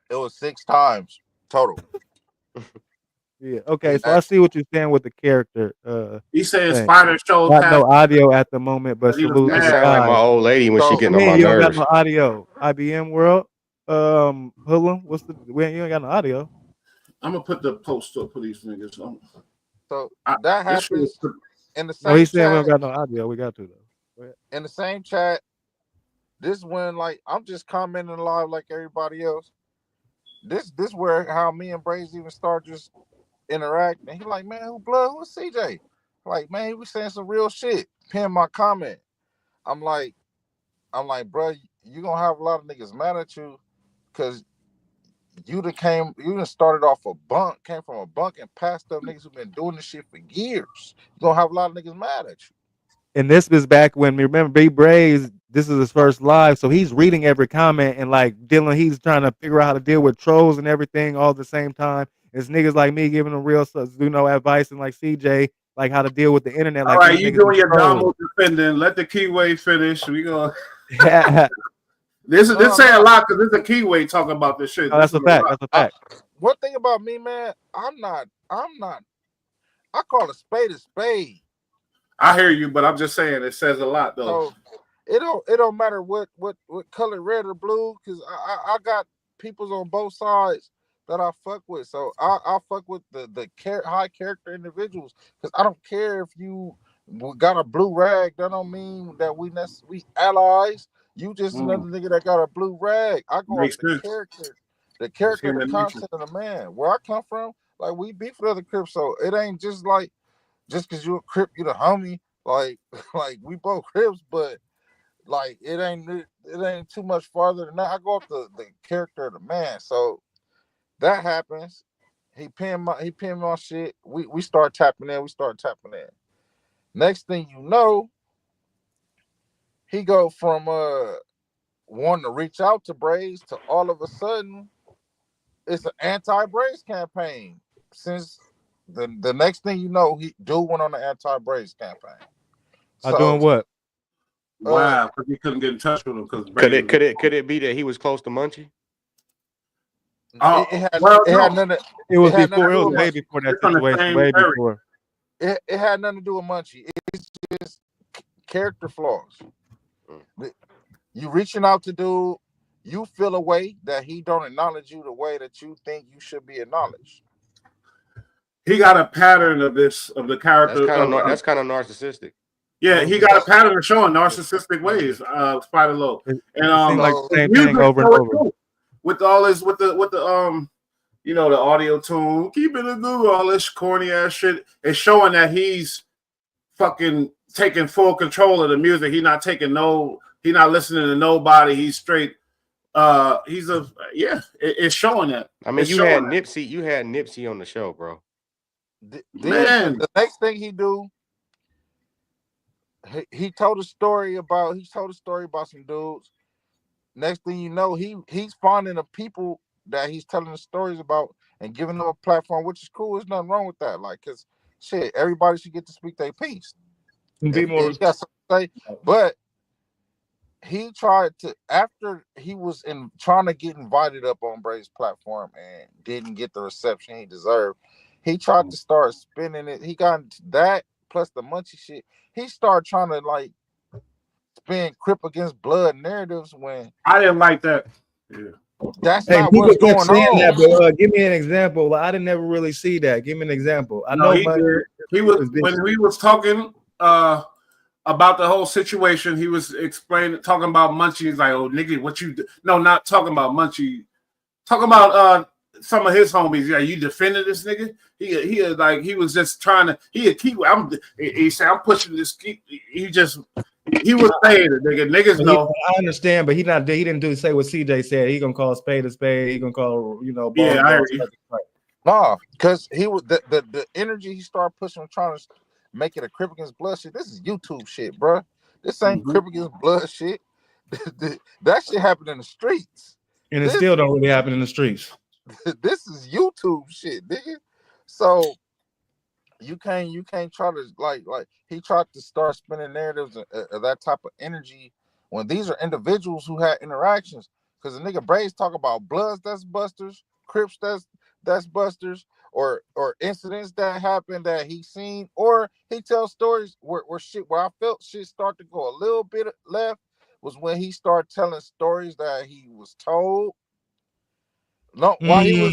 It was 6 times total. Yeah, okay. So I see what you're saying with the character. He said Spider showed got no audio at the moment, but salute to the sound like my old lady when she getting on my nerves. You don't got no audio. IBM World. Hoodlum, you ain't got no audio. I'm gonna put the post up for these niggas. So that happens in the same. No, he's saying we don't got no audio. We got to though. In the same chat. This when like I'm just commenting live like everybody else. This where how me and Braves even start just interacting. And he like, man, who's CJ? Like, man, he was saying some real shit. Pin my comment. I'm like, bro, you gonna have a lot of niggas mad at you because you done started off came from a bunk and passed up niggas who've been doing this shit for years. You gonna have a lot of niggas mad at you. And this was back when, remember, Big Braves, this is his first live, so he's reading every comment and like he's trying to figure out how to deal with trolls and everything all at the same time. It's niggas like me giving him real advice and like CJ, like how to deal with the internet. All right, you doing your Domo defending. Let the keyway finish. We go. This say a lot because this is a keyway talking about this shit. No, that's a fact. That's a fact. One thing about me, man, I'm not. I call a spade. I hear you, but I'm just saying it says a lot though. So it don't matter what color, red or blue, because I got peoples on both sides that I fuck with. So I fuck with the high character individuals because I don't care if you got a blue rag. That don't mean that we allies. You just another nigga that got a blue rag. I go off the character, the concept of the man. Where I come from, like we beef with other Crips, so it ain't just like just because you a Crip, you the homie. Like we both Crips, but like it ain't too much farther than that. I go off the character of the man. So that happens. He pinned my shit. We start tapping in. Next thing you know, he go from wanting to reach out to Braves to all of a sudden it's an anti-Braves campaign. Since the next thing you know, dude went on the anti-Braves campaign. Doing what? Wow, because he couldn't get in touch with him. Could it be that he was close to Munchie? It was way before that situation. Way before. It had nothing to do with Munchie. It's just character flaws. You reaching out to dude, you feel a way that he don't acknowledge you the way that you think you should be acknowledged. He got a pattern of the character. That's kind of narcissistic. Yeah, he got a pattern of showing narcissistic ways, Spider Loc. It And seemed like So the same music thing over and show it over. too. With all this, with the you know, the audio tune, keep it in Google, all this corny ass shit. It's showing that he's fucking taking full control of the music. He's not listening to nobody. He's straight. It's showing that. I mean, It's you had showing that. Nipsey on the show, bro. then Man, the next thing he do, he told a story about some dudes. Next thing you know, he's finding the people that he's telling the stories about and giving them a platform, which is cool. There's nothing wrong with that. Like, cause shit, everybody should get to speak their piece. Be If more you got something to say, but he tried to, after he was trying to get invited up on Bray's platform and didn't get the reception he deserved. He tried to start spinning it. He got into that plus the Munchie shit. He started trying to like spin Crip against blood narratives when I didn't like that. Yeah. that's Hey, not people what's kept going saying that, on. but give me an example. I didn't never really see that. Give me an example. I No, know he did. He was when he was talking about the whole situation. He was talking about Munchie. He's like, "Oh, nigga, what you do?" No, not talking about Munchie. Talking about some of his homies. Yeah, you defended this nigga. He was just trying to. He said, "I'm pushing this." He was saying it, nigga. Niggas know. I understand, but he didn't say what CJ said. He gonna call a spade a spade. He gonna call Yeah, I hear you. Nah, because he was the energy he started pushing, trying to make it a Crip against blood shit. This is YouTube shit, bro. This ain't Crip against blood shit. That shit happened in the streets. And it still don't really happen in the streets. This is YouTube shit, nigga. So you can't try to like he tried to start spinning narratives of that type of energy when these are individuals who had interactions. Because the nigga Braves talk about bloods that's busters, Crips that's busters, or incidents that happened that he seen, or he tells stories where I felt shit start to go a little bit left was when he started telling stories that he was told. No, while he was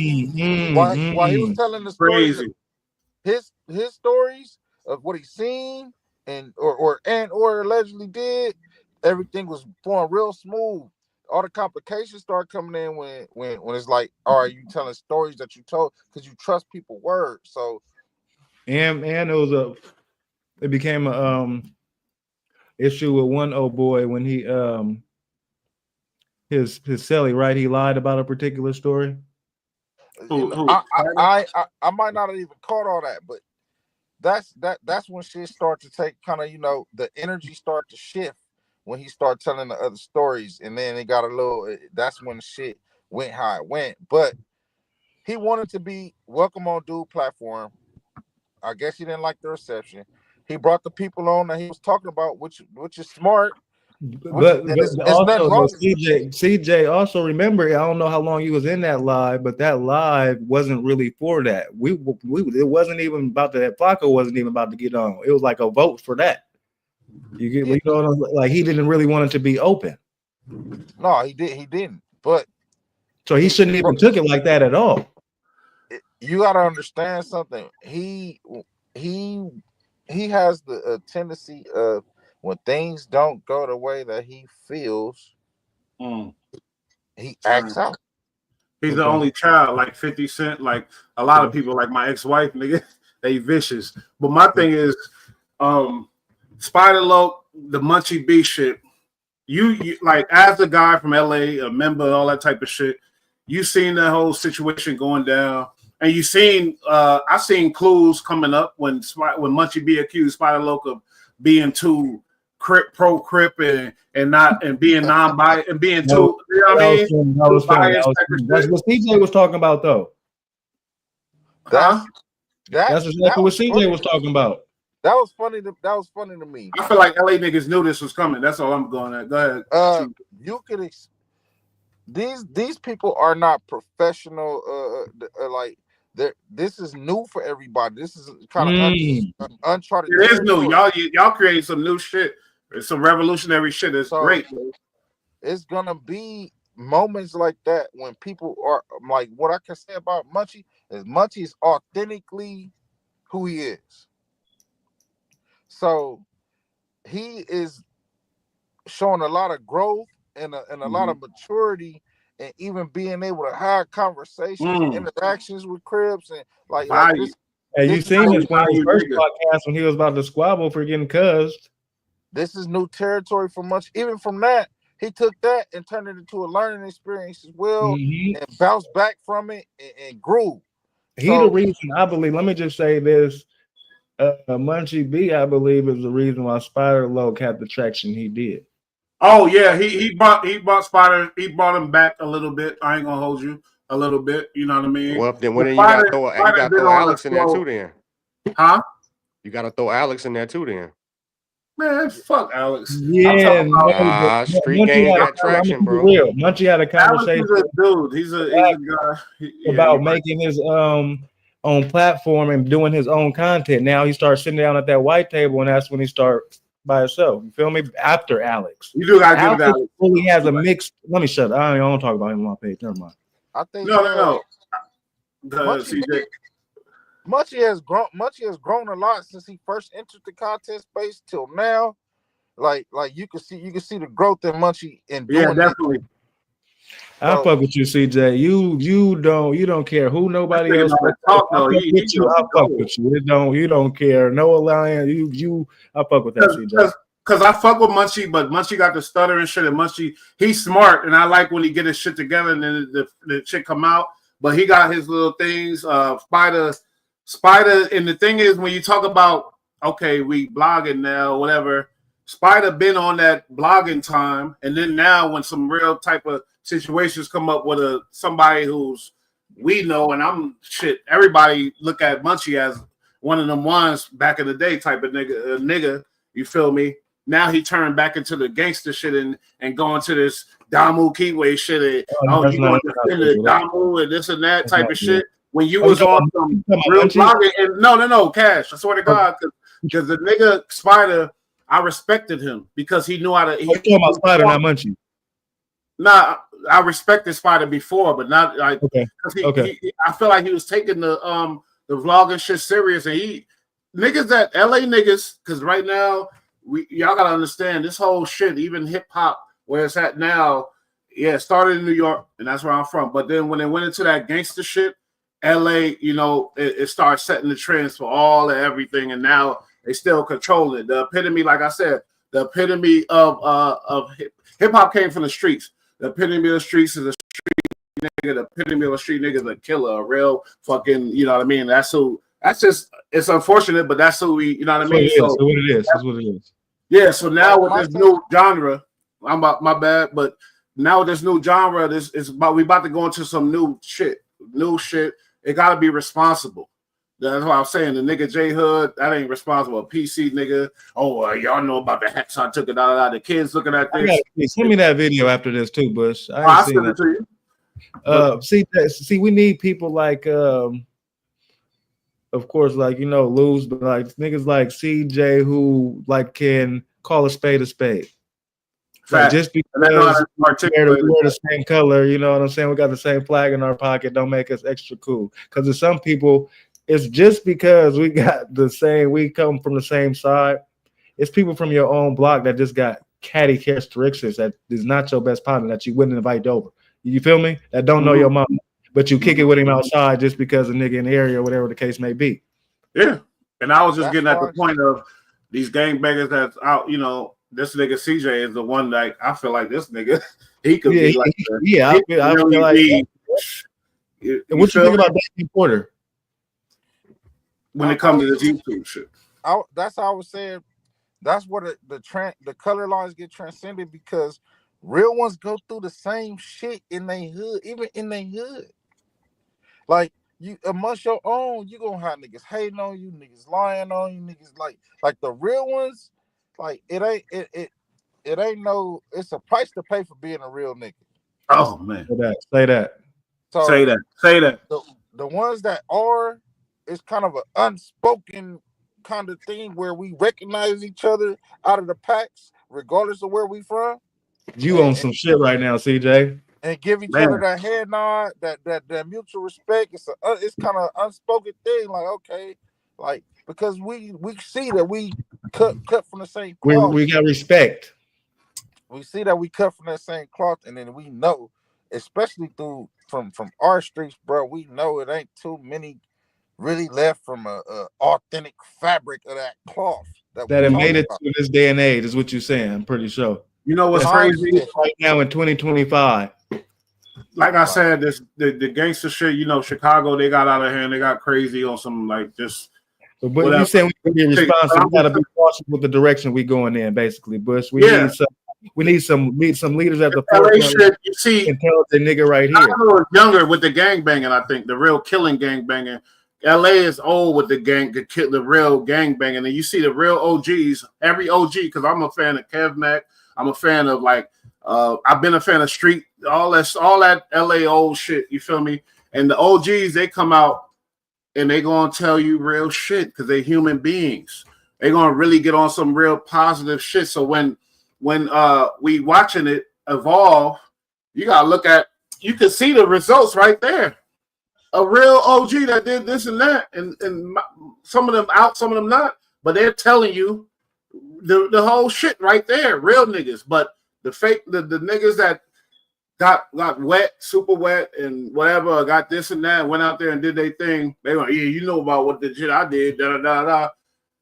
telling the stories, Crazy. his stories of what he seen or allegedly did, everything was flowing real smooth. All the complications start coming in when it's like, all right, you telling stories that you told because you trust people's words. So and it became a issue with one old boy when he his celly, right? He lied about a particular story. I might not have even caught all that, but that's when shit start to take kind of the energy start to shift when he started telling the other stories, and then it got a little. That's when shit went how it went. But he wanted to be welcome on Dude platform. I guess he didn't like the reception. He brought the people on that he was talking about, which is smart. But It's also, nothing wrong. CJ also remember. I don't know how long he was in that live, but that live wasn't really for that. It wasn't even about that. Flacco wasn't even about to get on. It was like a vote for that. Like he didn't really want it to be open. No, he didn't. But so he shouldn't even took it like that at all. You got to understand something. He has the tendency of when things don't go the way that he feels, he acts out. He's the only child, like 50 Cent, like a lot of people, like my ex-wife, nigga, they vicious. But my thing is, Spider Loc, the Munchie B shit, you like as a guy from LA, a member, all that type of shit, you seen that whole situation going down. And you seen, I seen clues coming up when Munchie B accused Spider Loc of being too pro Crip and being non-biased and being too, you know what I mean? That's what CJ was talking about, though. That's exactly what CJ was talking about. That was funny. That was funny to me. I feel like LA niggas knew this was coming. That's all I'm going at. Go ahead. You could. These people are not professional. Like this is new for everybody. This is kind of uncharted. It is new. Y'all created some new shit. It's some revolutionary shit. It's great. It's gonna be moments like that when people are like, what I can say about Munchie is authentically who he is. So he is showing a lot of growth and a lot of maturity, and even being able to have conversations and interactions with Crips and like this. Hey, you This is seen new, this on his first podcast when he was about to squabble for getting cussed. this is new territory for much. Even from that, he took that and turned it into a learning experience as well, and bounced back from it and grew. He the reason, I believe. Let me just say this: Munchie B, I believe, is the reason why Spider Loc had the traction he did. Oh yeah, he brought Spider. He brought him back a little bit. I ain't gonna hold you a little bit. You know what I mean? Well, then you got to throw Alex in there too. Then, huh? You got to throw Alex in there too. Then, man, fuck Alex. Yeah, Street Gang got traction, bro. Real. Munchie had a conversation. Alex is a dude. He's a guy about making his own platform and doing his own content. Now he starts sitting down at that white table, and that's when he starts by himself. You feel me? After Alex, you do gotta give Alex really has a mixed. Let me shut up. I don't talk about him on my page. Never mind. I think no. Munchie has grown. Munchie has grown a lot since he first entered the contest space till now. Like you can see the growth in Munchie in doing definitely. I fuck with you, CJ. You don't care who nobody else. I fuck with you. You don't care. No alliance. I fuck with that, CJ. Because I fuck with Munchie, but Munchie got the stutter and shit. And Munchie, he's smart, and I like when he get his shit together and then the shit come out. But he got his little things. Spider, and the thing is, when you talk about we blogging now, whatever. Spider been on that blogging time, and then now when some real type of situations come up with somebody who's we know, and everybody look at Munchie as one of them ones back in the day type of nigga. You feel me? Now he turned back into the gangster shit and going to this Damu Kiwi shit. You want to defend the Damu and this and that type of shit. When you was on some real blogging, and no, Cash. I swear to God, because the nigga Spider, I respected him because he knew how to. Talking about Spider, not Munchie. Nah, I respected Spider before, but not like. Okay. I feel like he was taking the vlogging shit serious, and niggas that LA niggas, because right now y'all gotta understand this whole shit, even hip hop where it's at now. Yeah, it started in New York, and that's where I'm from. But then when they went into that gangster shit, LA, it started setting the trends for all and everything, and now they still control it. The epitome, like I said, the epitome of hip hop came from the streets. The epitome of the streets is a street nigga. The epitome of a street nigga is a killer, a real fucking, you know what I mean? That's just, it's unfortunate, but that's who we, you know what I mean? So what it is. That's what it is. Yeah, so now with this new genre, my bad, but now with this new genre, we about to go into some new shit. It gotta be responsible. That's what I'm saying. The nigga J Hood, that ain't responsible. A PC nigga. Oh, y'all know about the hats I took it out. The kids looking at this. Send me that video after this too, Bush. I'll send it to you. See, we need people like, of course, like Luz, but like niggas like CJ who like can call a spade a spade. Like just because we're the same color, you know what I'm saying? We got the same flag in our pocket, don't make us extra cool. Because there's some people. It's just because we come from the same side. It's people from your own block that just got catty characteristics that is not your best partner that you wouldn't invite over. You feel me? That don't know your mom, but you kick it with him outside just because a nigga in the area or whatever the case may be. Yeah. And I was just getting at the point of these gangbangers that's out, this nigga CJ is the one that I feel like this nigga, he could be like that. Yeah, I feel like what you think about Dave Porter? When it comes to this YouTube shit, that's how I was saying. That's where the color lines get transcended because real ones go through the same shit in their hood, even in their hood. Like you amongst your own, you gonna have niggas hating on you, niggas lying on you, niggas like the real ones. Like it ain't no. It's a price to pay for being a real nigga. Oh man, say that. So say that. The ones that are. It's kind of an unspoken kind of thing where we recognize each other out of the packs, regardless of where we from. You on some shit right now, CJ. And give each other that head nod, that mutual respect. It's kind of unspoken thing. Like, okay, like because we see that we cut from the same We cloth. we got respect. We see that we cut from that same cloth, and then we know, especially from our streets, bro. We know it ain't too many really left from a authentic fabric of that cloth that we That it talking made it about. to this day and age is what you're saying. I'm pretty sure. You know what's That's crazy? right now in 2025. Like I said, the gangster shit. You know, Chicago, they got out of hand. They got crazy on some like just. But whatever. you saying we can be responsible? We got to be cautious with the direction we going in, basically. Bush, we need some leaders at the LA shit. You see, intelligent nigga right here. I was younger with the gang banging. I think the real killing gang banging. LA is old with the real gang banging, and you see the real OGs. Every OG, because I'm a fan of Kev Mac. I'm a fan of I've been a fan of Street, all that LA old shit. You feel me? And the OGs, they come out and they gonna tell you real shit because they human beings. They gonna really get on some real positive shit. So when we watching it evolve, you gotta look at. You can see the results right there. A real OG that did this and that, and some of them out, some of them not. But they're telling you the whole shit right there. Real niggas, but the fake the niggas that got wet, super wet, and whatever, got this and that, went out there and did their thing. They went, yeah, you know about what the shit I did, da da da da.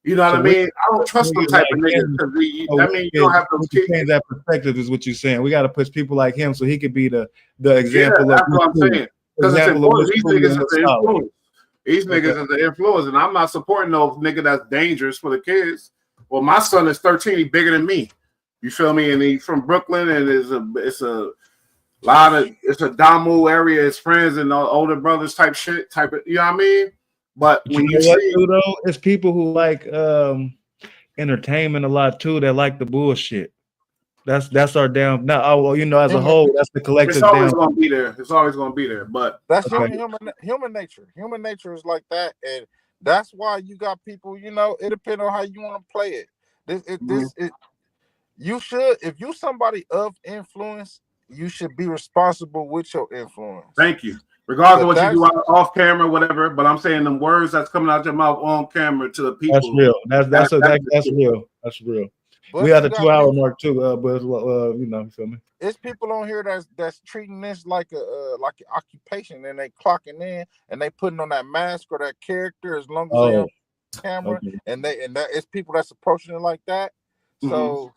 You know what I mean? I don't trust them type of niggas because I mean you don't have to change that perspective. Is what you're saying? We got to push people like him so he could be the example. Yeah, that's what I'm saying. Because it's important. These niggas is the influence. These niggas is the influence, and I'm not supporting no nigga that's dangerous for the kids. Well, my son is 13. He's bigger than me. You feel me? And he's from Brooklyn, and it's a Damu area. His friends and older brothers type shit. You know what I mean? But when you see, though, it's people who like entertainment a lot too. That like the bullshit. That's our down. Now, as a whole, that's the collective. It's always going to be there. It's always going to be there. But that's human nature. Human nature is like that, and that's why you got people. You know, it depends on how you want to play it. You should, if you somebody of influence, you should be responsible with your influence. Thank you. Regardless of what you do off camera, whatever. But I'm saying them words that's coming out your mouth on camera to the people. That's real. That's real. That's real. But we had the 2-hour mark too, but you feel me? It's people on here that's treating this like an occupation, and they clocking in and they putting on that mask or that character as long as they have camera, and that it's people that's approaching it like that. So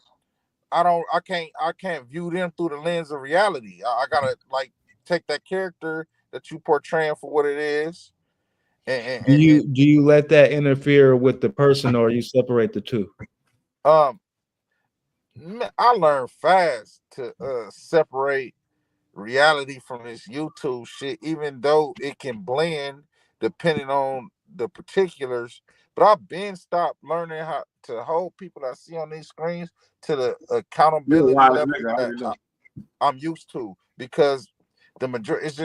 I can't view them through the lens of reality. I gotta take that character that you portraying for what it is. And do you let that interfere with the person, or you separate the two? I learned fast to separate reality from this YouTube shit, even though it can blend depending on the particulars. But I've been stopped learning how to hold people I see on these screens to the accountability level that I'm used to, because the majority it's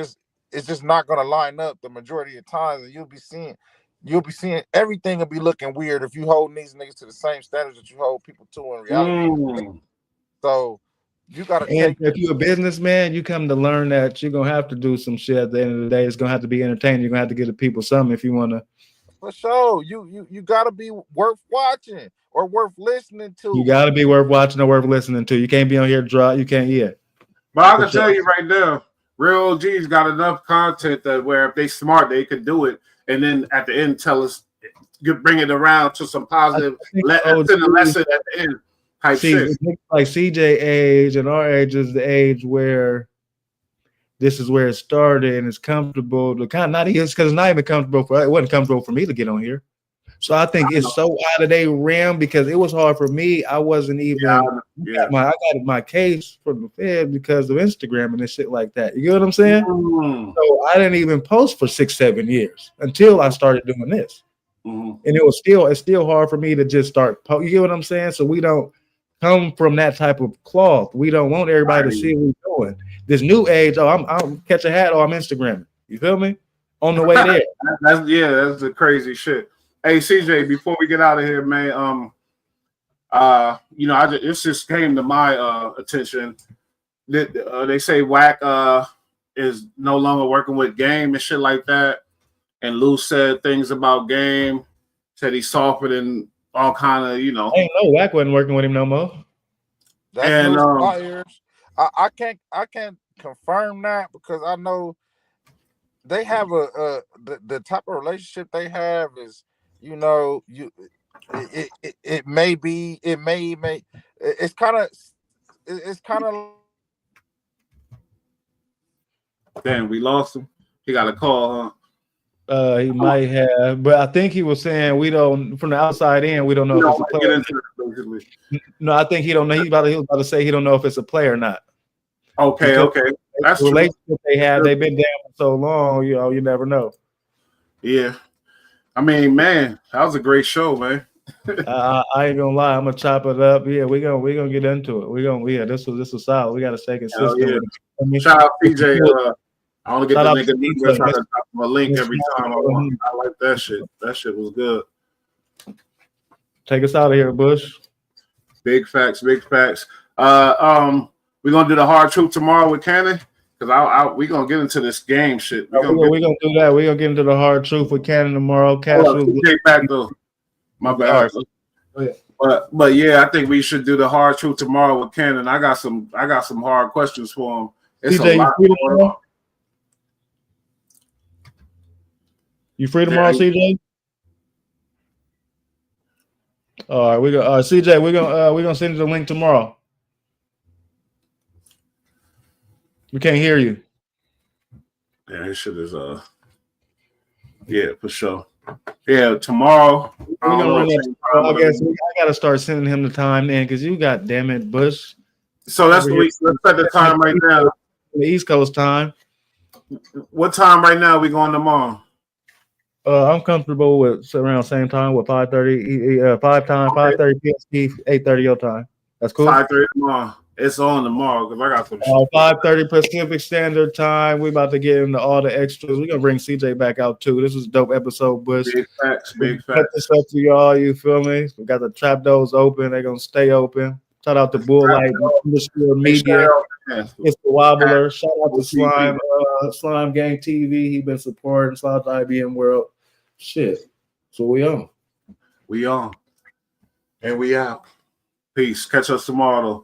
just not gonna line up the majority of times, and you'll be seeing everything will be looking weird if you hold these niggas to the same standards that you hold people to in reality. So you gotta take. If you're a businessman, you come to learn that you're gonna have to do some shit. At the end of the day, it's gonna have to be entertaining. You're gonna have to give the people something if you want to. For sure, you gotta be worth watching or worth listening to. You gotta be worth watching or worth listening to. You can't be on here dry. You can't hear. But I can tell you right now, real OGs got enough content that where if they smart, they could do it, and then at the end tell us, bring it around to some positive lesson at the end type shit. Like CJ age and our age is the age where this is where it started, and it's comfortable to kind of not even because it's not even comfortable for it wasn't comfortable for me to get on here. So I think it's so out of their realm because it was hard for me. I wasn't even I got my case from the Fed because of Instagram and shit like that. You get what I'm saying? So I didn't even post for 6-7 years until I started doing this. And it's still hard for me to just start. You get what I'm saying? So we don't come from that type of cloth. We don't want everybody to see what we're doing. This new age, I'm catch a hat, I'm Instagramming. You feel me? On the way there. That's the crazy shit. Hey CJ, before we get out of here, man, this just came to my attention. They say Wack is no longer working with Game and shit like that. And Lou said things about Game, said he's softer than all kind of, you know. I ain't know Wack wasn't working with him no more. That's And news to my ears. I can't confirm that because I know they have the type of relationship they have is, you know, it may be, it may it's kind of damn, we lost him. He got a call, huh? He might have, but I think he was saying we don't from the outside in. We don't know if it's a player. Get into it, basically. No, I think he don't know. He was about to say he don't know if it's a player or not. Okay, Because okay, that's the true. relationship they had, they've been down for so long. You know, you never know. Yeah, I mean, man, that was a great show, man. I ain't gonna lie. I'm gonna chop it up. Yeah, we gonna get into it. This was solid. We got to stay consistent. Yeah. With it. I mean, Shout out PJ. I want to get shout the out nigga to number. DJ. Try to drop him a link That's every time I want. I like that shit. That shit was good. Take us out of here, Bush. Big facts, big facts. We're gonna do the hard truth tomorrow with Cannon because we gonna get into this game shit. We're gonna do that. We're gonna get into the hard truth with Cannon tomorrow. PJ back though. My bad. But yeah, I think we should do the hard truth tomorrow with Cannon. I got some hard questions for him. It's CJ, a lot going on. You free tomorrow, CJ? All right, CJ, we're gonna send you the link tomorrow. We can't hear you. Yeah, this shit is yeah, for sure. Yeah, tomorrow. I guess I gotta start sending him the time then, because you got damn it, Bush. So that's the week. Let's set the time right now. The East Coast time. What time right now we going tomorrow? I'm comfortable with around same time with 5:30, 5:30 PST, 8:30 your time. That's cool. 5:30 tomorrow. It's on tomorrow because I got some shit. 5:30 Pacific Standard Time. We about to get into all the extras. We're gonna bring CJ back out too. This was a dope episode, Bush. Big facts, big Cut facts. this up to y'all, you feel me? We got the trap doors open, they're gonna stay open. Shout out to Bulllight underscore media. It's the Wobbler. Shout out to Slime Gang TV. He been supporting. Shout out to IBM World. Shit. So we on. We on. And we out. Peace. Catch us tomorrow though.